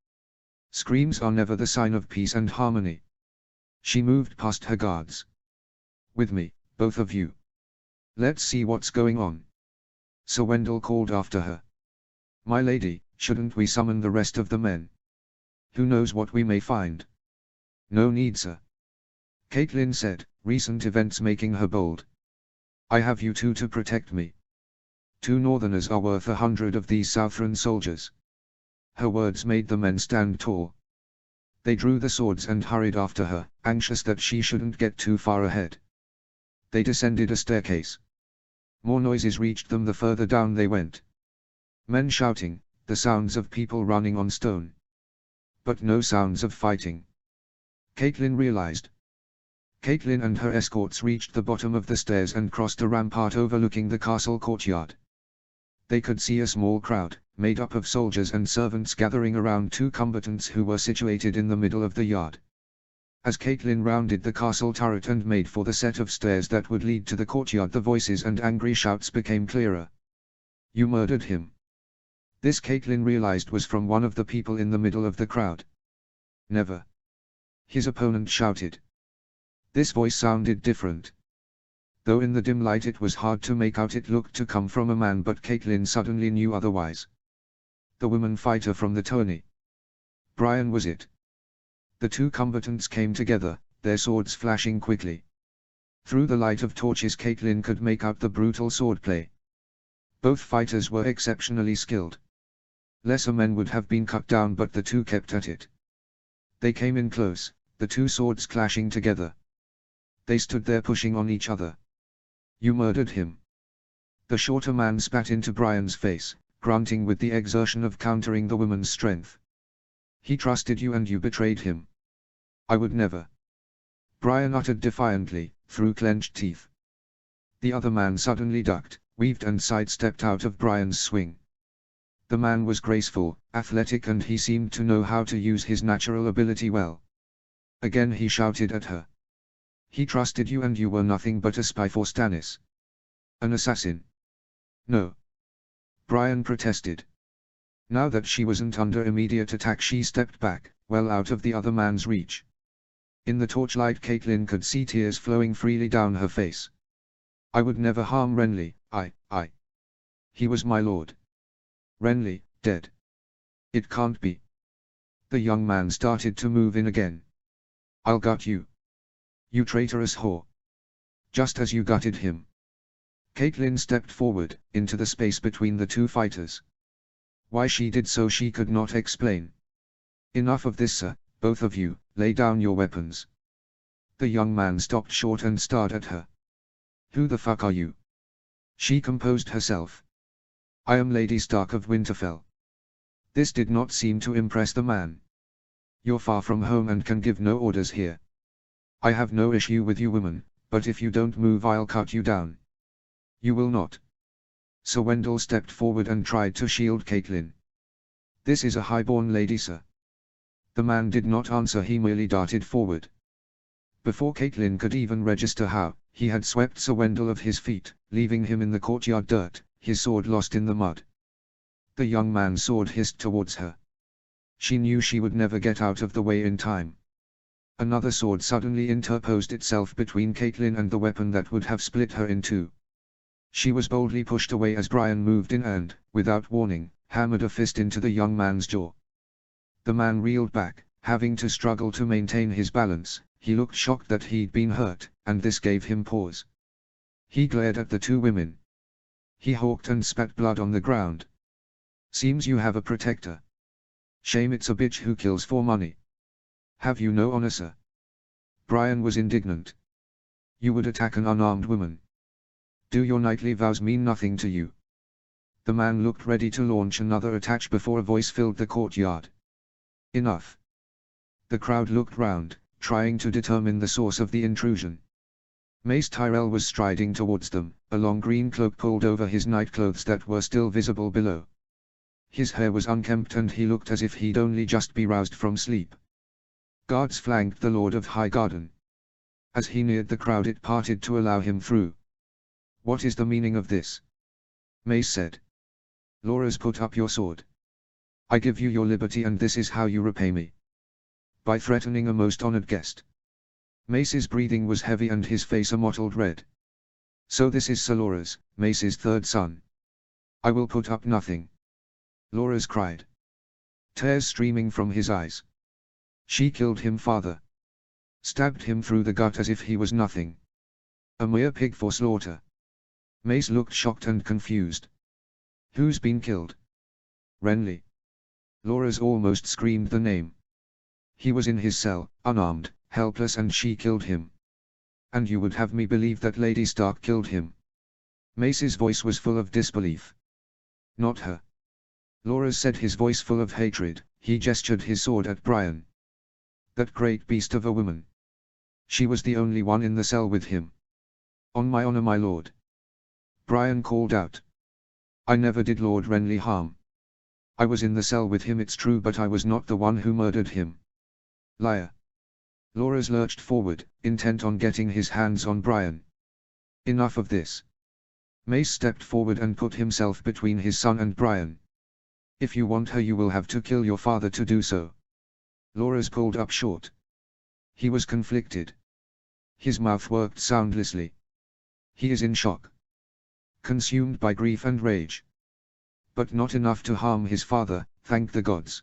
Screams are never the sign of peace and harmony." She moved past her guards. "With me, both of you. Let's see what's going on." Sir Wendell called after her. "My lady, shouldn't we summon the rest of the men? Who knows what we may find?" "No need, sir," Caitlin said, recent events making her bold. "I have you two to protect me. 2 Northerners are worth 100 of these Southron soldiers." Her words made the men stand tall. They drew the swords and hurried after her, anxious that she shouldn't get too far ahead. They descended a staircase. More noises reached them the further down they went. Men shouting, the sounds of people running on stone. But no sounds of fighting. Caitlin realized. Caitlin and her escorts reached the bottom of the stairs and crossed a rampart overlooking the castle courtyard. They could see a small crowd, made up of soldiers and servants, gathering around 2 combatants who were situated in the middle of the yard. As Caitlin rounded the castle turret and made for the set of stairs that would lead to the courtyard, the voices and angry shouts became clearer. "You murdered him." This, Caitlin realized, was from one of the people in the middle of the crowd. "Never," his opponent shouted. This voice sounded different. Though in the dim light it was hard to make out, it looked to come from a man, but Caitlin suddenly knew otherwise. The woman fighter from the tourney. Brian was it. The 2 combatants came together, their swords flashing quickly. Through the light of torches Caitlin could make out the brutal swordplay. Both fighters were exceptionally skilled. Lesser men would have been cut down, but the 2 kept at it. They came in close, the 2 swords clashing together. They stood there pushing on each other. "You murdered him." The shorter man spat into Brian's face, grunting with the exertion of countering the woman's strength. "He trusted you and you betrayed him." "I would never," Brian uttered defiantly, through clenched teeth. The other man suddenly ducked, weaved and sidestepped out of Brian's swing. The man was graceful, athletic, and he seemed to know how to use his natural ability well. Again he shouted at her. "He trusted you and you were nothing but a spy for Stannis. An assassin." "No," Brian protested. Now that she wasn't under immediate attack, she stepped back, well out of the other man's reach. In the torchlight Caitlin could see tears flowing freely down her face. "I would never harm Renly, I. He was my lord." "Renly, dead? It can't be." The young man started to move in again. "I'll gut you. You traitorous whore. Just as you gutted him." Caitlin stepped forward, into the space between the 2 fighters. Why she did so she could not explain. "Enough of this, sir, both of you, lay down your weapons." The young man stopped short and stared at her. "Who the fuck are you?" She composed herself. "I am Lady Stark of Winterfell." This did not seem to impress the man. "You're far from home and can give no orders here. I have no issue with you women, but if you don't move I'll cut you down." "You will not." Sir Wendell stepped forward and tried to shield Caitlin. "This is a highborn lady, sir." The man did not answer, he merely darted forward. Before Caitlin could even register how, he had swept Sir Wendell of his feet, leaving him in the courtyard dirt, his sword lost in the mud. The young man's sword hissed towards her. She knew she would never get out of the way in time. Another sword suddenly interposed itself between Caitlin and the weapon that would have split her in 2. She was boldly pushed away as Brian moved in and, without warning, hammered a fist into the young man's jaw. The man reeled back, having to struggle to maintain his balance, He looked shocked that he'd been hurt, and this gave him pause. He glared at the two women. He hawked and spat blood on the ground. Seems you have a protector. Shame it's a bitch who kills for money. Have you no honor, sir? Brian was indignant. You would attack an unarmed woman. Do your knightly vows mean nothing to you? The man looked ready to launch another attack before a voice filled the courtyard. Enough. The crowd looked round, trying to determine the source of the intrusion. Mace Tyrell was striding towards them, a long green cloak pulled over his nightclothes that were still visible below. His hair was unkempt and he looked as if he'd only just be roused from sleep. Guards flanked the Lord of Highgarden. As he neared the crowd it parted to allow him through. What is the meaning of this? Mace said. Loras, put up your sword. I give you your liberty and this is how you repay me. By threatening a most honored guest. Mace's breathing was heavy and his face a mottled red. So this is Sir Loras, Mace's third son. I will put up nothing. Loras cried. Tears streaming from his eyes. She killed him, father. Stabbed him through the gut as if he was nothing. A mere pig for slaughter. Mace looked shocked and confused. Who's been killed? Renly. Loras almost screamed the name. He was in his cell, unarmed, helpless, and she killed him. And you would have me believe that Lady Stark killed him? Mace's voice was full of disbelief. Not her. Loras said, his voice full of hatred. He gestured his sword at Brian. That great beast of a woman. She was the only one in the cell with him. On my honor, my lord. Brian called out. I never did Lord Renly harm. I was in the cell with him, it's true, but I was not the one who murdered him. Liar. Loras lurched forward, intent on getting his hands on Brian. Enough of this. Mace stepped forward and put himself between his son and Brian. If you want her, you will have to kill your father to do so. Loras pulled up short. He was conflicted. His mouth worked soundlessly. He is in shock. Consumed by grief and rage. But not enough to harm his father, thank the gods.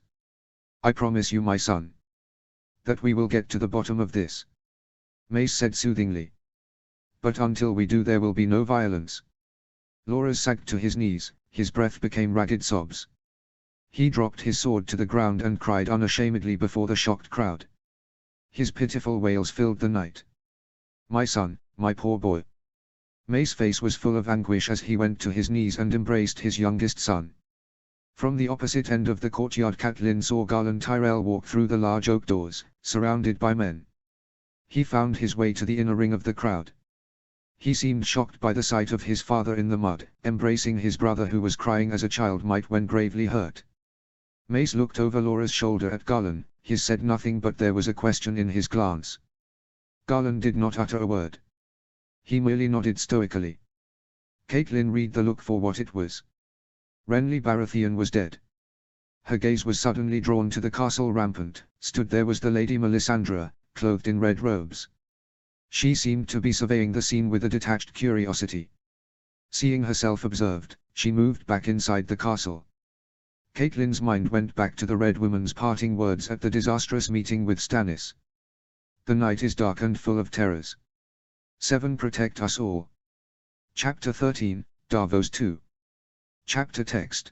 I promise you, my son, that we will get to the bottom of this. Mace said soothingly. But until we do, there will be no violence. Loras sagged to his knees, his breath became ragged sobs. He dropped his sword to the ground and cried unashamedly before the shocked crowd. His pitiful wails filled the night. My son, my poor boy. Mace's face was full of anguish as he went to his knees and embraced his youngest son. From the opposite end of the courtyard, Catelyn saw Garland Tyrell walk through the large oak doors, surrounded by men. He found his way to the inner ring of the crowd. He seemed shocked by the sight of his father in the mud, embracing his brother who was crying as a child might when gravely hurt. Mace looked over Loras' shoulder at Garland. He said nothing, but there was a question in his glance. Garland did not utter a word. He merely nodded stoically. Catelyn read the look for what it was. Renly Baratheon was dead. Her gaze was suddenly drawn to the castle rampant. Stood there was the Lady Melisandre, clothed in red robes. She seemed to be surveying the scene with a detached curiosity. Seeing herself observed, she moved back inside the castle. Catelyn's mind went back to the Red Woman's parting words at the disastrous meeting with Stannis. The night is dark and full of terrors. 7. Protect us all. Chapter 13, Davos 2. Chapter text.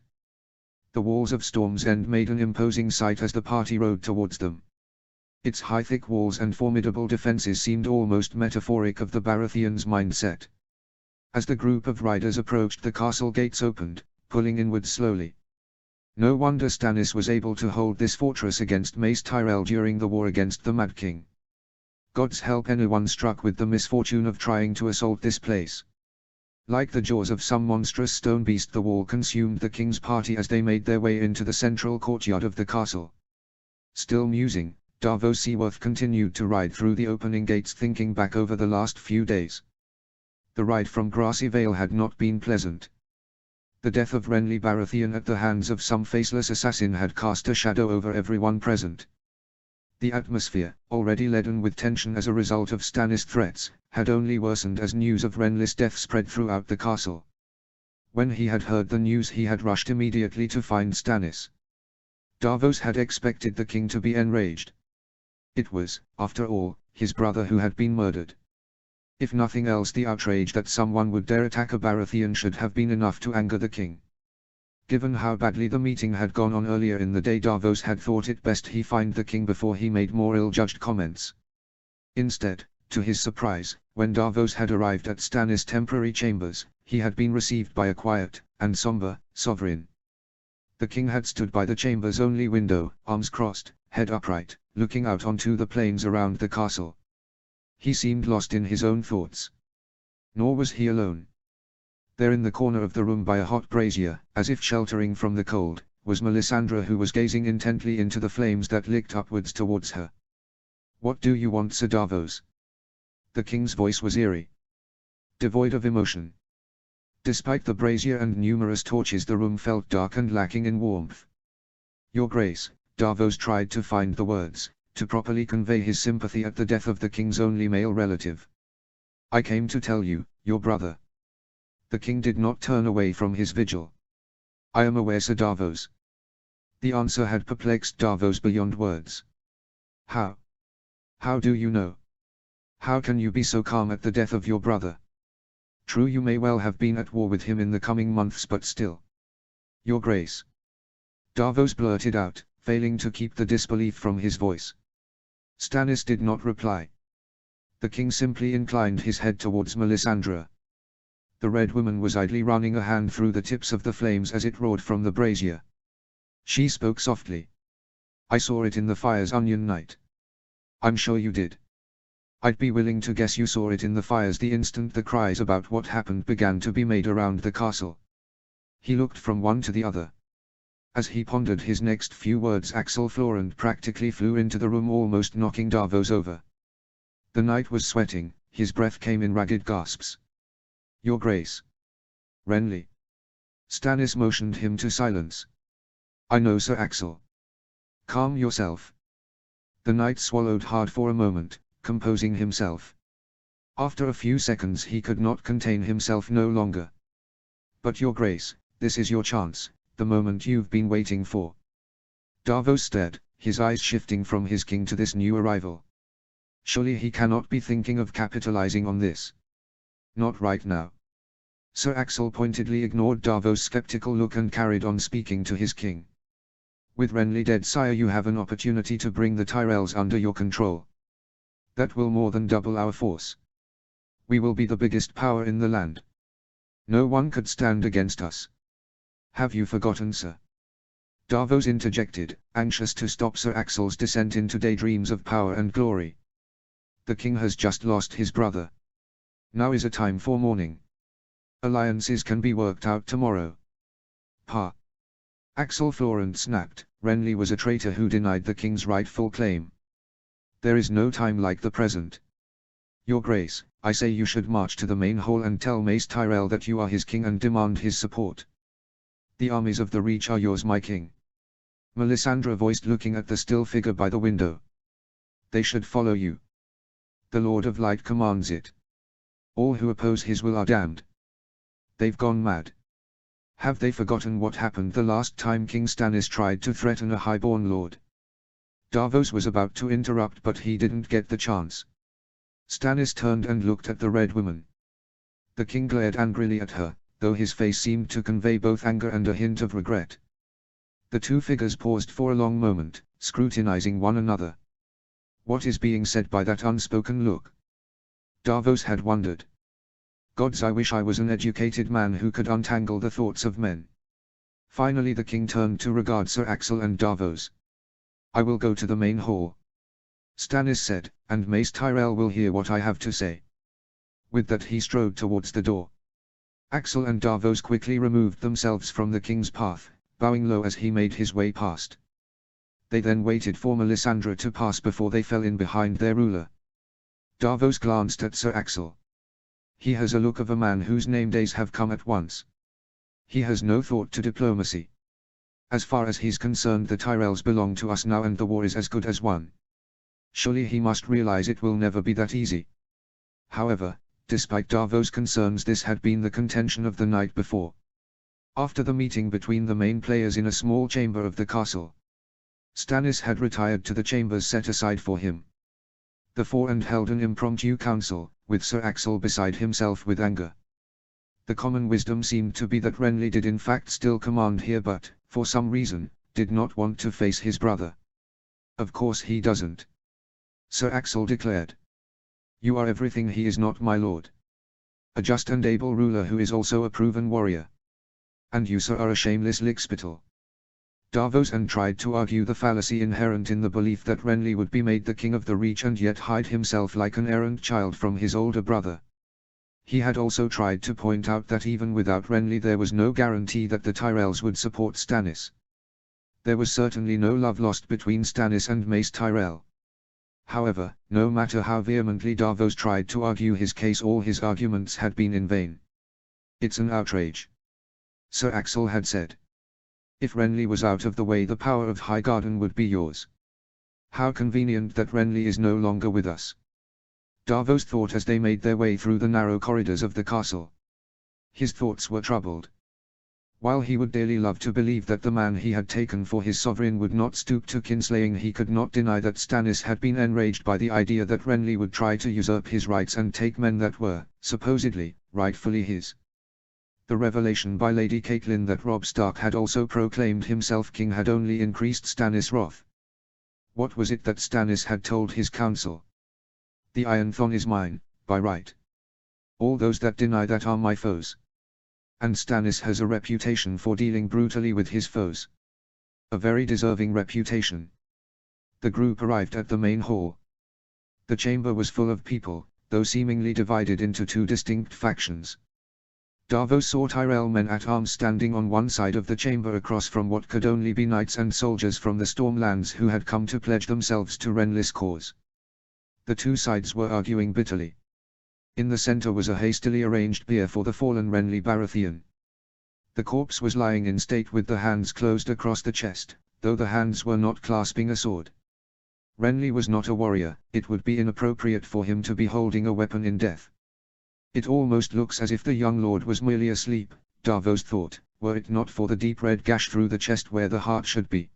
The walls of Storm's End made an imposing sight as the party rode towards them. Its high thick walls and formidable defenses seemed almost metaphoric of the Baratheons' mindset. As the group of riders approached, the castle gates opened, pulling inward slowly. No wonder Stannis was able to hold this fortress against Mace Tyrell during the war against the Mad King. Gods help anyone struck with the misfortune of trying to assault this place. Like the jaws of some monstrous stone beast, the wall consumed the king's party as they made their way into the central courtyard of the castle. Still musing, Davos Seaworth continued to ride through the opening gates, thinking back over the last few days. The ride from Grassy Vale had not been pleasant. The death of Renly Baratheon at the hands of some faceless assassin had cast a shadow over everyone present. The atmosphere, already leaden with tension as a result of Stannis' threats, had only worsened as news of Renly's death spread throughout the castle. When he had heard the news, he had rushed immediately to find Stannis. Davos had expected the king to be enraged. It was, after all, his brother who had been murdered. If nothing else, the outrage that someone would dare attack a Baratheon should have been enough to anger the king. Given how badly the meeting had gone on earlier in the day, Davos had thought it best he find the king before he made more ill-judged comments. Instead, to his surprise, when Davos had arrived at Stannis' temporary chambers, he had been received by a quiet and somber sovereign. The king had stood by the chamber's only window, arms crossed, head upright, looking out onto the plains around the castle. He seemed lost in his own thoughts. Nor was he alone. There in the corner of the room by a hot brazier, as if sheltering from the cold, was Melisandre, who was gazing intently into the flames that licked upwards towards her. "What do you want, Sir Davos?" The king's voice was eerie, devoid of emotion. Despite the brazier and numerous torches, the room felt dark and lacking in warmth. "Your Grace," Davos tried to find the words to properly convey his sympathy at the death of the king's only male relative. "I came to tell you, your brother." The king did not turn away from his vigil. "I am aware, Sir Davos." The answer had perplexed Davos beyond words. "How? How do you know? How can you be so calm at the death of your brother? True, you may well have been at war with him in the coming months, but still." "Your Grace." Davos blurted out, failing to keep the disbelief from his voice. Stannis did not reply. The king simply inclined his head towards Melisandre. The Red Woman was idly running a hand through the tips of the flames as it roared from the brazier. She spoke softly. "I saw it in the fires, Onion Knight." "I'm sure you did. I'd be willing to guess you saw it in the fires the instant the cries about what happened began to be made around the castle." He looked from one to the other. As he pondered his next few words, Axel Florent practically flew into the room, almost knocking Davos over. The knight was sweating, his breath came in ragged gasps. "Your Grace." "Renly." Stannis motioned him to silence. "I know, Sir Axel. Calm yourself." The knight swallowed hard for a moment, composing himself. After a few seconds he could not contain himself no longer. "But your Grace, this is your chance, the moment you've been waiting for." Davos stared, his eyes shifting from his king to this new arrival. Surely he cannot be thinking of capitalizing on this. Not right now. Sir Axel pointedly ignored Davos' skeptical look and carried on speaking to his king. "With Renly dead, sire, you have an opportunity to bring the Tyrells under your control. That will more than double our force. We will be the biggest power in the land. No one could stand against us." "Have you forgotten, sir?" Davos interjected, anxious to stop Sir Axel's descent into daydreams of power and glory. "The king has just lost his brother. Now is a time for mourning. Alliances can be worked out tomorrow." "Pa!" Axel Florent snapped. "Renly was a traitor who denied the king's rightful claim. There is no time like the present. Your Grace, I say you should march to the main hall and tell Mace Tyrell that you are his king and demand his support. The armies of the Reach are yours, my king." Melisandre voiced, looking at the still figure by the window. "They should follow you. The Lord of Light commands it. All who oppose his will are damned." "They've gone mad. Have they forgotten what happened the last time King Stannis tried to threaten a highborn lord?" Davos was about to interrupt, but he didn't get the chance. Stannis turned and looked at the Red Woman. The king glared angrily at her, though his face seemed to convey both anger and a hint of regret. The two figures paused for a long moment, scrutinizing one another. What is being said by that unspoken look? Davos had wondered. Gods, I wish I was an educated man who could untangle the thoughts of men. Finally the king turned to regard Sir Axel and Davos. "I will go to the main hall," Stannis said, "and Mace Tyrell will hear what I have to say." With that he strode towards the door. Axel and Davos quickly removed themselves from the king's path, bowing low as he made his way past. They then waited for Melisandre to pass before they fell in behind their ruler. Davos glanced at Sir Axel. He has a look of a man whose name days have come at once. He has no thought to diplomacy. As far as he's concerned, the Tyrells belong to us now and the war is as good as won. Surely he must realize it will never be that easy. However, despite Davos' concerns, this had been the contention of the night before. After the meeting between the main players in a small chamber of the castle, Stannis had retired to the chambers set aside for him. The four and held an impromptu council, with Sir Axel beside himself with anger. The common wisdom seemed to be that Renly did in fact still command here but, for some reason, did not want to face his brother. Of course he doesn't. Sir Axel declared. You are everything he is not, my lord. A just and able ruler who is also a proven warrior. And you, sir, are a shameless lickspittle. Davos tried to argue the fallacy inherent in the belief that Renly would be made the king of the Reach and yet hide himself like an errant child from his older brother. He had also tried to point out that even without Renly there was no guarantee that the Tyrells would support Stannis. There was certainly no love lost between Stannis and Mace Tyrell. However, no matter how vehemently Davos tried to argue his case, all his arguments had been in vain. It's an outrage, Sir Axel had said. If Renly was out of the way, the power of Highgarden would be yours. How convenient that Renly is no longer with us. Davos thought as they made their way through the narrow corridors of the castle. His thoughts were troubled. While he would dearly love to believe that the man he had taken for his sovereign would not stoop to kinslaying, he could not deny that Stannis had been enraged by the idea that Renly would try to usurp his rights and take men that were, supposedly, rightfully his. The revelation by Lady Catelyn that Robb Stark had also proclaimed himself king had only increased Stannis' wrath. What was it that Stannis had told his council? The Iron Throne is mine, by right. All those that deny that are my foes. And Stannis has a reputation for dealing brutally with his foes. A very deserving reputation. The group arrived at the main hall. The chamber was full of people, though seemingly divided into two distinct factions. Davos saw Tyrell men at arms standing on one side of the chamber across from what could only be knights and soldiers from the Stormlands who had come to pledge themselves to Renly's cause. The two sides were arguing bitterly. In the center was a hastily arranged bier for the fallen Renly Baratheon. The corpse was lying in state with the hands closed across the chest, though the hands were not clasping a sword. Renly was not a warrior, it would be inappropriate for him to be holding a weapon in death. It almost looks as if the young lord was merely asleep, Davos thought, were it not for the deep red gash through the chest where the heart should be.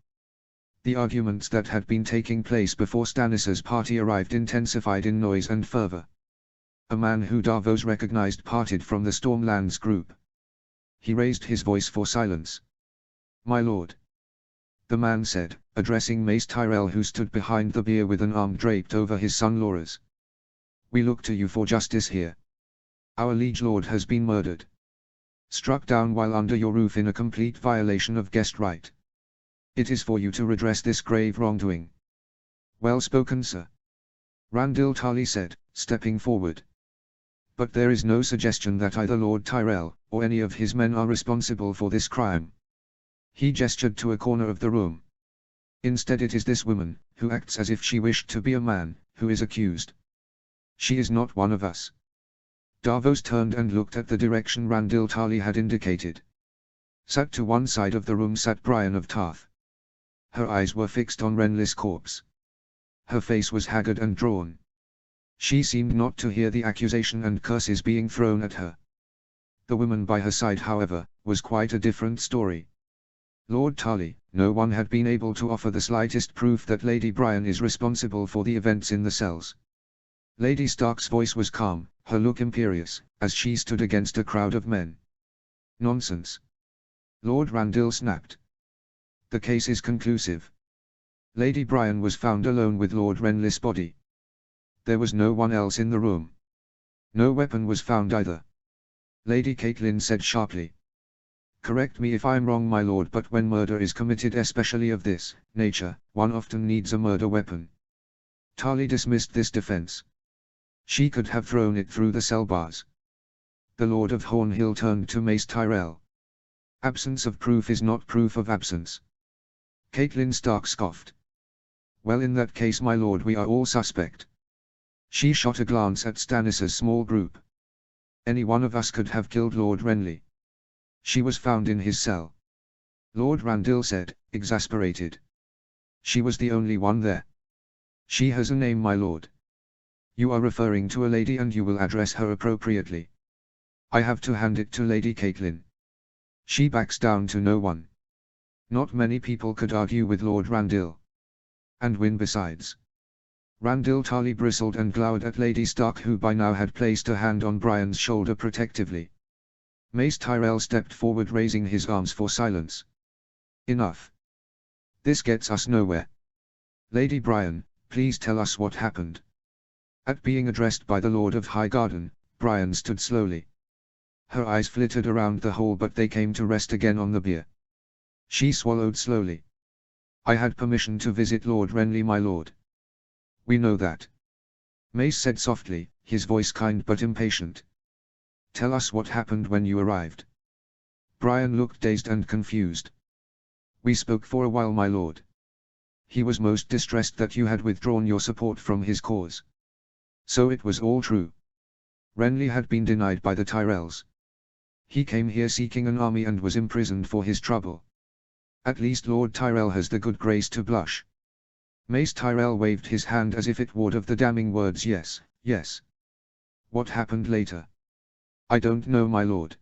The arguments that had been taking place before Stannis's party arrived intensified in noise and fervor. A man who Davos recognized parted from the Stormlands group. He raised his voice for silence. My lord. The man said, addressing Mace Tyrell who stood behind the bier with an arm draped over his son Loras. We look to you for justice here. Our liege lord has been murdered. Struck down while under your roof in a complete violation of guest right. It is for you to redress this grave wrongdoing. Well spoken, sir. Randyll Tarly said, stepping forward. But there is no suggestion that either Lord Tyrell, or any of his men are responsible for this crime. He gestured to a corner of the room. Instead it is this woman, who acts as if she wished to be a man, who is accused. She is not one of us. Davos turned and looked at the direction Randyll Tarly had indicated. Sat to one side of the room sat Brienne of Tarth. Her eyes were fixed on Renly's corpse. Her face was haggard and drawn. She seemed not to hear the accusation and curses being thrown at her. The woman by her side, however, was quite a different story. Lord Tarly, no one had been able to offer the slightest proof that Lady Brienne is responsible for the events in the cells. Lady Stark's voice was calm, her look imperious, as she stood against a crowd of men. Nonsense. Lord Randyll snapped. The case is conclusive. Lady Brienne was found alone with Lord Renly's body. There was no one else in the room. No weapon was found either. Lady Catelyn said sharply. Correct me if I'm wrong, my lord, but when murder is committed, especially of this nature, one often needs a murder weapon. Tarly dismissed this defense. She could have thrown it through the cell bars. The Lord of Hornhill turned to Mace Tyrell. Absence of proof is not proof of absence. Catelyn Stark scoffed. Well, in that case, my lord, we are all suspect. She shot a glance at Stannis's small group. Any one of us could have killed Lord Renly. She was found in his cell. Lord Randyll said, exasperated. She was the only one there. She has a name, my lord. You are referring to a lady and you will address her appropriately. I have to hand it to Lady Catelyn. She backs down to no one. Not many people could argue with Lord Randyll. And win besides. Randil Tarly bristled and glowered at Lady Stark, who by now had placed a hand on Brian's shoulder protectively. Mace Tyrell stepped forward, raising his arms for silence. Enough. This gets us nowhere. Lady Brian, please tell us what happened. At being addressed by the Lord of Highgarden, Brian stood slowly. Her eyes flitted around the hall, but they came to rest again on the bier. She swallowed slowly. I had permission to visit Lord Renly, my lord. We know that. Mace said softly, his voice kind but impatient. Tell us what happened when you arrived. Brian looked dazed and confused. We spoke for a while, my lord. He was most distressed that you had withdrawn your support from his cause. So it was all true. Renly had been denied by the Tyrells. He came here seeking an army and was imprisoned for his trouble. At least Lord Tyrell has the good grace to blush. Mace Tyrell waved his hand as if it ward of the damning words yes, yes. What happened later? I don't know, my lord.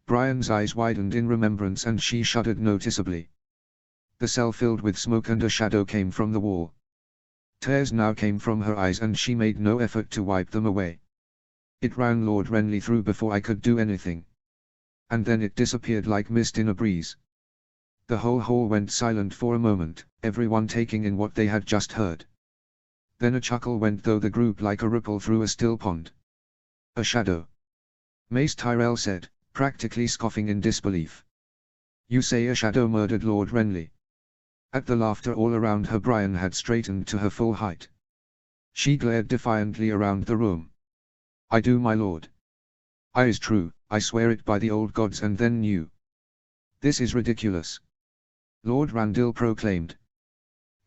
Brian's eyes widened in remembrance and she shuddered noticeably. The cell filled with smoke and a shadow came from the wall. Tears now came from her eyes and she made no effort to wipe them away. It ran Lord Renly through before I could do anything. And then it disappeared like mist in a breeze. The whole hall went silent for a moment, everyone taking in what they had just heard. Then a chuckle went through the group like a ripple through a still pond. A shadow. Mace Tyrell said, practically scoffing in disbelief. You say a shadow murdered Lord Renly? At the laughter all around her, Brian had straightened to her full height. She glared defiantly around the room. I do, my lord. I is true, I swear it by the old gods and then new. This is ridiculous. Lord Randil proclaimed.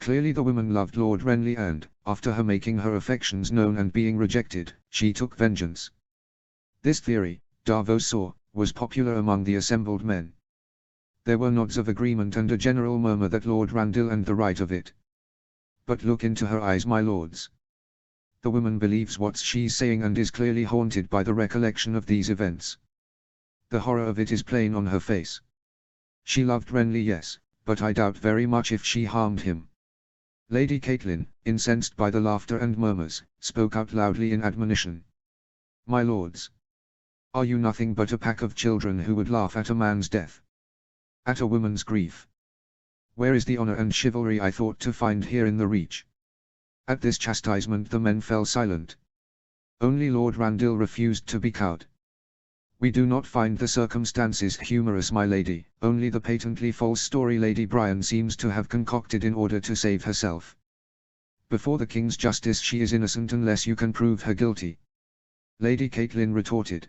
Clearly the woman loved Lord Renly and, after her making her affections known and being rejected, she took vengeance. This theory, Davos saw, was popular among the assembled men. There were nods of agreement and a general murmur that Lord Randil and the right of it. But look into her eyes, my lords. The woman believes what she's saying and is clearly haunted by the recollection of these events. The horror of it is plain on her face. She loved Renly, yes, but I doubt very much if she harmed him. Lady Catelyn, incensed by the laughter and murmurs, spoke out loudly in admonition. My lords! Are you nothing but a pack of children who would laugh at a man's death? At a woman's grief? Where is the honor and chivalry I thought to find here in the Reach? At this chastisement the men fell silent. Only Lord Randil refused to be cowed. We do not find the circumstances humorous, my lady, only the patently false story Lady Brian seems to have concocted in order to save herself. Before the king's justice she is innocent unless you can prove her guilty. Lady Catelyn retorted.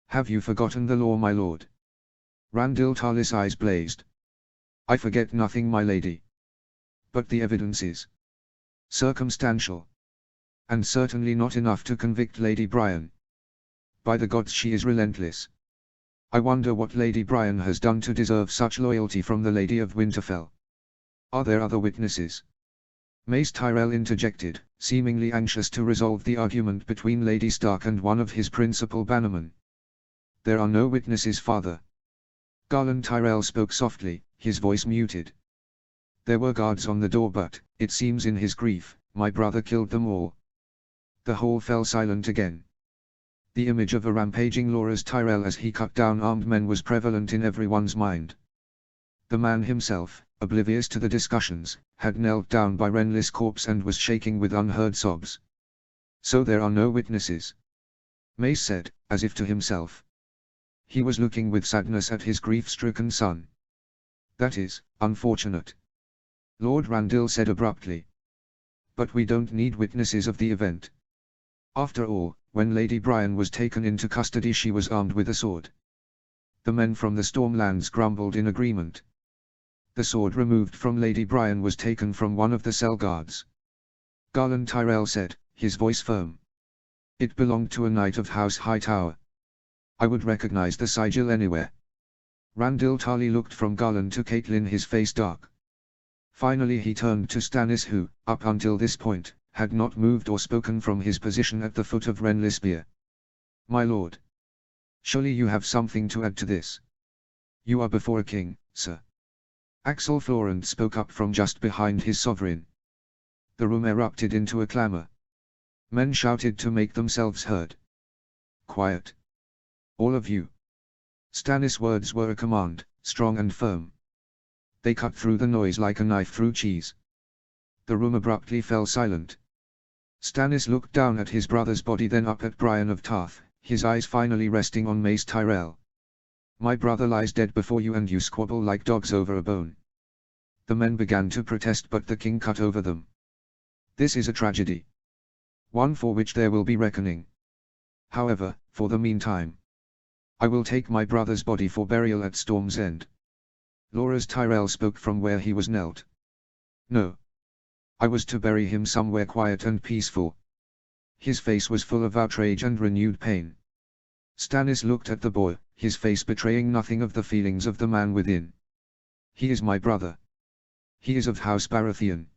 Have you forgotten the law, my lord? Randil Tarly's eyes blazed. I forget nothing, my lady. But the evidence is circumstantial. And certainly not enough to convict Lady Brian. By the gods, she is relentless. I wonder what Lady Brian has done to deserve such loyalty from the Lady of Winterfell. Are there other witnesses? Mace Tyrell interjected, seemingly anxious to resolve the argument between Lady Stark and one of his principal bannermen. There are no witnesses, father. Garland Tyrell spoke softly, his voice muted. There were guards on the door, but, it seems in his grief, my brother killed them all. The hall fell silent again. The image of a rampaging Loras Tyrell as he cut down armed men was prevalent in everyone's mind. The man himself, oblivious to the discussions, had knelt down by Renly's corpse and was shaking with unheard sobs. So there are no witnesses? Mace said, as if to himself. He was looking with sadness at his grief-stricken son. That is unfortunate. Lord Randil said abruptly. But we don't need witnesses of the event. After all, when Lady Brian was taken into custody she was armed with a sword. The men from the Stormlands grumbled in agreement. The sword removed from Lady Brian was taken from one of the cell guards. Garland Tyrell said, his voice firm. It belonged to a knight of House Hightower. I would recognize the sigil anywhere. Randil Tarly looked from Garland to Catelyn, his face dark. Finally he turned to Stannis, who, up until this point, had not moved or spoken from his position at the foot of Renly's bier. My lord. Surely you have something to add to this. You are before a king, sir. Axel Florent spoke up from just behind his sovereign. The room erupted into a clamor. Men shouted to make themselves heard. Quiet. All of you. Stannis' words were a command, strong and firm. They cut through the noise like a knife through cheese. The room abruptly fell silent. Stannis looked down at his brother's body, then up at Brian of Tarth, his eyes finally resting on Mace Tyrell. My brother lies dead before you and you squabble like dogs over a bone. The men began to protest, but the king cut over them. This is a tragedy. One for which there will be reckoning. However, for the meantime, I will take my brother's body for burial at Storm's End. Loras Tyrell spoke from where he was knelt. No. I was to bury him somewhere quiet and peaceful. His face was full of outrage and renewed pain. Stannis looked at the boy, his face betraying nothing of the feelings of the man within. He is my brother. He is of House Baratheon.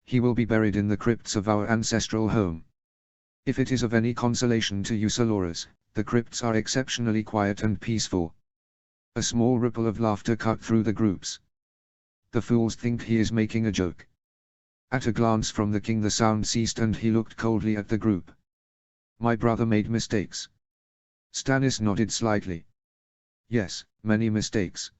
He will be buried in the crypts of our ancestral home. If it is of any consolation to you, Sir Loras, the crypts are exceptionally quiet and peaceful. A small ripple of laughter cut through the groups. The fools think he is making a joke. At a glance from the king the sound ceased and he looked coldly at the group. My brother made mistakes. Stannis nodded slightly. Yes, many mistakes.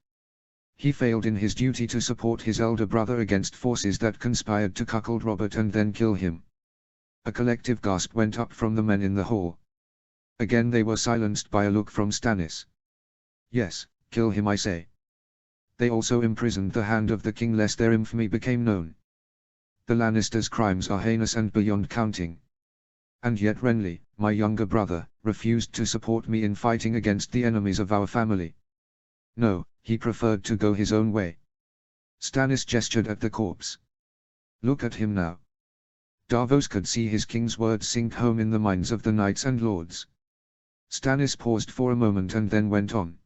He failed in his duty to support his elder brother against forces that conspired to cuckold Robert and then kill him. A collective gasp went up from the men in the hall. Again they were silenced by a look from Stannis. Yes, kill him, I say. They also imprisoned the hand of the king lest their infamy became known. The Lannisters' crimes are heinous and beyond counting. And yet Renly, my younger brother, refused to support me in fighting against the enemies of our family. No, he preferred to go his own way. Stannis gestured at the corpse. Look at him now. Davos could see his king's words sink home in the minds of the knights and lords. Stannis paused for a moment and then went on.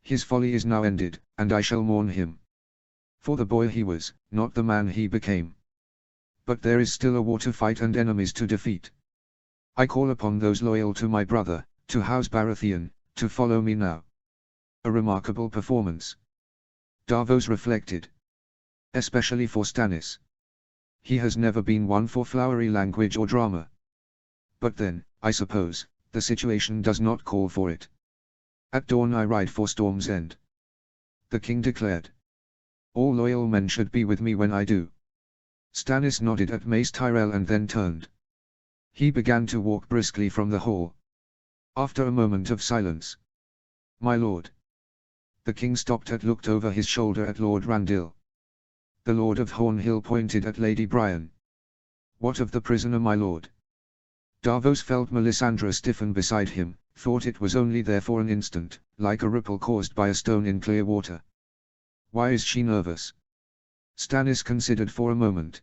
His folly is now ended, and I shall mourn him. For the boy he was, not the man he became. But there is still a war to fight and enemies to defeat. I call upon those loyal to my brother, to House Baratheon, to follow me now. A remarkable performance. Davos reflected. Especially for Stannis. He has never been one for flowery language or drama. But then, I suppose, the situation does not call for it. At dawn I ride for Storm's End. The king declared. All loyal men should be with me when I do. Stannis nodded at Mace Tyrell and then turned. He began to walk briskly from the hall. After a moment of silence. My lord. The king stopped and looked over his shoulder at Lord Randall. The Lord of Hornhill pointed at Lady Brienne. What of the prisoner, my lord? Davos felt Melisandre stiffen beside him, thought it was only there for an instant, like a ripple caused by a stone in clear water. Why is she nervous? Stannis considered for a moment.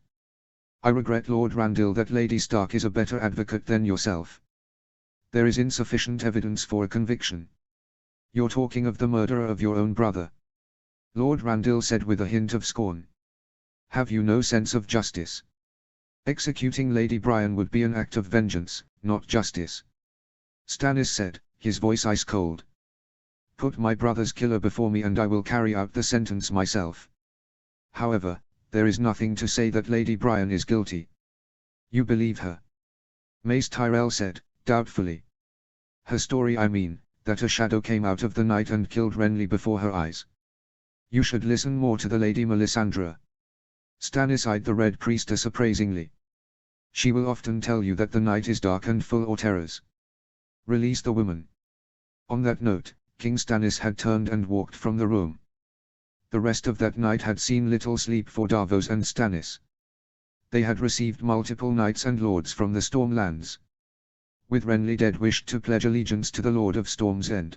I regret, Lord Randall, that Lady Stark is a better advocate than yourself. There is insufficient evidence for a conviction. You're talking of the murderer of your own brother. Lord Randall said with a hint of scorn. Have you no sense of justice? Executing Lady Brienne would be an act of vengeance, not justice. Stannis said, his voice ice cold. Put my brother's killer before me and I will carry out the sentence myself. However, there is nothing to say that Lady Brienne is guilty. You believe her? Mace Tyrell said, doubtfully. Her story, I mean, that a shadow came out of the night and killed Renly before her eyes. You should listen more to the Lady Melisandre. Stannis eyed the Red Priestess appraisingly. She will often tell you that the night is dark and full of terrors. Release the woman. On that note, King Stannis had turned and walked from the room. The rest of that night had seen little sleep for Davos and Stannis. They had received multiple knights and lords from the Stormlands. With Renly dead, wished to pledge allegiance to the Lord of Storm's End.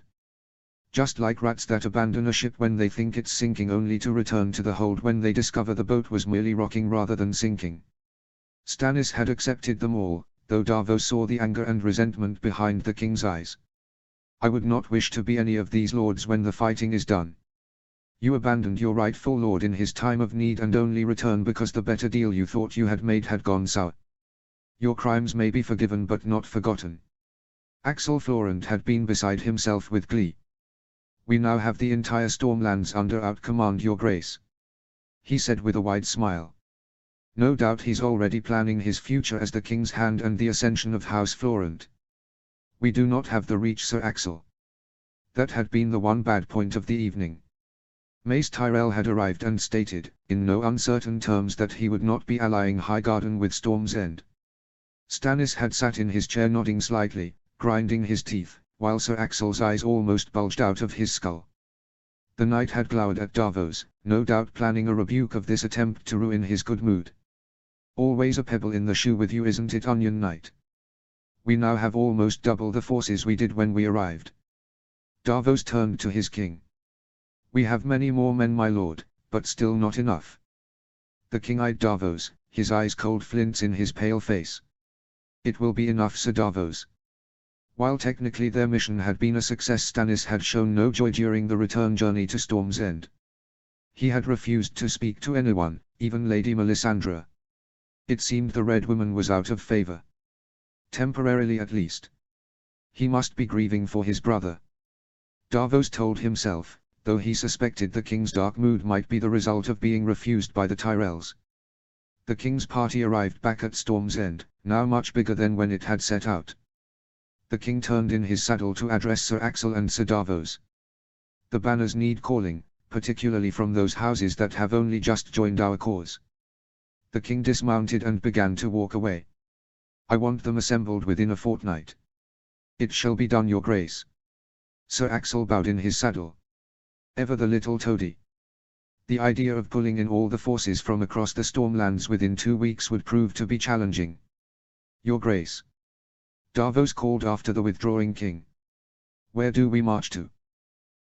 Just like rats that abandon a ship when they think it's sinking only to return to the hold when they discover the boat was merely rocking rather than sinking. Stannis had accepted them all, though Davos saw the anger and resentment behind the king's eyes. I would not wish to be any of these lords when the fighting is done. You abandoned your rightful lord in his time of need and only return because the better deal you thought you had made had gone sour. Your crimes may be forgiven but not forgotten. Axel Florent had been beside himself with glee. We now have the entire Stormlands under our command, your grace. He said with a wide smile. No doubt he's already planning his future as the king's hand and the ascension of House Florent. We do not have the reach, Sir Axel. That had been the one bad point of the evening. Mace Tyrell had arrived and stated, in no uncertain terms, that he would not be allying Highgarden with Storm's End. Stannis had sat in his chair nodding slightly, grinding his teeth, while Sir Axel's eyes almost bulged out of his skull. The knight had glowered at Davos, no doubt planning a rebuke of this attempt to ruin his good mood. Always a pebble in the shoe with you, isn't it, Onion Knight? We now have almost double the forces we did when we arrived. Davos turned to his king. We have many more men, my lord, but still not enough. The king eyed Davos, his eyes cold flints in his pale face. It will be enough, Sir Davos. While technically their mission had been a success, Stannis had shown no joy during the return journey to Storm's End. He had refused to speak to anyone, even Lady Melisandre. It seemed the Red Woman was out of favor. Temporarily at least. He must be grieving for his brother. Davos told himself, though he suspected the king's dark mood might be the result of being refused by the Tyrells. The king's party arrived back at Storm's End, now much bigger than when it had set out. The king turned in his saddle to address Sir Axel and Sir Davos. The banners need calling, particularly from those houses that have only just joined our cause. The king dismounted and began to walk away. I want them assembled within a fortnight. It shall be done, your grace. Sir Axel bowed in his saddle. Ever the little toady. The idea of pulling in all the forces from across the Stormlands within 2 weeks would prove to be challenging. Your grace. Davos called after the withdrawing king. Where do we march to?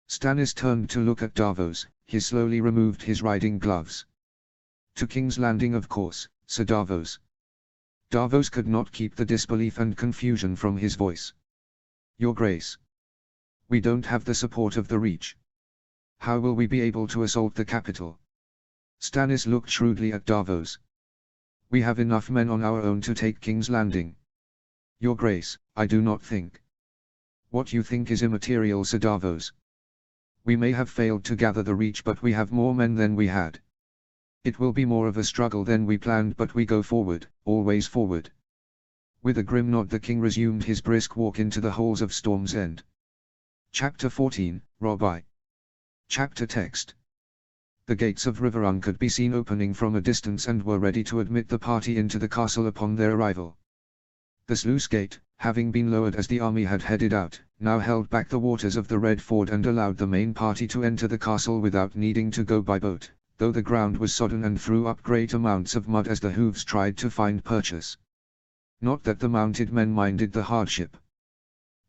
Stannis turned to look at Davos. He slowly removed his riding gloves. To King's Landing, of course, Sir Davos. Davos could not keep the disbelief and confusion from his voice. Your grace. We don't have the support of the Reach. How will we be able to assault the capital? Stannis looked shrewdly at Davos. We have enough men on our own to take King's Landing. Your grace, I do not think. What you think is immaterial, Sir Davos. We may have failed to gather the Reach, but we have more men than we had. It will be more of a struggle than we planned, but we go forward, always forward. With a grim nod, the king resumed his brisk walk into the halls of Storm's End. Chapter 14, Robb I. Chapter text. The gates of Riverrun could be seen opening from a distance and were ready to admit the party into the castle upon their arrival. The sluice gate, having been lowered as the army had headed out, now held back the waters of the Red Ford and allowed the main party to enter the castle without needing to go by boat, though the ground was sodden and threw up great amounts of mud as the hooves tried to find purchase. Not that the mounted men minded the hardship.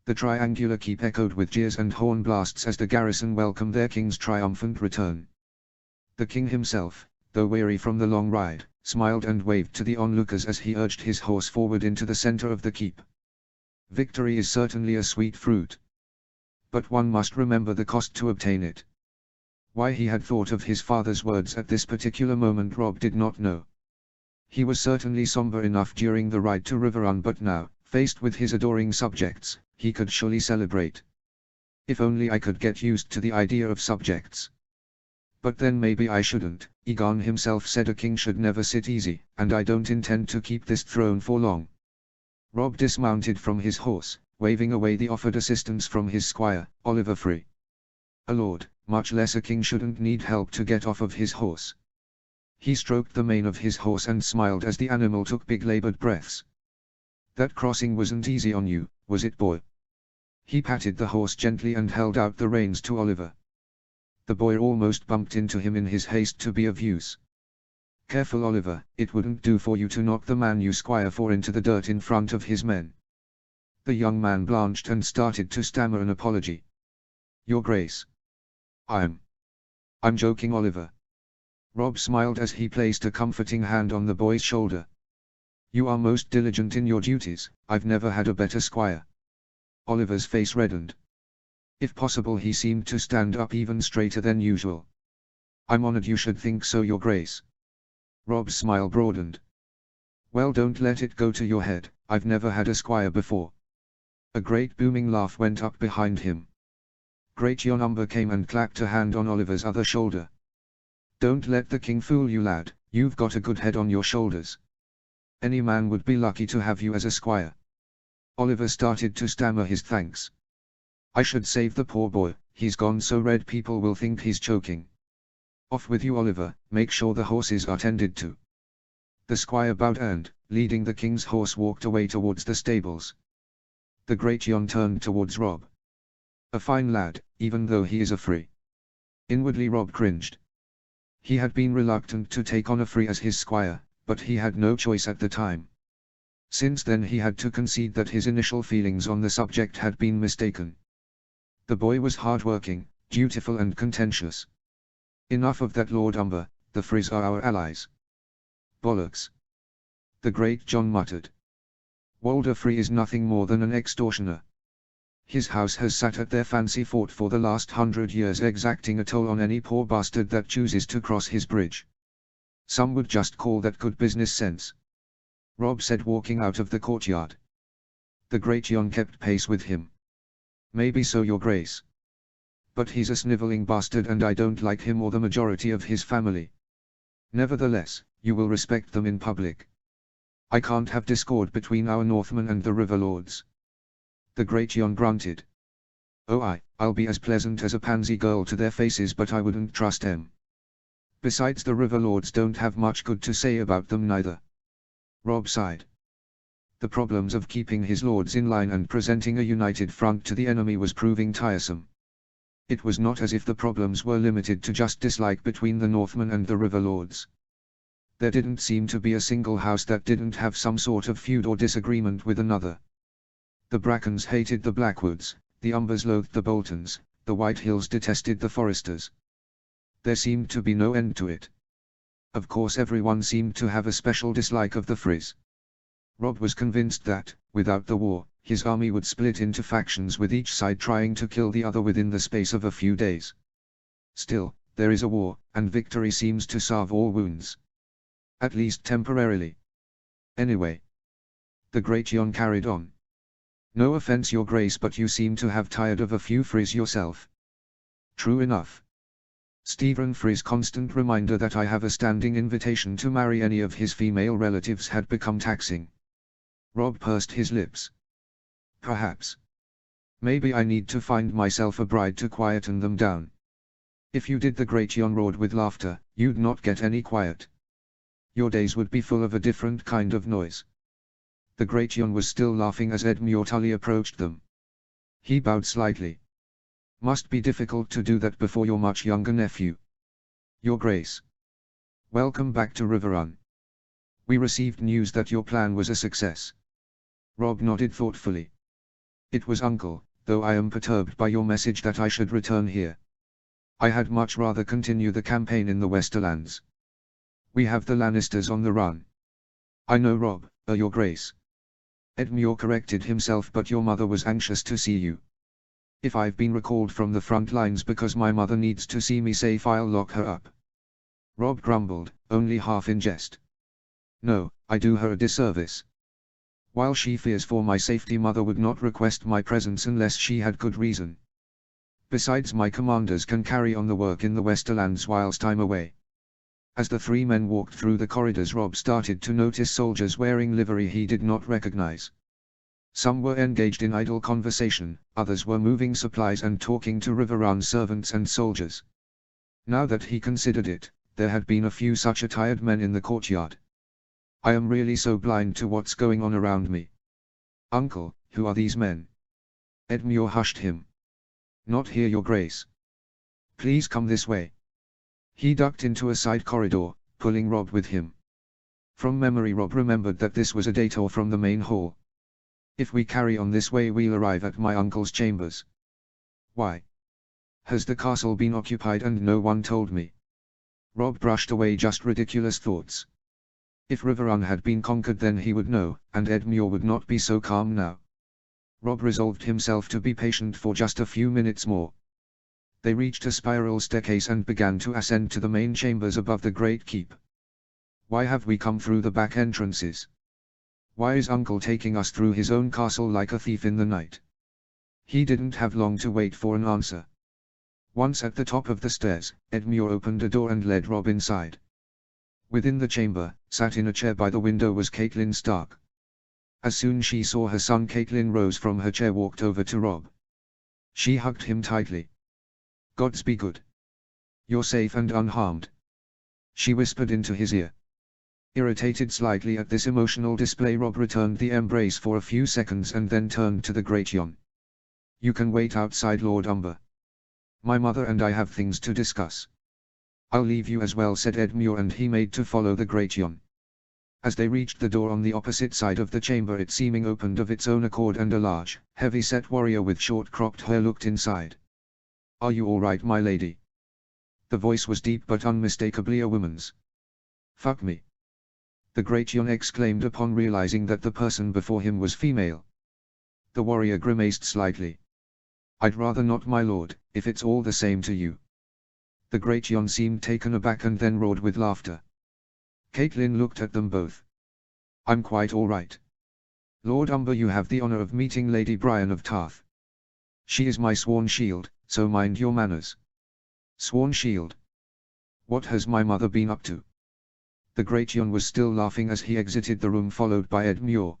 The triangular keep echoed with jeers and horn blasts as the garrison welcomed their king's triumphant return. The king himself, though weary from the long ride, smiled and waved to the onlookers as he urged his horse forward into the center of the keep. Victory is certainly a sweet fruit. But one must remember the cost to obtain it. Why he had thought of his father's words at this particular moment Robb did not know. He was certainly somber enough during the ride to Riverrun, but now, faced with his adoring subjects, he could surely celebrate. If only I could get used to the idea of subjects. But then maybe I shouldn't. Aegon himself said a king should never sit easy, and I don't intend to keep this throne for long. Robb dismounted from his horse, waving away the offered assistance from his squire, Oliver Free. A lord, much less a king, shouldn't need help to get off of his horse. He stroked the mane of his horse and smiled as the animal took big labored breaths. That crossing wasn't easy on you, was it, boy? He patted the horse gently and held out the reins to Oliver. The boy almost bumped into him in his haste to be of use. Careful, Oliver, it wouldn't do for you to knock the man you squire for into the dirt in front of his men. The young man blanched and started to stammer an apology. Your grace. I'm joking, Oliver. Robb smiled as he placed a comforting hand on the boy's shoulder. You are most diligent in your duties, I've never had a better squire. Oliver's face reddened. If possible he seemed to stand up even straighter than usual. I'm honored you should think so, your grace. Robb's smile broadened. Well, don't let it go to your head, I've never had a squire before. A great booming laugh went up behind him. Great Yon Umber came and clapped a hand on Oliver's other shoulder. Don't let the king fool you, lad, You've got a good head on your shoulders. Any man would be lucky to have you as a squire. Oliver started to stammer his thanks. I should save the poor boy, he's gone so red people will think he's choking. Off with you, Oliver, make sure the horses are tended to. The squire bowed and, leading the king's horse, walked away towards the stables. The great Jon turned towards Robb. A fine lad, even though he is a free. Inwardly Robb cringed. He had been reluctant to take on a free as his squire, but he had no choice at the time. Since then he had to concede that his initial feelings on the subject had been mistaken. The boy was hard-working, dutiful and contentious. Enough of that, Lord Umber, the Freys are our allies. Bollocks. The great Jon muttered. Walder Free is nothing more than an extortioner. His house has sat at their fancy fort for the last 100 years, exacting a toll on any poor bastard that chooses to cross his bridge. Some would just call that good business sense. Robb said, walking out of the courtyard. The great Jon kept pace with him. Maybe so, your grace. But he's a snivelling bastard and I don't like him or the majority of his family. Nevertheless, you will respect them in public. I can't have discord between our Northmen and the River Lords. The great Jon grunted. Oh, I'll be as pleasant as a pansy girl to their faces, but I wouldn't trust them. Besides, the River Lords don't have much good to say about them neither. Robb sighed. The problems of keeping his lords in line and presenting a united front to the enemy was proving tiresome. It was not as if the problems were limited to just dislike between the Northmen and the River Lords. There didn't seem to be a single house that didn't have some sort of feud or disagreement with another. The Brackens hated the Blackwoods, the Umbers loathed the Boltons, the Whitehills detested the Foresters. There seemed to be no end to it. Of course, everyone seemed to have a special dislike of the Freys. Robb was convinced that, without the war, his army would split into factions, with each side trying to kill the other within the space of a few days. Still, there is a war, and victory seems to salve all wounds. At least temporarily. Anyway. The great Jon carried on. No offense, your grace, but you seem to have tired of a few Freys yourself. True enough. Stephen Frey's constant reminder that I have a standing invitation to marry any of his female relatives had become taxing. Robb pursed his lips. Perhaps. Maybe I need to find myself a bride to quieten them down. If you did, the great Jon roared with laughter, you'd not get any quiet. Your days would be full of a different kind of noise. The great Jon was still laughing as Edmure Tully approached them. He bowed slightly. Must be difficult to do that before your much younger nephew. Your grace. Welcome back to Riverrun. We received news that your plan was a success. Robb nodded thoughtfully. It was, uncle, though I am perturbed by your message that I should return here. I had much rather continue the campaign in the Westerlands. We have the Lannisters on the run. I know, Robb, your grace. Edmure corrected himself, but your mother was anxious to see you. If I've been recalled from the front lines because my mother needs to see me safe, I'll lock her up. Robb grumbled, only half in jest. No, I do her a disservice. While she fears for my safety, mother would not request my presence unless she had good reason. Besides, my commanders can carry on the work in the Westerlands whilst I'm away. As the three men walked through the corridors, Robb started to notice soldiers wearing livery he did not recognize. Some were engaged in idle conversation, others were moving supplies and talking to Riverrun servants and soldiers. Now that he considered it, there had been a few such attired men in the courtyard. I am really so blind to what's going on around me. Uncle, who are these men? Edmure hushed him. Not here, your grace. Please come this way. He ducked into a side corridor, pulling Robb with him. From memory, Robb remembered that this was a detour from the main hall. If we carry on this way, we'll arrive at my uncle's chambers. Why? Has the castle been occupied and no one told me? Robb brushed away just ridiculous thoughts. If Riverrun had been conquered, then he would know, and Edmure would not be so calm now. Robb resolved himself to be patient for just a few minutes more. They reached a spiral staircase and began to ascend to the main chambers above the great keep. Why have we come through the back entrances? Why is uncle taking us through his own castle like a thief in the night? He didn't have long to wait for an answer. Once at the top of the stairs, Edmure opened a door and led Robb inside. Within the chamber, sat in a chair by the window was Catelyn Stark. As soon she saw her son, Catelyn rose from her chair, walked over to Robb. She hugged him tightly. "Gods be good. You're safe and unharmed," she whispered into his ear. Irritated slightly at this emotional display, Robb returned the embrace for a few seconds and then turned to the Great Yon. "You can wait outside, Lord Umber. My mother and I have things to discuss." "I'll leave you as well," said Edmure, and he made to follow the Great Yon. As they reached the door on the opposite side of the chamber, it seeming opened of its own accord, and a large, heavy-set warrior with short cropped hair looked inside. "Are you all right, my lady?" The voice was deep but unmistakably a woman's. "Fuck me!" the Great Yon exclaimed upon realizing that the person before him was female. The warrior grimaced slightly. "I'd rather not, my lord, if it's all the same to you." The Great Yon seemed taken aback and then roared with laughter. Catelyn looked at them both. "I'm quite all right. Lord Umber, you have the honor of meeting Lady Brienne of Tarth. She is my sworn shield, so mind your manners." "Sworn shield? What has my mother been up to?" The Great Yon was still laughing as he exited the room, followed by Edmure.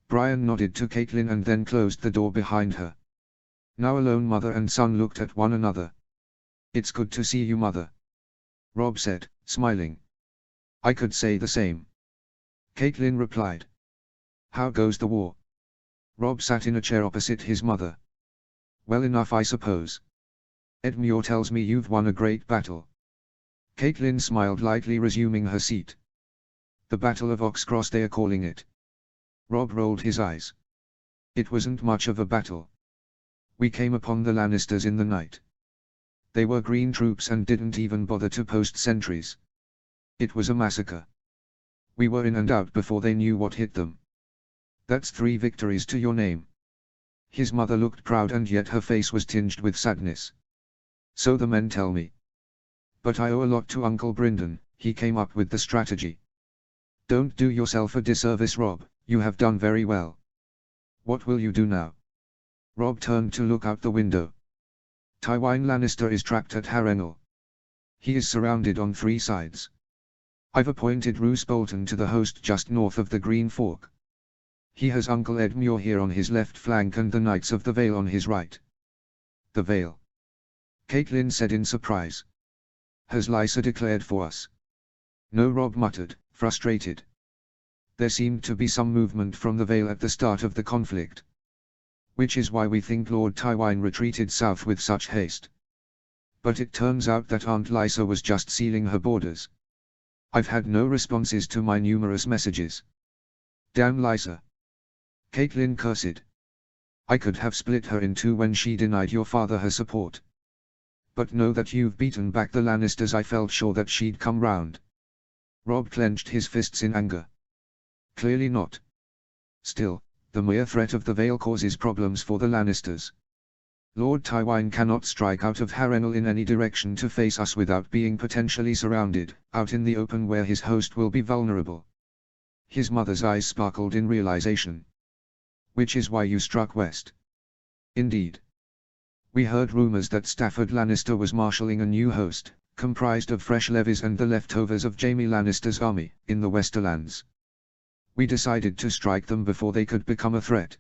Brian nodded to Catelyn and then closed the door behind her. Now alone, mother and son looked at one another. "It's good to see you, mother," Robb said, smiling. "I could say the same," Catelyn replied. "How goes the war?" Robb sat in a chair opposite his mother. "Well enough, I suppose. Edmure tells me you've won a great battle." Catelyn smiled lightly, resuming her seat. "The Battle of Oxcross they are calling it." Robb rolled his eyes. "It wasn't much of a battle. We came upon the Lannisters in the night. They were green troops and didn't even bother to post sentries. It was a massacre. We were in and out before they knew what hit them. That's 3 victories to your name." His mother looked proud and yet her face was tinged with sadness. "So the men tell me. But I owe a lot to Uncle Brynden, he came up with the strategy." "Don't do yourself a disservice, Robb, you have done very well. What will you do now?" Robb turned to look out the window. "Tywin Lannister is trapped at Harrenhal. He is surrounded on 3 sides. I've appointed Roose Bolton to the host just north of the Green Fork. He has Uncle Edmure here on his left flank and the Knights of the Vale on his right." "The Vale?" Catelyn said in surprise. "Has Lysa declared for us?" "No," Robb muttered, frustrated. "There seemed to be some movement from the Vale at the start of the conflict. Which is why we think Lord Tywin retreated south with such haste. But it turns out that Aunt Lysa was just sealing her borders. I've had no responses to my numerous messages. Damn Lysa!" Catelyn cursed. "I could have split her in 2 when she denied your father her support. But now that you've beaten back the Lannisters, I felt sure that she'd come round." Robb clenched his fists in anger. "Clearly not. Still, the mere threat of the Vale causes problems for the Lannisters. Lord Tywin cannot strike out of Harrenhal in any direction to face us without being potentially surrounded, out in the open where his host will be vulnerable." His mother's eyes sparkled in realization. "Which is why you struck west." "Indeed. We heard rumors that Stafford Lannister was marshalling a new host, comprised of fresh levies and the leftovers of Jaime Lannister's army, in the Westerlands. We decided to strike them before they could become a threat.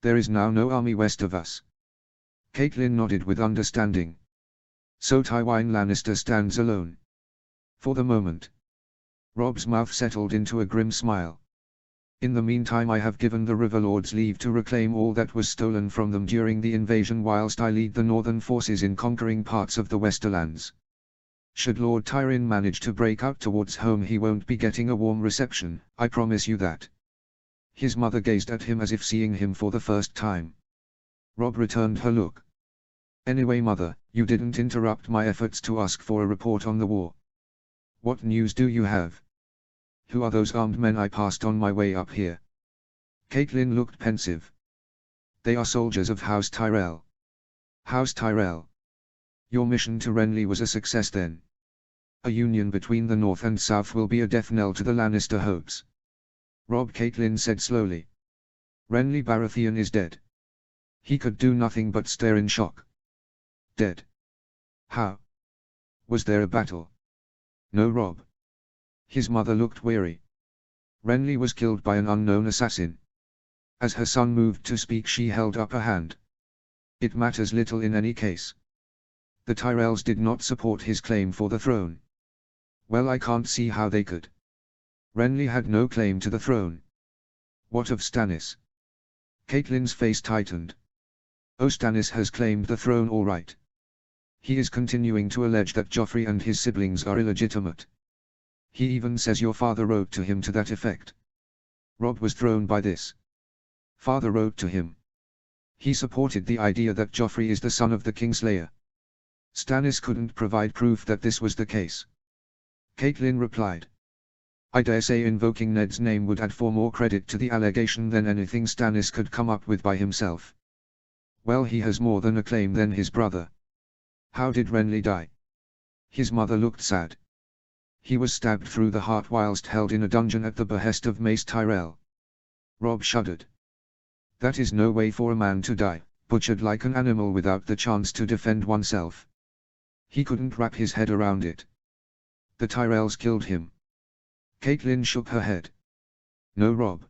There is now no army west of us." Catelyn nodded with understanding. "So Tywin Lannister stands alone." "For the moment." Robb's mouth settled into a grim smile. "In the meantime, I have given the Riverlords leave to reclaim all that was stolen from them during the invasion, whilst I lead the northern forces in conquering parts of the Westerlands. Should Lord Tyrion manage to break out towards home, he won't be getting a warm reception, I promise you that." His mother gazed at him as if seeing him for the first time. Robb returned her look. "Anyway, mother, you didn't interrupt my efforts to ask for a report on the war. What news do you have? Who are those armed men I passed on my way up here?" Catelyn looked pensive. "They are soldiers of House Tyrell." "House Tyrell? Your mission to Renly was a success then. A union between the North and South will be a death knell to the Lannister hopes." "Robb," Catelyn said slowly. "Renly Baratheon is dead." He could do nothing but stare in shock. "Dead? How? Was there a battle?" "No, Robb. His mother looked weary. Renly was killed by an unknown assassin. As her son moved to speak, she held up a hand. It matters little in any case. The Tyrells did not support his claim for the throne. Well, I can't see how they could. Renly had no claim to the throne. What of Stannis? Catelyn's face tightened. Oh, Stannis has claimed the throne all right. He is continuing to allege that Joffrey and his siblings are illegitimate. He even says your father wrote to him to that effect. Robb was thrown by this. Father wrote to him. He supported the idea that Joffrey is the son of the Kingslayer. Stannis couldn't provide proof that this was the case. Catelyn replied. I dare say invoking Ned's name would add far more credit to the allegation than anything Stannis could come up with by himself. Well, he has more than a claim than his brother. How did Renly die? His mother looked sad. He was stabbed through the heart whilst held in a dungeon at the behest of Mace Tyrell. Robb shuddered. That is no way for a man to die, butchered like an animal without the chance to defend oneself. He couldn't wrap his head around it. The Tyrells killed him. Catelyn shook her head. No, Robb.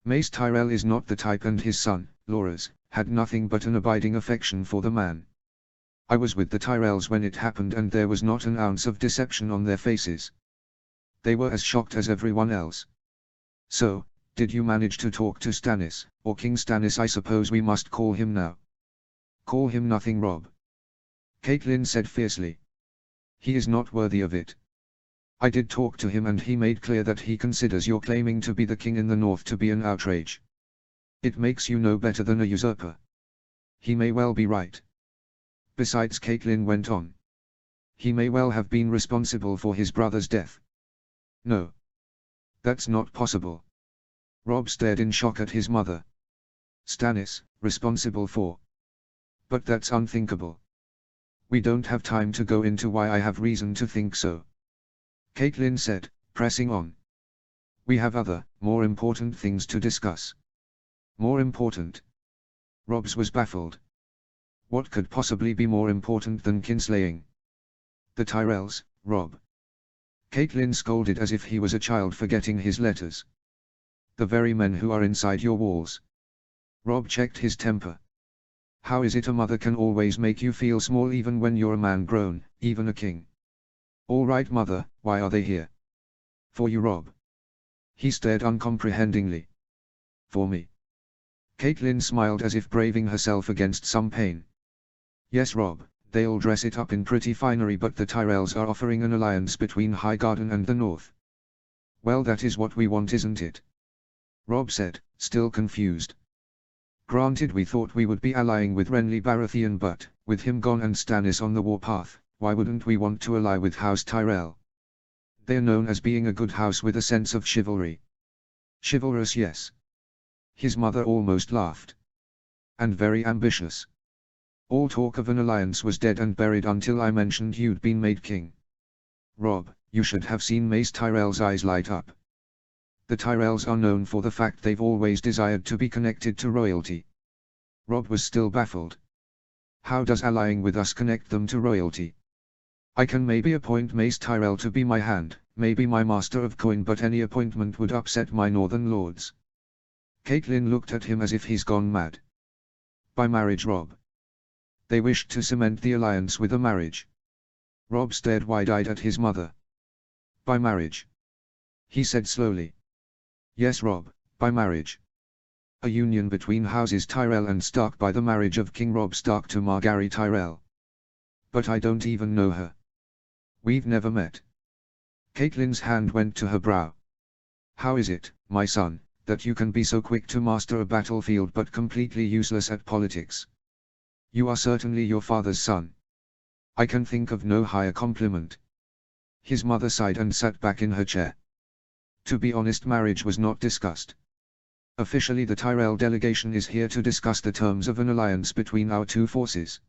Mace Tyrell is not the type, and his son, Loras, had nothing but an abiding affection for the man. I was with the Tyrells when it happened, and there was not an ounce of deception on their faces. They were as shocked as everyone else. So, did you manage to talk to Stannis, or King Stannis I suppose we must call him now? Call him nothing, Robb. Catelyn said fiercely. He is not worthy of it. I did talk to him, and he made clear that he considers your claiming to be the king in the north to be an outrage. It makes you no better than a usurper. He may well be right. Besides, Catelyn went on, he may well have been responsible for his brother's death. No. That's not possible. Robb stared in shock at his mother. Stannis, responsible for? But that's unthinkable. We don't have time to go into why I have reason to think so. Catelyn said, pressing on. We have other, more important things to discuss. More important? Robb was baffled. What could possibly be more important than kinslaying? The Tyrells, Robb. Catelyn scolded as if he was a child forgetting his letters. The very men who are inside your walls. Robb checked his temper. How is it a mother can always make you feel small even when you're a man grown, even a king? All right, mother, why are they here? For you, Robb. He stared uncomprehendingly. For me. Catelyn smiled as if braving herself against some pain. Yes, Robb, they'll dress it up in pretty finery, but the Tyrells are offering an alliance between Highgarden and the North. Well, that is what we want, isn't it? Robb said, still confused. Granted, we thought we would be allying with Renly Baratheon, but, with him gone and Stannis on the warpath, why wouldn't we want to ally with House Tyrell? They're known as being a good house with a sense of chivalry. Chivalrous, yes. His mother almost laughed. And very ambitious. All talk of an alliance was dead and buried until I mentioned you'd been made king. Robb, you should have seen Mace Tyrell's eyes light up. The Tyrells are known for the fact they've always desired to be connected to royalty. Robb was still baffled. How does allying with us connect them to royalty? I can maybe appoint Mace Tyrell to be my hand, maybe my master of coin, but any appointment would upset my northern lords. Catelyn looked at him as if he's gone mad. By marriage, Robb. They wished to cement the alliance with a marriage. Robb stared wide-eyed at his mother. By marriage. He said slowly. Yes, Robb, by marriage. A union between houses Tyrell and Stark by the marriage of King Robb Stark to Margaery Tyrell. But I don't even know her. We've never met. Catelyn's hand went to her brow. How is it, my son, that you can be so quick to master a battlefield but completely useless at politics? You are certainly your father's son. I can think of no higher compliment. His mother sighed and sat back in her chair. To be honest, marriage was not discussed. Officially, the Tyrell delegation is here to discuss the terms of an alliance between our two forces.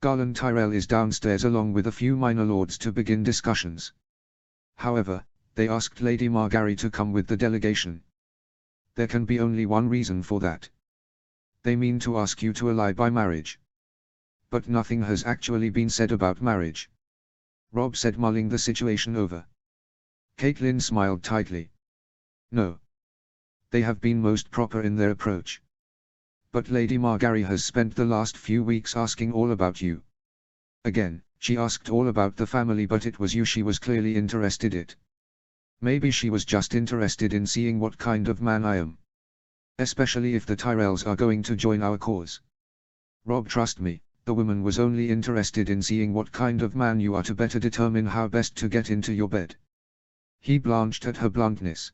Garland Tyrell is downstairs along with a few minor lords to begin discussions. However, they asked Lady Margaery to come with the delegation. There can be only one reason for that. They mean to ask you to ally by marriage. But nothing has actually been said about marriage. Robb said, mulling the situation over. Caitlin smiled tightly. No. They have been most proper in their approach. But Lady Margaery has spent the last few weeks asking all about you. Again, she asked all about the family, but it was you she was clearly interested in. Maybe she was just interested in seeing what kind of man I am. Especially if the Tyrells are going to join our cause. Robb, trust me, the woman was only interested in seeing what kind of man you are to better determine how best to get into your bed. He blanched at her bluntness.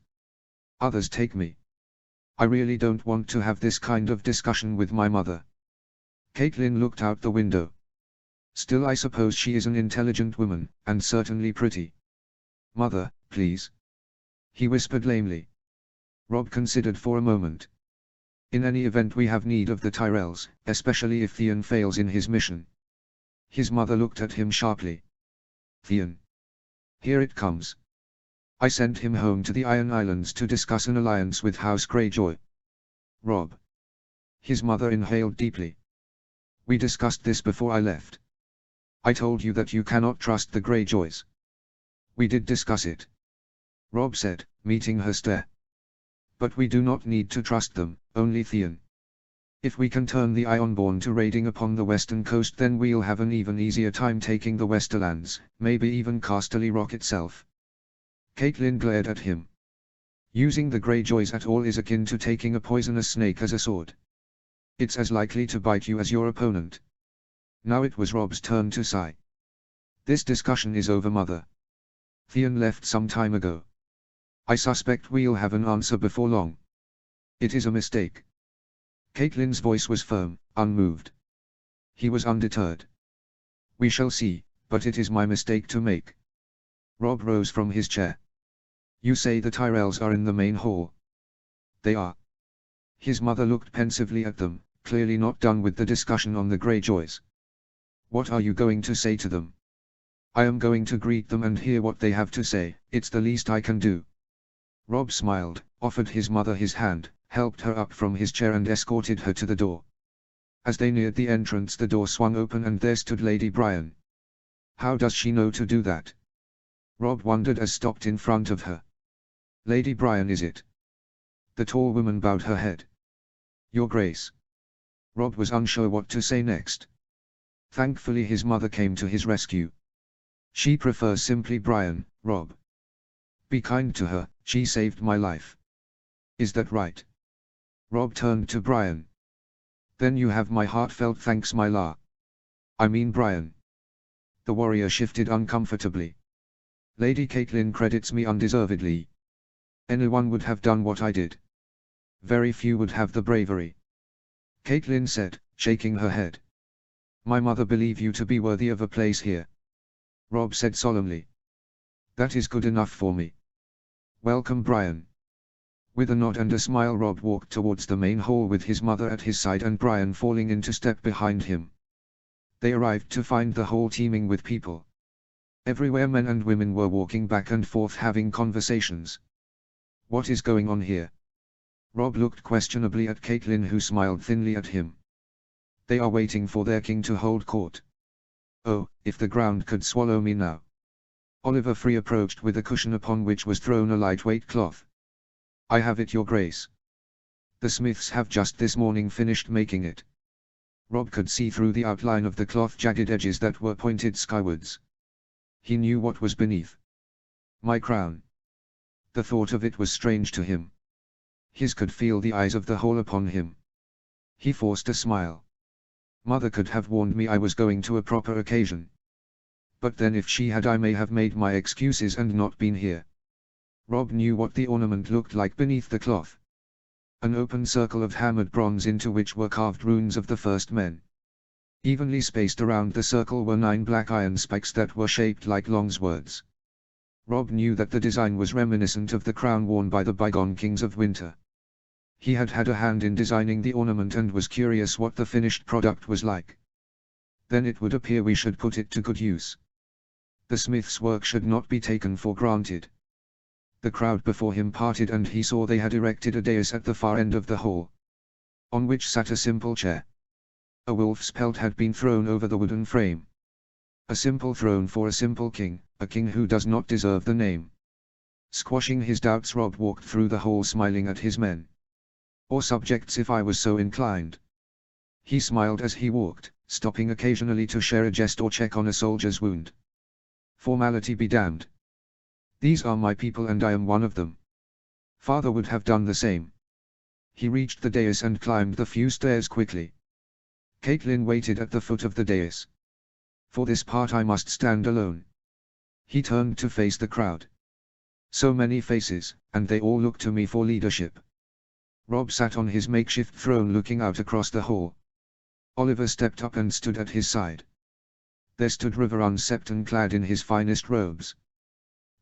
Others take me. I really don't want to have this kind of discussion with my mother. Caitlin looked out the window. Still, I suppose she is an intelligent woman, and certainly pretty. Mother, please. He whispered lamely. Robb considered for a moment. In any event, we have need of the Tyrells, especially if Theon fails in his mission. His mother looked at him sharply. Theon. Here it comes. I sent him home to the Iron Islands to discuss an alliance with House Greyjoy. Robb. His mother inhaled deeply. We discussed this before I left. I told you that you cannot trust the Greyjoys. We did discuss it. Robb said, meeting her stare. But we do not need to trust them, only Theon. If we can turn the Ironborn to raiding upon the western coast, then we'll have an even easier time taking the Westerlands, maybe even Casterly Rock itself. Caitlin glared at him. Using the Greyjoys at all is akin to taking a poisonous snake as a sword. It's as likely to bite you as your opponent. Now it was Robb's turn to sigh. This discussion is over, mother. Theon left some time ago. I suspect we'll have an answer before long. It is a mistake. Caitlin's voice was firm, unmoved. He was undeterred. We shall see, but it is my mistake to make. Robb rose from his chair. You say the Tyrells are in the main hall? They are. His mother looked pensively at them, clearly not done with the discussion on the Greyjoys. What are you going to say to them? I am going to greet them and hear what they have to say. It's the least I can do. Robb smiled, offered his mother his hand, helped her up from his chair and escorted her to the door. As they neared the entrance, the door swung open and there stood Lady Brienne. How does she know to do that? Robb wondered as stopped in front of her. Lady Brienne, is it? The tall woman bowed her head. Your Grace. Robb was unsure what to say next. Thankfully his mother came to his rescue. She prefers simply Brienne, Robb. Be kind to her, she saved my life. Is that right? Robb turned to Brienne. Then you have my heartfelt thanks, my la. I mean Brienne. The warrior shifted uncomfortably. Lady Caitlin credits me undeservedly. Anyone would have done what I did. Very few would have the bravery. Caitlin said, shaking her head. My mother believe you to be worthy of a place here. Robb said solemnly. That is good enough for me. Welcome, Brienne. With a nod and a smile, Robb walked towards the main hall with his mother at his side and Brienne falling into step behind him. They arrived to find the hall teeming with people. Everywhere men and women were walking back and forth having conversations. What is going on here? Robb looked questionably at Caitlin, who smiled thinly at him. They are waiting for their king to hold court. Oh, if the ground could swallow me now. Oliver Free approached with a cushion upon which was thrown a lightweight cloth. I have it, your grace. The smiths have just this morning finished making it. Robb could see through the outline of the cloth jagged edges that were pointed skywards. He knew what was beneath. My crown. The thought of it was strange to him. His could feel the eyes of the whole upon him. He forced a smile. Mother could have warned me I was going to a proper occasion. But then if she had, I may have made my excuses and not been here. Robb knew what the ornament looked like beneath the cloth. An open circle of hammered bronze into which were carved runes of the first men. Evenly spaced around the circle were 9 black iron spikes that were shaped like long swords. Robb knew that the design was reminiscent of the crown worn by the bygone kings of winter. He had had a hand in designing the ornament and was curious what the finished product was like. Then it would appear we should put it to good use. The smith's work should not be taken for granted. The crowd before him parted and he saw they had erected a dais at the far end of the hall, on which sat a simple chair. A wolf's pelt had been thrown over the wooden frame. A simple throne for a simple king, a king who does not deserve the name. Squashing his doubts, Rob walked through the hall smiling at his men. Or subjects if I was so inclined. He smiled as he walked, stopping occasionally to share a jest or check on a soldier's wound. Formality be damned. These are my people and I am one of them. Father would have done the same. He reached the dais and climbed the few stairs quickly. Caitlin waited at the foot of the dais. For this part I must stand alone. He turned to face the crowd. So many faces, and they all look to me for leadership. Rob sat on his makeshift throne looking out across the hall. Oliver stepped up and stood at his side. There stood River Septon clad in his finest robes.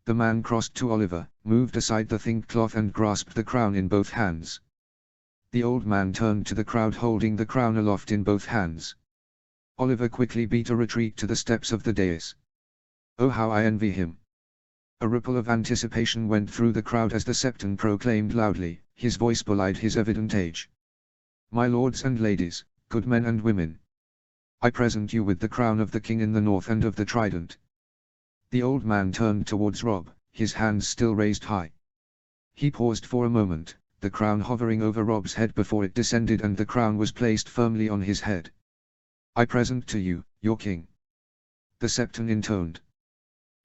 The man crossed to Oliver, moved aside the think cloth and grasped the crown in both hands. The old man turned to the crowd holding the crown aloft in both hands. Oliver quickly beat a retreat to the steps of the dais. Oh, how I envy him. A ripple of anticipation went through the crowd as the Septon proclaimed loudly, his voice belied his evident age. My lords and ladies, good men and women. I present you with the crown of the king in the north and of the trident. The old man turned towards Rob, his hands still raised high. He paused for a moment, the crown hovering over Rob's head before it descended and the crown was placed firmly on his head. I present to you, your king. The Septon intoned.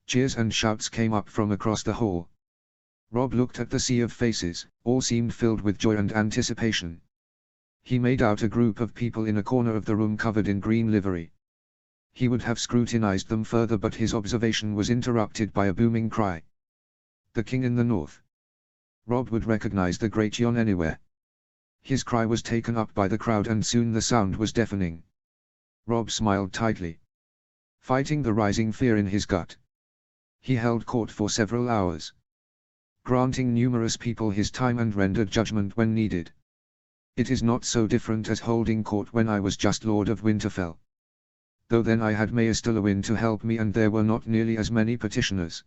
Cheers and shouts came up from across the hall. Rob looked at the sea of faces, all seemed filled with joy and anticipation. He made out a group of people in a corner of the room covered in green livery. He would have scrutinized them further but his observation was interrupted by a booming cry. The king in the north. Rob would recognize the great Jon anywhere. His cry was taken up by the crowd and soon the sound was deafening. Rob smiled tightly. Fighting the rising fear in his gut. He held court for several hours. Granting numerous people his time and rendered judgment when needed. It is not so different as holding court when I was just Lord of Winterfell. Though then I had Maester Lewin to help me and there were not nearly as many petitioners.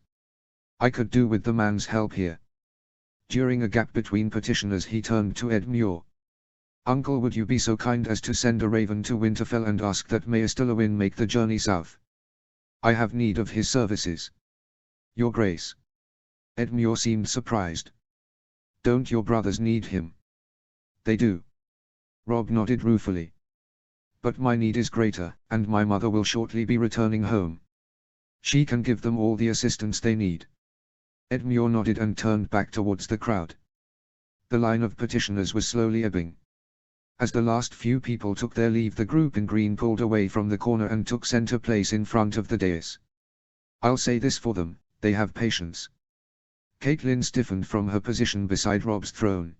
I could do with the man's help here. During a gap between petitioners he turned to Ed Muir. Uncle, would you be so kind as to send a raven to Winterfell and ask that Maester Lewin make the journey south? I have need of his services. Your Grace. Ed Muir seemed surprised. Don't your brothers need him? They do. Rob nodded ruefully. But my need is greater, and my mother will shortly be returning home. She can give them all the assistance they need. Ed Muir nodded and turned back towards the crowd. The line of petitioners was slowly ebbing. As the last few people took their leave, the group in green pulled away from the corner and took center place in front of the dais. I'll say this for them, they have patience. Caitlin stiffened from her position beside Rob's throne.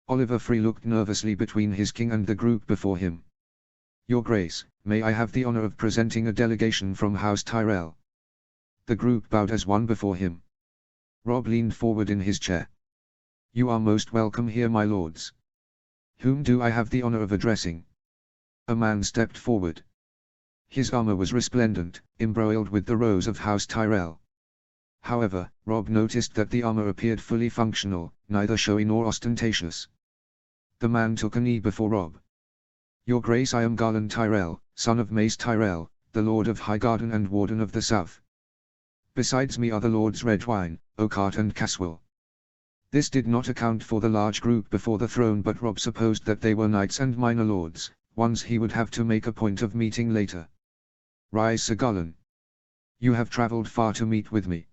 Oliver Free looked nervously between his king and the group before him. Your Grace, may I have the honor of presenting a delegation from House Tyrell? The group bowed as one before him. Rob leaned forward in his chair. You are most welcome here, my lords. Whom do I have the honor of addressing? A man stepped forward. His armor was resplendent, embroiled with the rose of House Tyrell. However, Rob noticed that the armor appeared fully functional, neither showy nor ostentatious. The man took a knee before Rob. Your Grace, I am Garland Tyrell, son of Mace Tyrell, the Lord of Highgarden and Warden of the South. Besides me are the Lords Redwyne, Oakheart and Caswell. This did not account for the large group before the throne, but Rob supposed that they were knights and minor lords, ones he would have to make a point of meeting later. Rise, Sir Garland. You have travelled far to meet with me.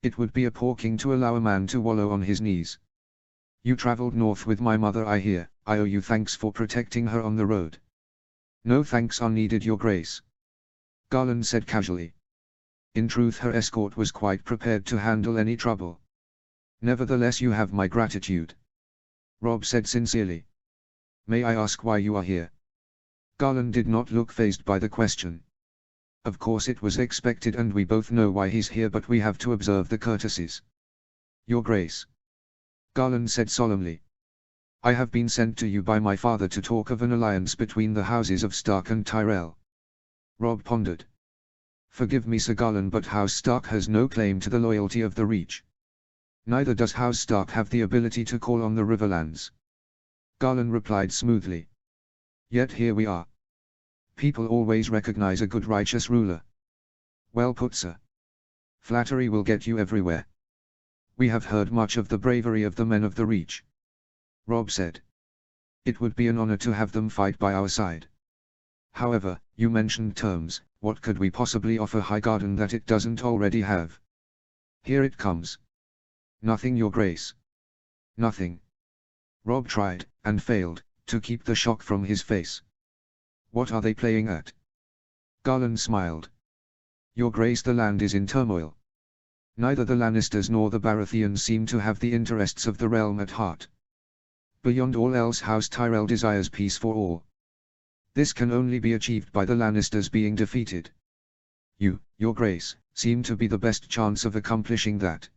It would be a poor king to allow a man to wallow on his knees. You travelled north with my mother, I hear. I owe you thanks for protecting her on the road. No thanks are needed, Your Grace. Garland said casually. In truth, her escort was quite prepared to handle any trouble. Nevertheless, you have my gratitude. Rob said sincerely. May I ask why you are here? Garland did not look fazed by the question. Of course it was expected and we both know why he's here, but we have to observe the courtesies. Your Grace. Garland said solemnly. I have been sent to you by my father to talk of an alliance between the houses of Stark and Tyrell. Rob pondered. Forgive me, Sir Garland, but House Stark has no claim to the loyalty of the Reach. Neither does House Stark have the ability to call on the Riverlands. Garland replied smoothly. Yet here we are. People always recognize a good righteous ruler. Well put, sir. Flattery will get you everywhere. We have heard much of the bravery of the men of the Reach, Robb said. It would be an honor to have them fight by our side. However, you mentioned terms, what could we possibly offer Highgarden that it doesn't already have? Here it comes. Nothing, Your Grace. Nothing. Robb tried, and failed, to keep the shock from his face. What are they playing at? Garland smiled. Your Grace, the land is in turmoil. Neither the Lannisters nor the Baratheons seem to have the interests of the realm at heart. Beyond all else, House Tyrell desires peace for all. This can only be achieved by the Lannisters being defeated. You, Your Grace, seem to be the best chance of accomplishing that.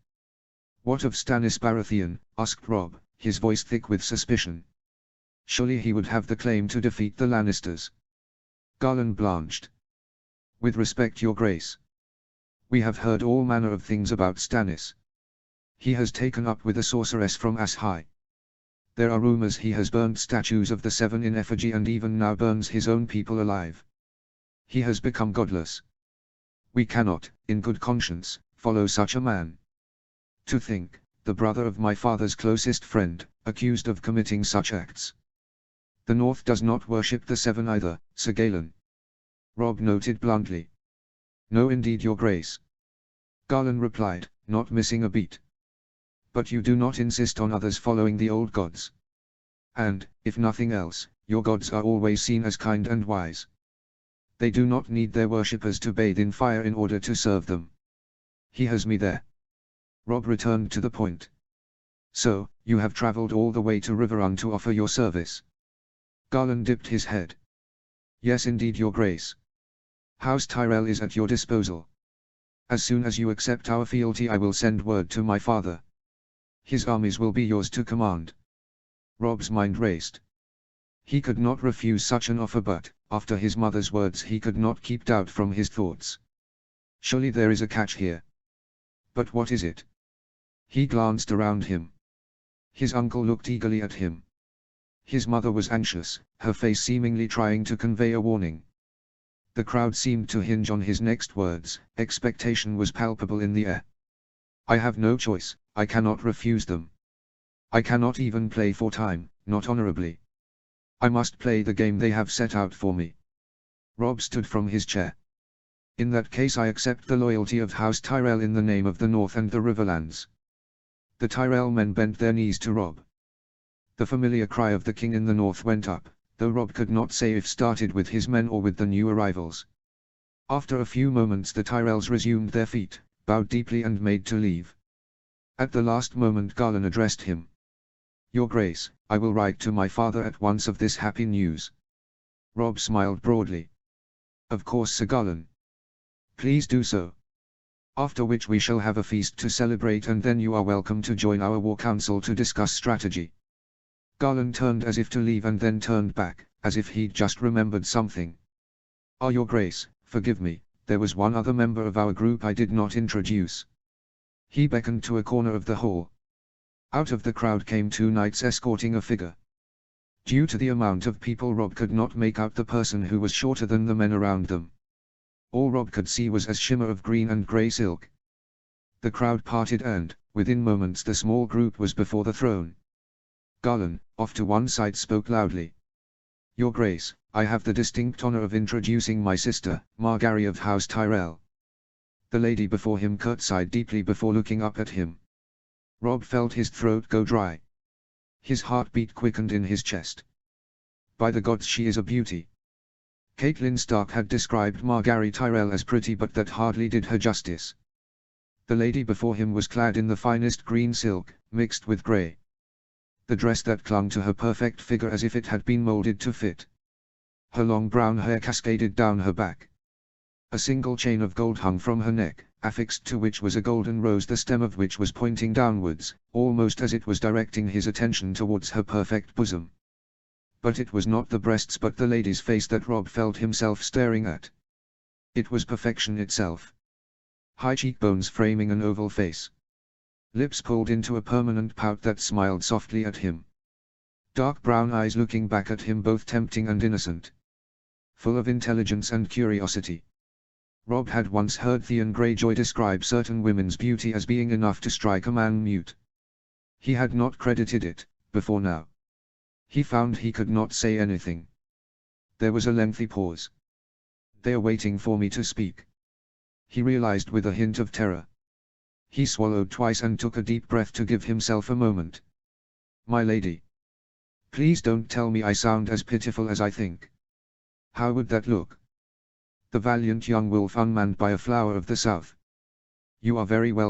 What of Stannis Baratheon? Asked Robb, his voice thick with suspicion. Surely he would have the claim to defeat the Lannisters. Garland blanched. With respect, Your Grace. We have heard all manner of things about Stannis. He has taken up with a sorceress from Ass High. There are rumors he has burnt statues of the Seven in effigy and even now burns his own people alive. He has become godless. We cannot, in good conscience, follow such a man. To think, the brother of my father's closest friend, accused of committing such acts. The North does not worship the Seven either, Sir Galen. Robb noted bluntly. No indeed, Your Grace. Garland replied, not missing a beat. But you do not insist on others following the old gods. And, if nothing else, your gods are always seen as kind and wise. They do not need their worshippers to bathe in fire in order to serve them. He has me there. Robb returned to the point. So, you have traveled all the way to Riverrun to offer your service? Garland dipped his head. Yes indeed, Your Grace. House Tyrell is at your disposal. As soon as you accept our fealty, I will send word to my father. His armies will be yours to command. Robb's mind raced. He could not refuse such an offer, but, after his mother's words, he could not keep doubt from his thoughts. Surely there is a catch here. But what is it? He glanced around him. His uncle looked eagerly at him. His mother was anxious, her face seemingly trying to convey a warning. The crowd seemed to hinge on his next words, expectation was palpable in the air. I have no choice, I cannot refuse them. I cannot even play for time, not honorably. I must play the game they have set out for me. Robb stood from his chair. In that case I accept the loyalty of House Tyrell in the name of the North and the Riverlands. The Tyrell men bent their knees to Robb. The familiar cry of the king in the north went up, though Robb could not say if started with his men or with the new arrivals. After a few moments the Tyrells resumed their feet, bowed deeply and made to leave. At the last moment Garland addressed him. Your Grace, I will write to my father at once of this happy news. Robb smiled broadly. Of course, Sir Garland. Please do so. After which we shall have a feast to celebrate, and then you are welcome to join our war council to discuss strategy. Garland turned as if to leave and then turned back, as if he'd just remembered something. Your Grace, forgive me, there was one other member of our group I did not introduce. He beckoned to a corner of the hall. Out of the crowd came two knights escorting a figure. Due to the amount of people, Robb could not make out the person who was shorter than the men around them. All Robb could see was a shimmer of green and grey silk. The crowd parted and, within moments, the small group was before the throne. Garland, off to one side, spoke loudly. Your Grace, I have the distinct honor of introducing my sister, Margaery of House Tyrell. The lady before him curtsied deeply before looking up at him. Robb felt his throat go dry. His heartbeat quickened in his chest. By the gods, she is a beauty. Catelyn Stark had described Margaery Tyrell as pretty, but that hardly did her justice. The lady before him was clad in the finest green silk, mixed with grey. The dress that clung to her perfect figure as if it had been molded to fit. Her long brown hair cascaded down her back. A single chain of gold hung from her neck, affixed to which was a golden rose, the stem of which was pointing downwards, almost as it was directing his attention towards her perfect bosom. But it was not the breasts but the lady's face that Robb felt himself staring at. It was perfection itself. High cheekbones framing an oval face. Lips pulled into a permanent pout that smiled softly at him. Dark brown eyes looking back at him, both tempting and innocent. Full of intelligence and curiosity. Rob had once heard Theon Greyjoy describe certain women's beauty as being enough to strike a man mute. He had not credited it, before now. He found he could not say anything. There was a lengthy pause. "They are waiting for me to speak," he realized with a hint of terror. He swallowed twice and took a deep breath to give himself a moment. "My lady. Please don't tell me I sound as pitiful as I think. How would that look? The valiant young wolf unmanned by a flower of the south. You are very well